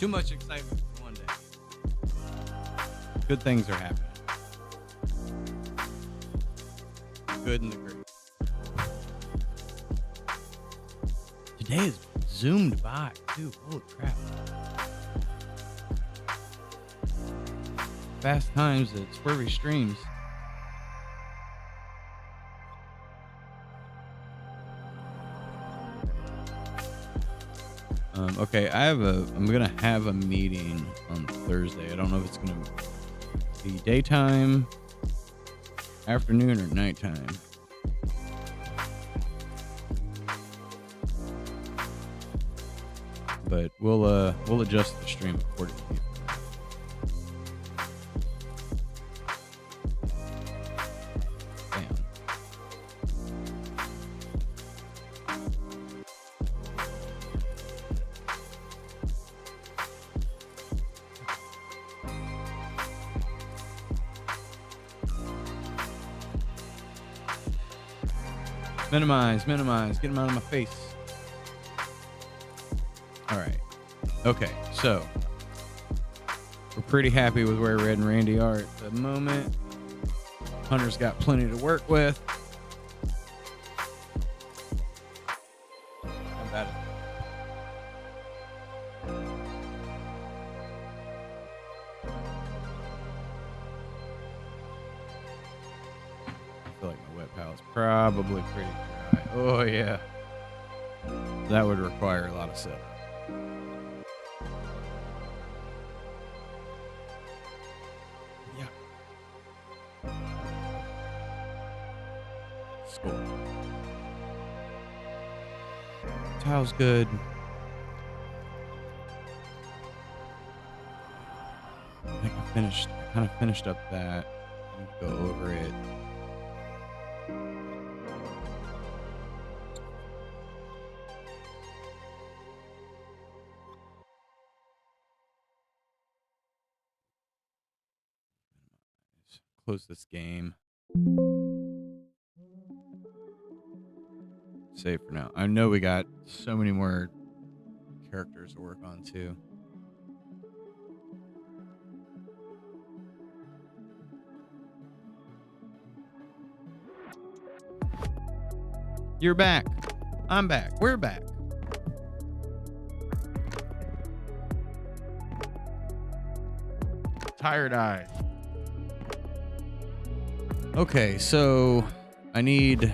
Too much excitement for one day. Good things are happening. Good and the great. Today is zoomed by, too. Holy crap. Fast times at Swervy Streams. Okay, I'm gonna have a meeting on Thursday. I don't know if it's gonna be daytime, afternoon, or nighttime. But we'll adjust the stream accordingly. Bam. Minimize, get them out of my face. All right. Okay, so we're pretty happy with where Red and Randy are at the moment. Hunter's got plenty to work with. How bad is it? I feel like my wet pal's probably pretty dry. Oh, yeah. That would require a lot of setup. Yeah. Score. Tile's good. I think I kind of finished up that. Go over it. Close this game. Save for now. I know we got so many more characters to work on too. You're back. I'm back. We're back. Tired eye. Okay, so I need a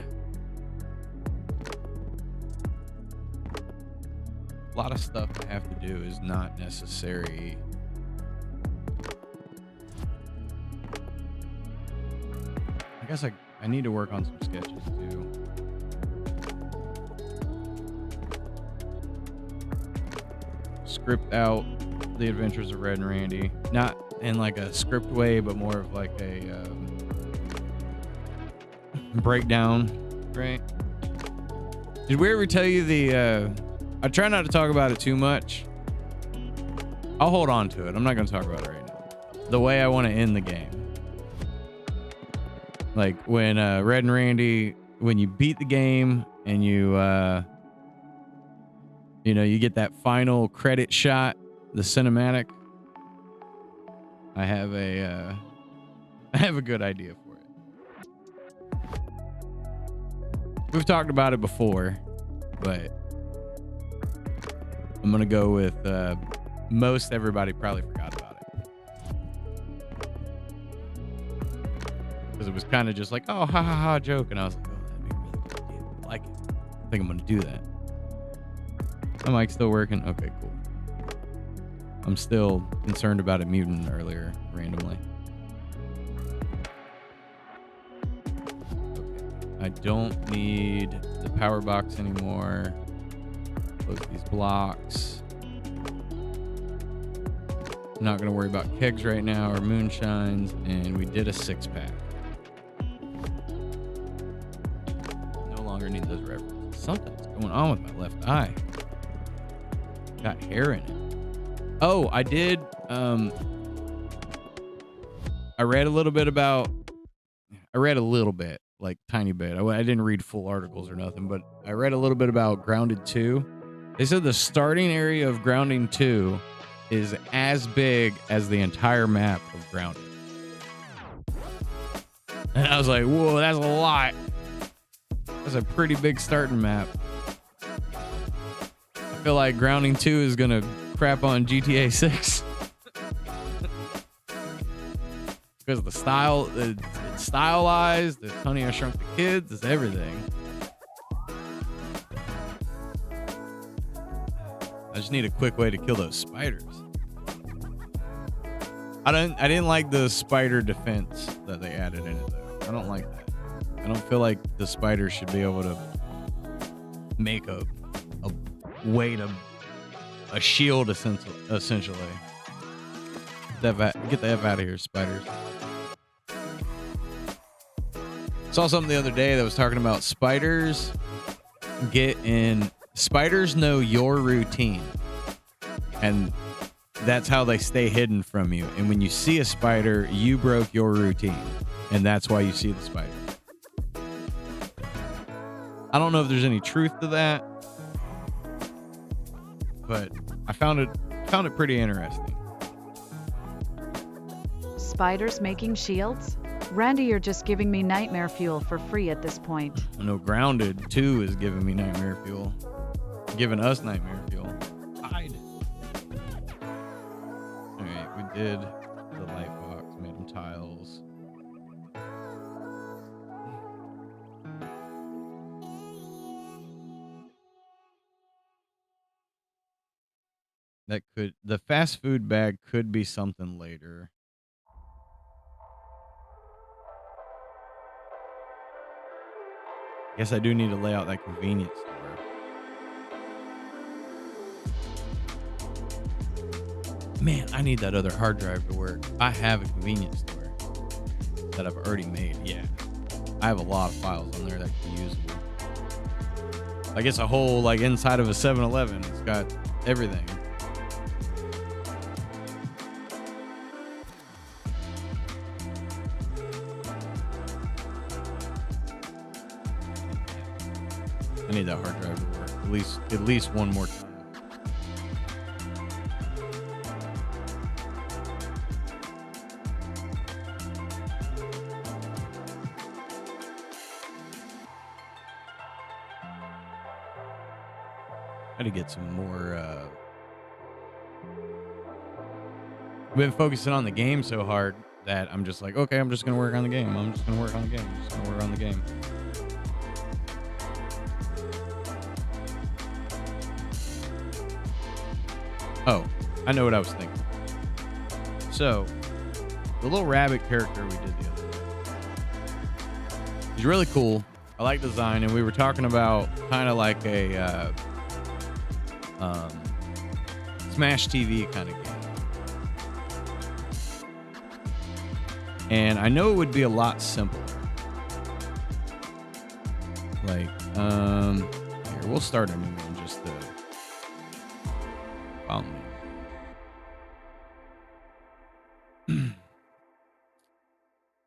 lot of stuff I have to do is not necessary. I guess I need to work on some sketches too. Script out the Adventures of Red and Randy. Not in like a script way, but more of like a breakdown, right? Did we ever tell you I try not to talk about it too much. I'll hold on to it. I'm not going to talk about it right now. The way I want to end the game. Like when Red and Randy, when you beat the game and you get that final credit shot, the cinematic. I have a good idea for it. We've talked about it before, but I'm gonna go with most everybody probably forgot about it because it was kind of just like, oh, ha ha ha joke, and I was like, oh, that'd be a really good idea. I like it. I think I'm gonna do that. My mic's still working. Okay, cool. I'm still concerned about it muting earlier randomly. I don't need the power box anymore. Close these blocks. I'm not going to worry about kegs right now or moonshines. And we did a 6-pack. No longer need those references. Something's going on with my left eye. Got hair in it. Oh, I did. I read a little bit. Like tiny bit. I didn't read full articles or nothing, but I read a little bit about Grounded 2. They said the starting area of Grounding 2 is as big as the entire map of Grounded. And I was like, whoa, that's a lot. That's a pretty big starting map. I feel like Grounding 2 is going to crap on GTA 6. Because the style, it's stylized, it's Honey, I Shrunk the Kids, it's everything. I just need a quick way to kill those spiders. I didn't like the spider defense that they added in it though. I don't like that. I don't feel like the spider should be able to make a way to a shield essentially. Get the F out of here, spiders. Saw something the other day that was talking about spiders spiders know your routine, and that's how they stay hidden from you. And when you see a spider, you broke your routine, and that's why you see the spider. I don't know if there's any truth to that, but I found it pretty interesting. Spiders making shields? Randy, you're just giving me nightmare fuel for free at this point. I know Grounded 2 is giving me nightmare fuel. Giving us nightmare fuel. Hide. Alright, we did the light box, made them tiles. The fast food bag could be something later. Guess I do need to lay out that convenience store. Man, I need that other hard drive to work. I have a convenience store that I've already made. Yeah. I have a lot of files on there that can be usable. Like it's a whole, like inside of a 7-Eleven. It's got everything. I need that hard drive to work at least one more time. I had to get some more. I've been focusing on the game so hard that I'm just like, okay, I'm just gonna work on the game. I'm just gonna work on the game. I'm just gonna work on the game. Oh, I know what I was thinking. So, the little rabbit character we did the other day, he's really cool. I like the design, and we were talking about kind of like a Smash TV kind of game. And I know it would be a lot simpler. Like, here, we'll start a new one just to follow me.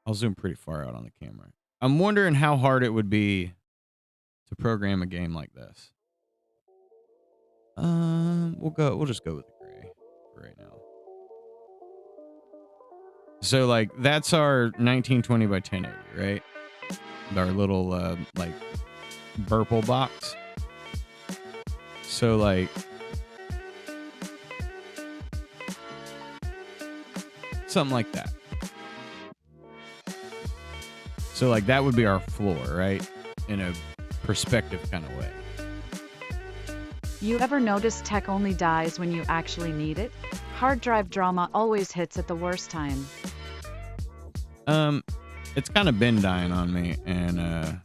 I'll zoom pretty far out on the camera. I'm wondering how hard it would be to program a game like this. We'll just go with the gray for right now. So like that's our 1920 by 1080, right? Our little like Burple box. So like something like that. So like that would be our floor, right? In a perspective kind of way. You ever notice tech only dies when you actually need it? Hard drive drama always hits at the worst time. It's kind of been dying on me and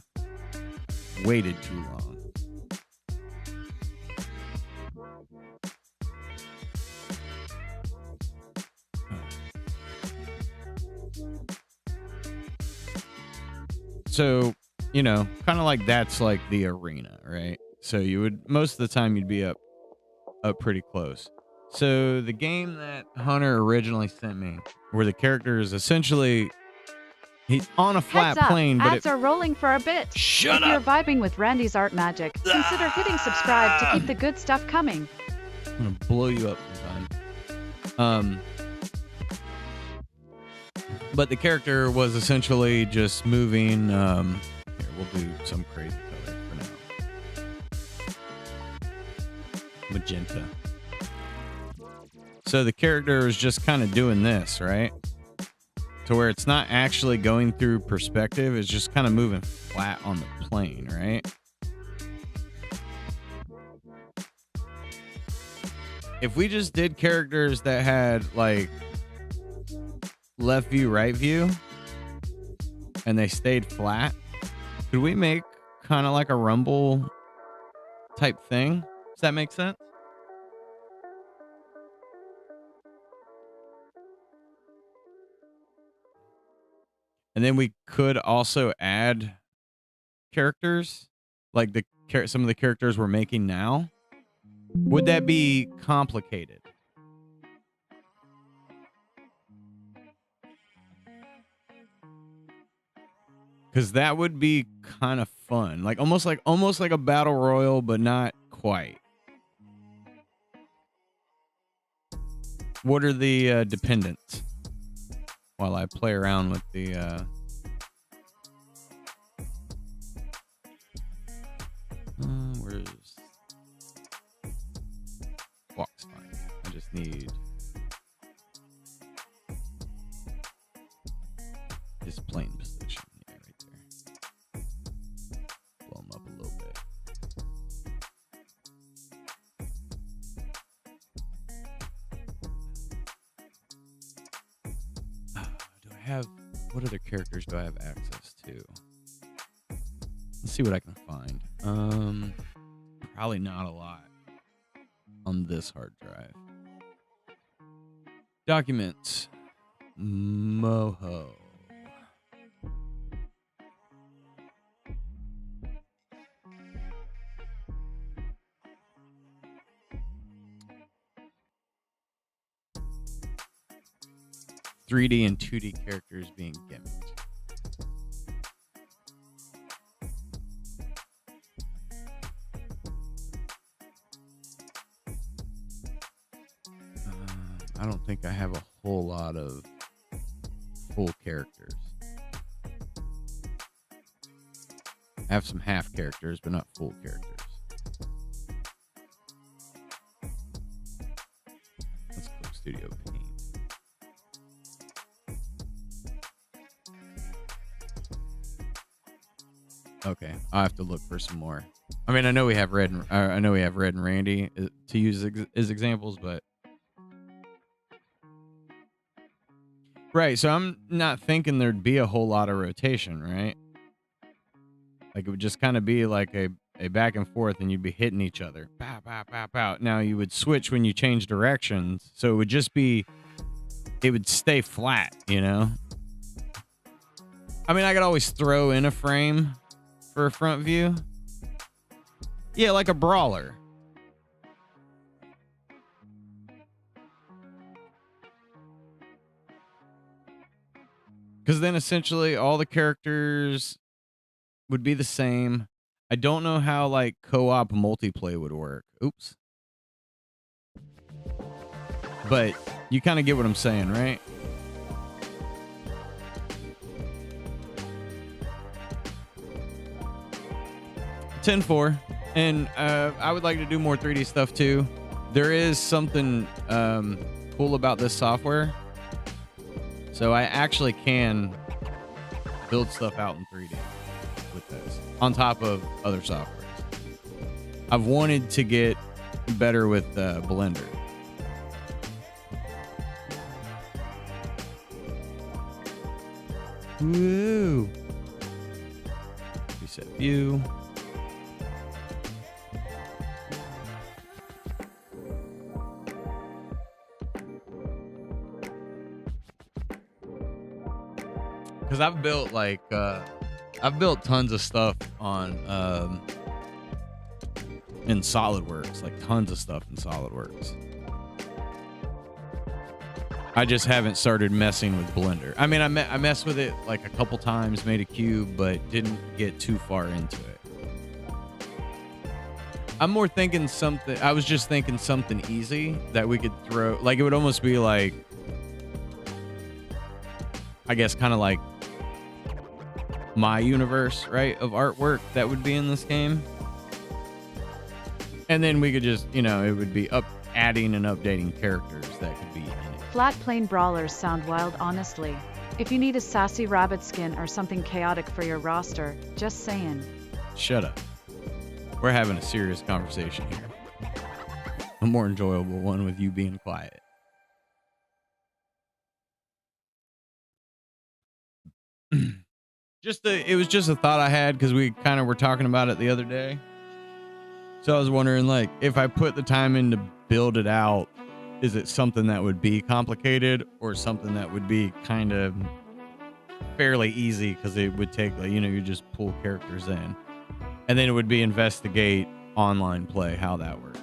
waited too long. So, you know, kind of like that's like the arena, right? So you would, most of the time you'd be up pretty close. So the game that Hunter originally sent me, where the character is essentially, he's on a flat Heads up, plane, but ads are rolling for a bit. Shut if you're up! vibing with Randy's art magic, consider hitting subscribe to keep the good stuff coming. I'm gonna blow you up sometime. But the character was essentially just moving. Here, we'll do some crazy color for now. Magenta. So the character is just kind of doing this, right? To where it's not actually going through perspective. It's just kind of moving flat on the plane, right? If we just did characters that had like left view, right view, and they stayed flat, could we make kind of like a Rumble type thing? Does that make sense? And then we could also add characters, like some of the characters we're making now. Would that be complicated? Because that would be kind of fun, like almost like a battle royal, but not quite. What are the dependents? While I play around with the where's walks fine. I just need his plane position. Yeah, right there. Blow him up a little bit. What other characters do I have access to? Let's see what I can find. Probably not a lot on this hard drive. Documents. Moho. .3D and 2D characters being gimmicked. I don't think I have a whole lot of full characters. I have some half characters, but not full characters. Let's click Studio Paint. Okay, I'll have to look for some more. I mean, I know we have Red and Randy to use as examples, but right. So I'm not thinking there'd be a whole lot of rotation, right? Like it would just kind of be like a back and forth, and you'd be hitting each other. Pow, pow, pow, pow. Now you would switch when you change directions, so it would just be, it would stay flat, you know. I mean, I could always throw in a frame for a front view. Yeah, like a brawler. Because then essentially all the characters would be the same. I don't know how like co-op multiplayer would work. Oops. But you kind of get what I'm saying, right? .4, and I would like to do more 3D stuff too. There is something cool about this software, so I actually can build stuff out in 3D with this on top of other softwares. I've wanted to get better with Blender. Woo! Reset view. Because I've built like I've built tons of stuff on in SolidWorks, like tons of stuff in SolidWorks. I just haven't started messing with Blender. I mean, I messed with it like a couple times, made a cube, but didn't get too far into it. I'm more thinking something. I was just thinking something easy that we could throw. Like, it would almost be like, I guess, kind of like my universe, right, of artwork that would be in this game. And then we could just, you know, it would be adding and updating characters that could be in it. Flat plane brawlers sound wild, honestly. If you need a sassy rabbit skin or something chaotic for your roster, just saying. Shut up. We're having a serious conversation here. A more enjoyable one with you being quiet. It was just a thought I had because we kind of were talking about it the other day. So I was wondering, like, if I put the time in to build it out, is it something that would be complicated or something that would be kind of fairly easy because it would take, like, you know, you just pull characters in. And then it would be investigate online play, how that works.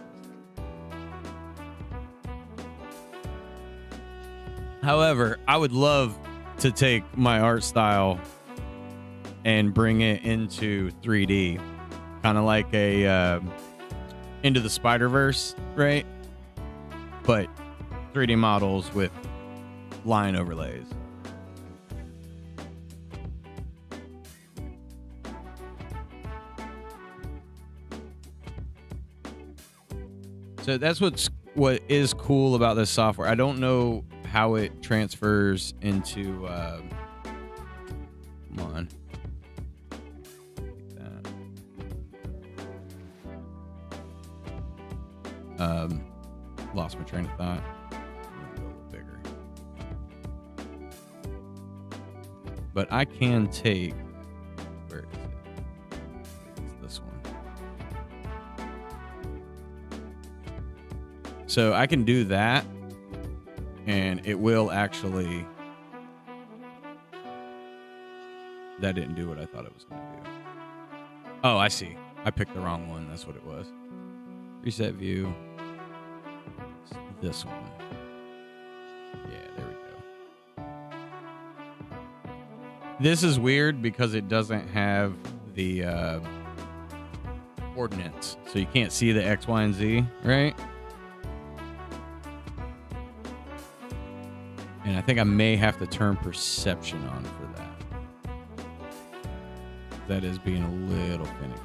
However, I would love to take my art style and bring it into 3D, kind of like a Into the Spider-Verse, right? But 3D models with line overlays. So that's what is cool about this software. I don't know how it transfers into come on. Like that. Lost my train of thought. I'm gonna go a little bigger. But I can take, where is it? It's this one. So I can do that, and it will actually. That didn't do what I thought it was going to do. Oh, I see. I picked the wrong one. That's what it was. Reset view. It's this one. Yeah, there we go. This is weird because it doesn't have the coordinates. So you can't see the X, Y, and Z, right? And I think I may have to turn perception on for that. That is being a little finicky.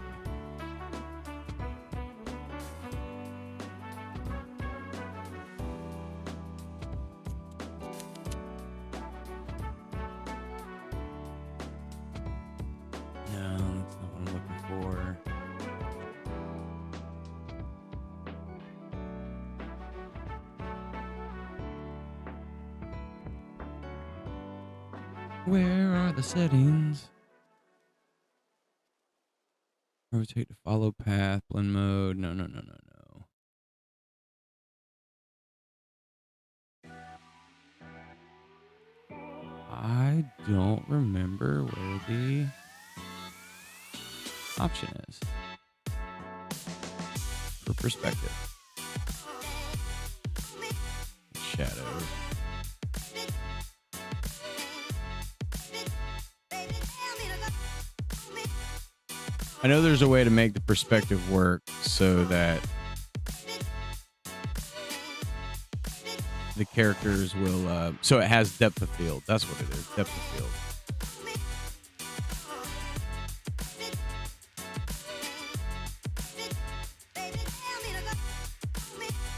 No, that's not what I'm looking for. Where are the settings? Rotate to follow path, blend mode. No. I don't remember where the option is for perspective. Shadows. I know there's a way to make the perspective work so that the characters will, so it has depth of field. That's what it is, depth of field.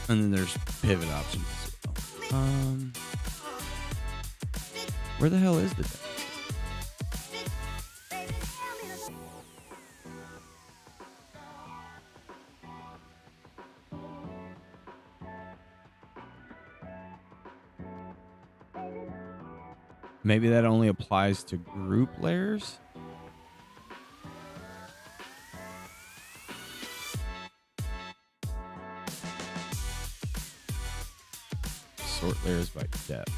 And then there's pivot options as well. Where the hell is the depth? Maybe that only applies to group layers? Sort layers by depth.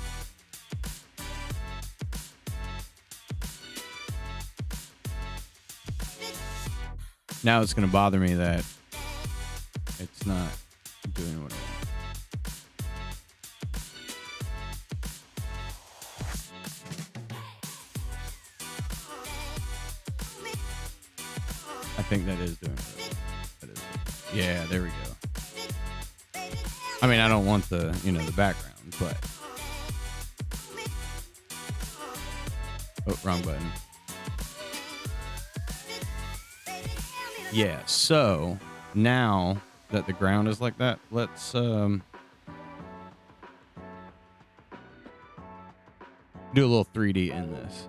Now it's going to bother me that it's not doing what I want. I think that is doing it. That is. Yeah, there we go. I mean, I don't want the, the background, but... Oh, wrong button. Yeah, so now that the ground is like that, let's do a little 3D in this.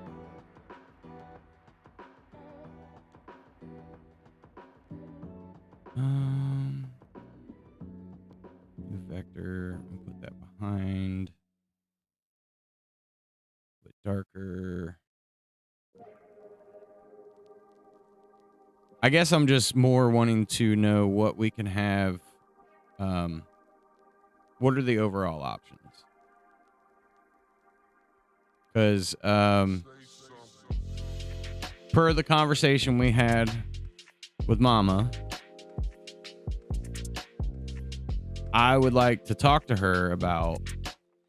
New vector, I'll put that behind. Bit darker. I guess I'm just more wanting to know what we can have. What are the overall options? Because per the conversation we had with Mama, I would like to talk to her about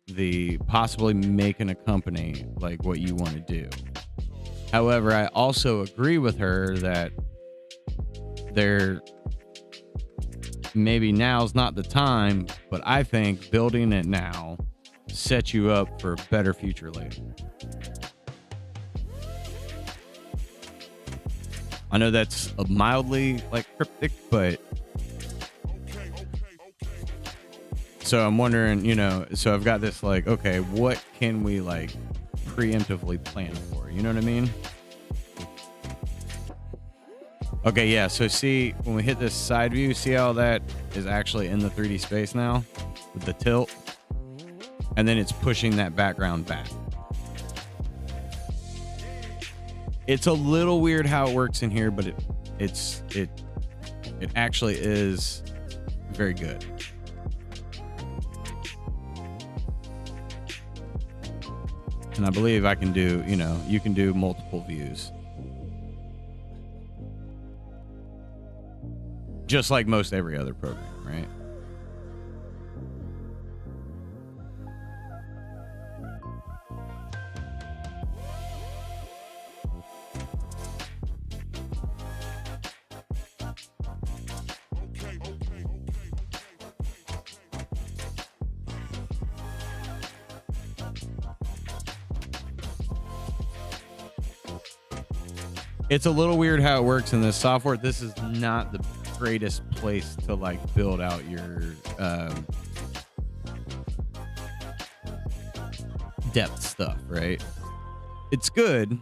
the possibly making a company like what you want to do. However, I also agree with her that there maybe now's not the time, but I think building it now sets you up for a better future later. I know that's mildly like cryptic, but so I'm wondering, so I've got this like, okay, what can we like preemptively plan for? You know what I mean? Okay, yeah, so see, when we hit this side view, see how that is actually in the 3D space now with the tilt? And then it's pushing that background back. It's a little weird how it works in here, but it actually is very good. And I believe I can do, you can do multiple views. Just like most every other program, right? It's a little weird how it works in this software. This is not the greatest place to like build out your depth stuff, right? It's good.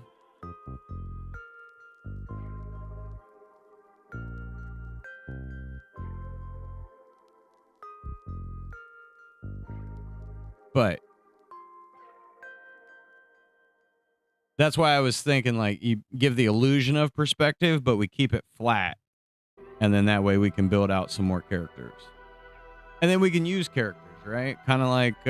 But that's why I was thinking like you give the illusion of perspective, but we keep it flat. And then that way we can build out some more characters. And then we can use characters, right? Kind of like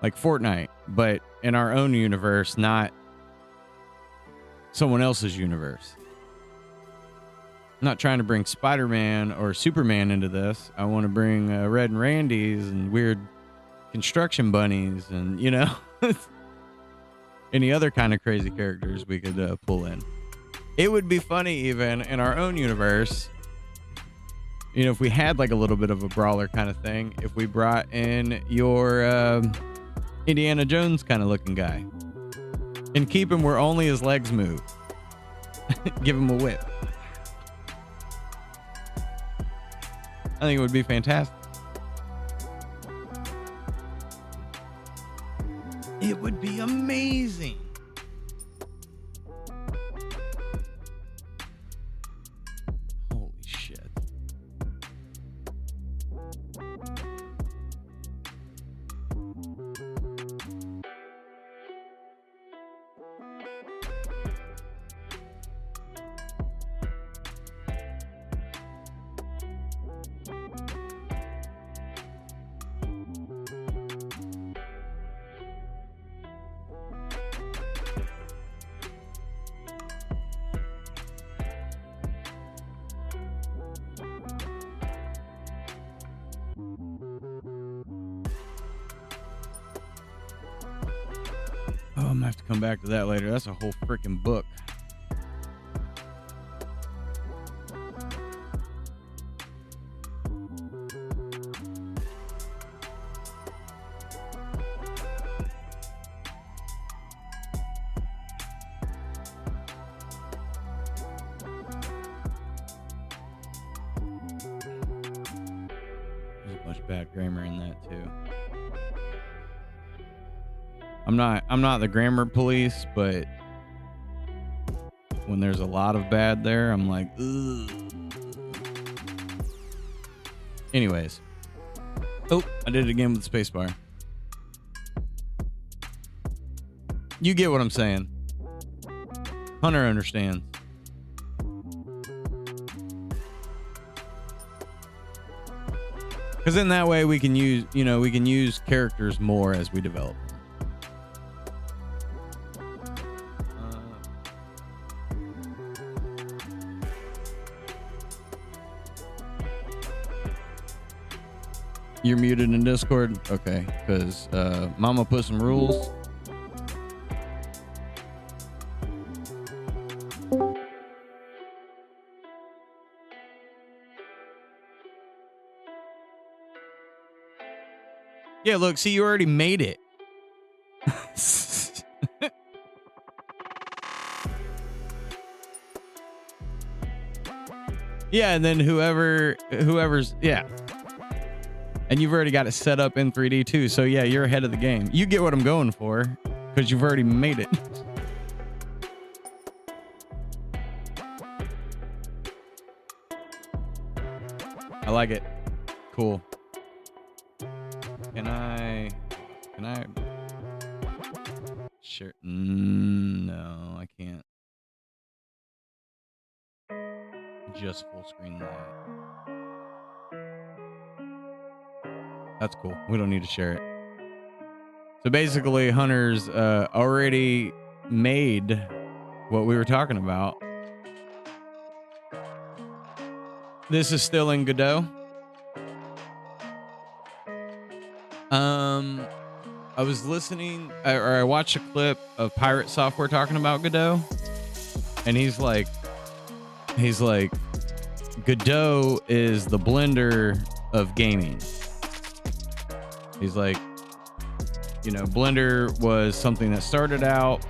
Fortnite, but in our own universe, not someone else's universe. I'm not trying to bring Spider-Man or Superman into this. I want to bring Red and Randy's and weird construction bunnies and, any other kind of crazy characters we could pull in. It would be funny even in our own universe, if we had like a little bit of a brawler kind of thing, if we brought in your Indiana Jones kind of looking guy and keep him where only his legs move. Give him a whip. I think it would be fantastic. It would be amazing. Holy shit. Oh, I'm gonna have to come back to that later. That's a whole freaking book. bad grammar in that too. I'm not the grammar police, but when there's a lot of bad there, I'm like, ugh. Anyways. Oh, I did it again with the spacebar. You get what I'm saying. Hunter understands. Because in that way we can use characters more as we develop them. You're muted in Discord? Okay, because Mama put some rules. Yeah, look, see, you already made it. Yeah, and then whoever's, yeah. And you've already got it set up in 3D too. So yeah, you're ahead of the game. You get what I'm going for because you've already made it. I like it. Cool. Can I sure. No, I can't. Just full screen that. That's cool. We don't need to share it. So basically, Hunter's already made what we were talking about. This is still in Godot. I was listening, or I watched a clip of Pirate Software talking about Godot, and he's like, Godot is the Blender of gaming. He's like, Blender was something that started out,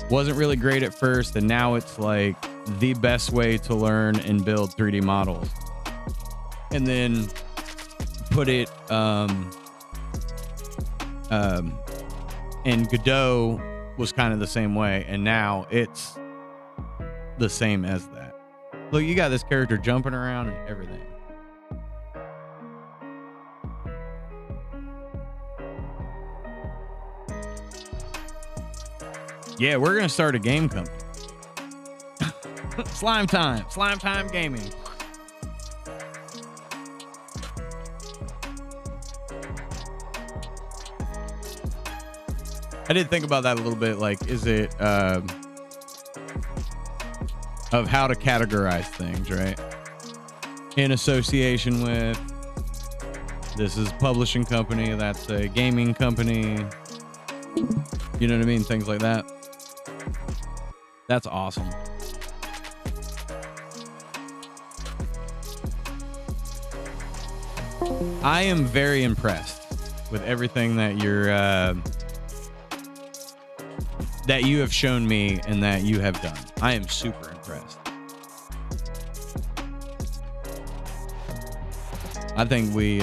wasn't really great at first, and now it's like the best way to learn and build 3D models. And then put it, and Godot was kind of the same way, and now it's the same as that. Look, you got this character jumping around and everything. Yeah, we're gonna start a game company. Slime Time Gaming. I did think about that a little bit. Like, is it of how to categorize things, right? In association with, this is a publishing company, that's a gaming company. You know what I mean? Things like that. That's awesome. I am very impressed with everything that that you have shown me and that you have done. I am super impressed. I think we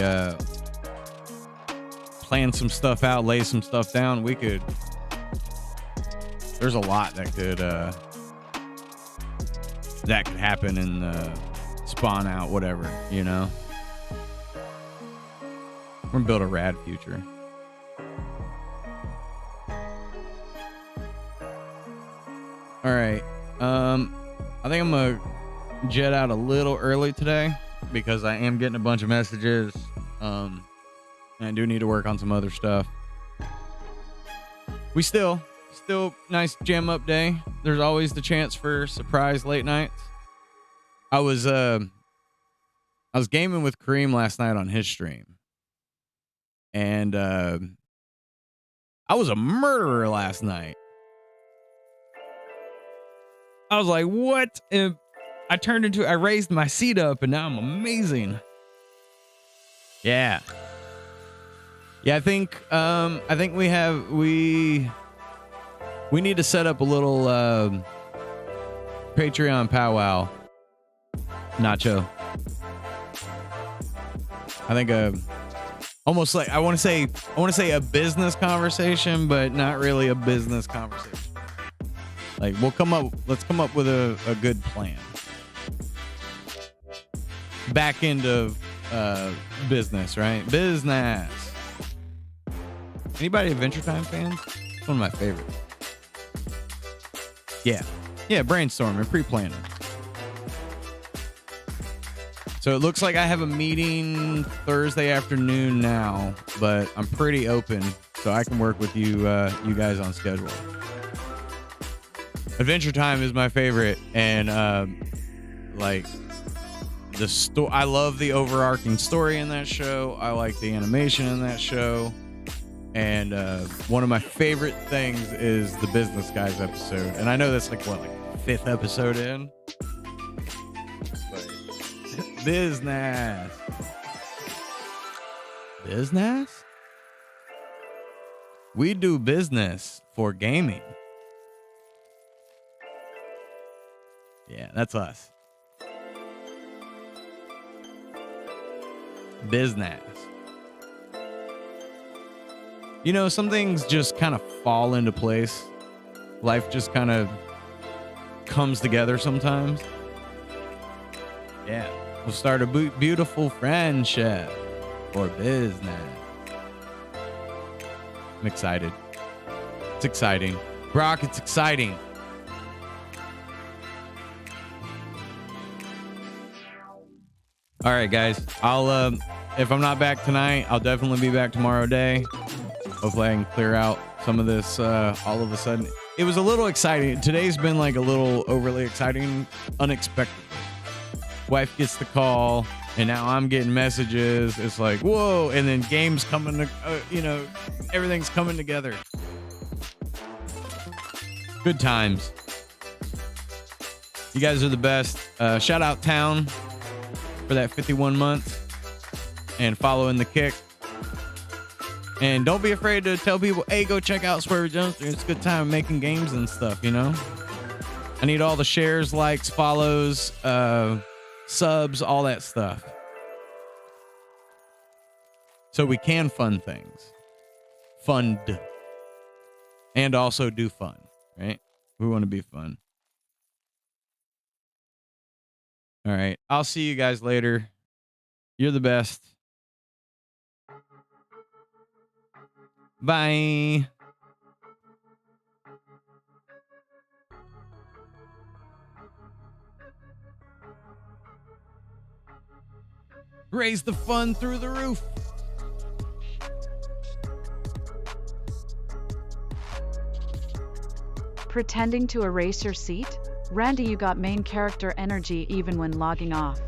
plan some stuff out, lay some stuff down. We could. There's a lot that could happen and spawn out whatever, you know. We're gonna build a rad future. All right. I think I'm gonna jet out a little early today because I am getting a bunch of messages. And I do need to work on some other stuff. We still nice jam up day. There's always the chance for surprise late nights. I was gaming with Kareem last night on his stream. And I was a murderer last night. I was like, what? And I raised my seat up and now I'm amazing. Yeah. Yeah, I think we need to set up a little Patreon powwow. Nacho. I think almost like I want to say a business conversation, but not really a business conversation. Like let's come up with a good plan. Back end of business, right? Business. Anybody Adventure Time fans? It's one of my favorites. Yeah, brainstorming, pre-planning. So it looks like I have a meeting Thursday afternoon now, but I'm pretty open, so I can work with you guys on schedule. Adventure Time is my favorite, and like the story. I love the overarching story in that show. I like the animation in that show, and one of my favorite things is the Business Guys episode. And I know that's like 5th episode in. Business. We do business for gaming. Yeah, that's us. Business. You know, some things just kind of fall into place. Life just kind of comes together sometimes. Yeah. We'll start a beautiful friendship or business. I'm excited. It's exciting. Brock, it's exciting. All right, guys. I'll if I'm not back tonight, I'll definitely be back tomorrow day. Hopefully I can clear out some of this all of a sudden. It was a little exciting. Today's been like a little overly exciting, unexpected. Wife gets the call, and now I'm getting messages. It's like, whoa, and then games coming to, everything's coming together. Good times. You guys are the best. Shout out Town for that 51 months and following the kick. And don't be afraid to tell people, hey, go check out Swerve Jones. It's a good time making games and stuff, I need all the shares, likes, follows, subs, all that stuff. So we can fund things. Fund. And also do fun, right? We want to be fun. All right. I'll see you guys later. You're the best. Bye. Raise the fun through the roof. Pretending to erase your seat? Randy, you got main character energy even when logging off.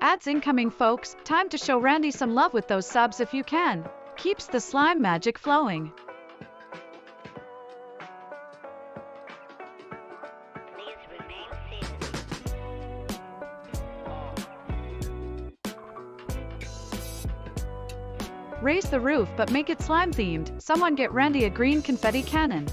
Ads incoming, folks. Time to show Randy some love with those subs if you can. Keeps the slime magic flowing. Raise the roof but make it slime themed. Someone get Randy a green confetti cannon.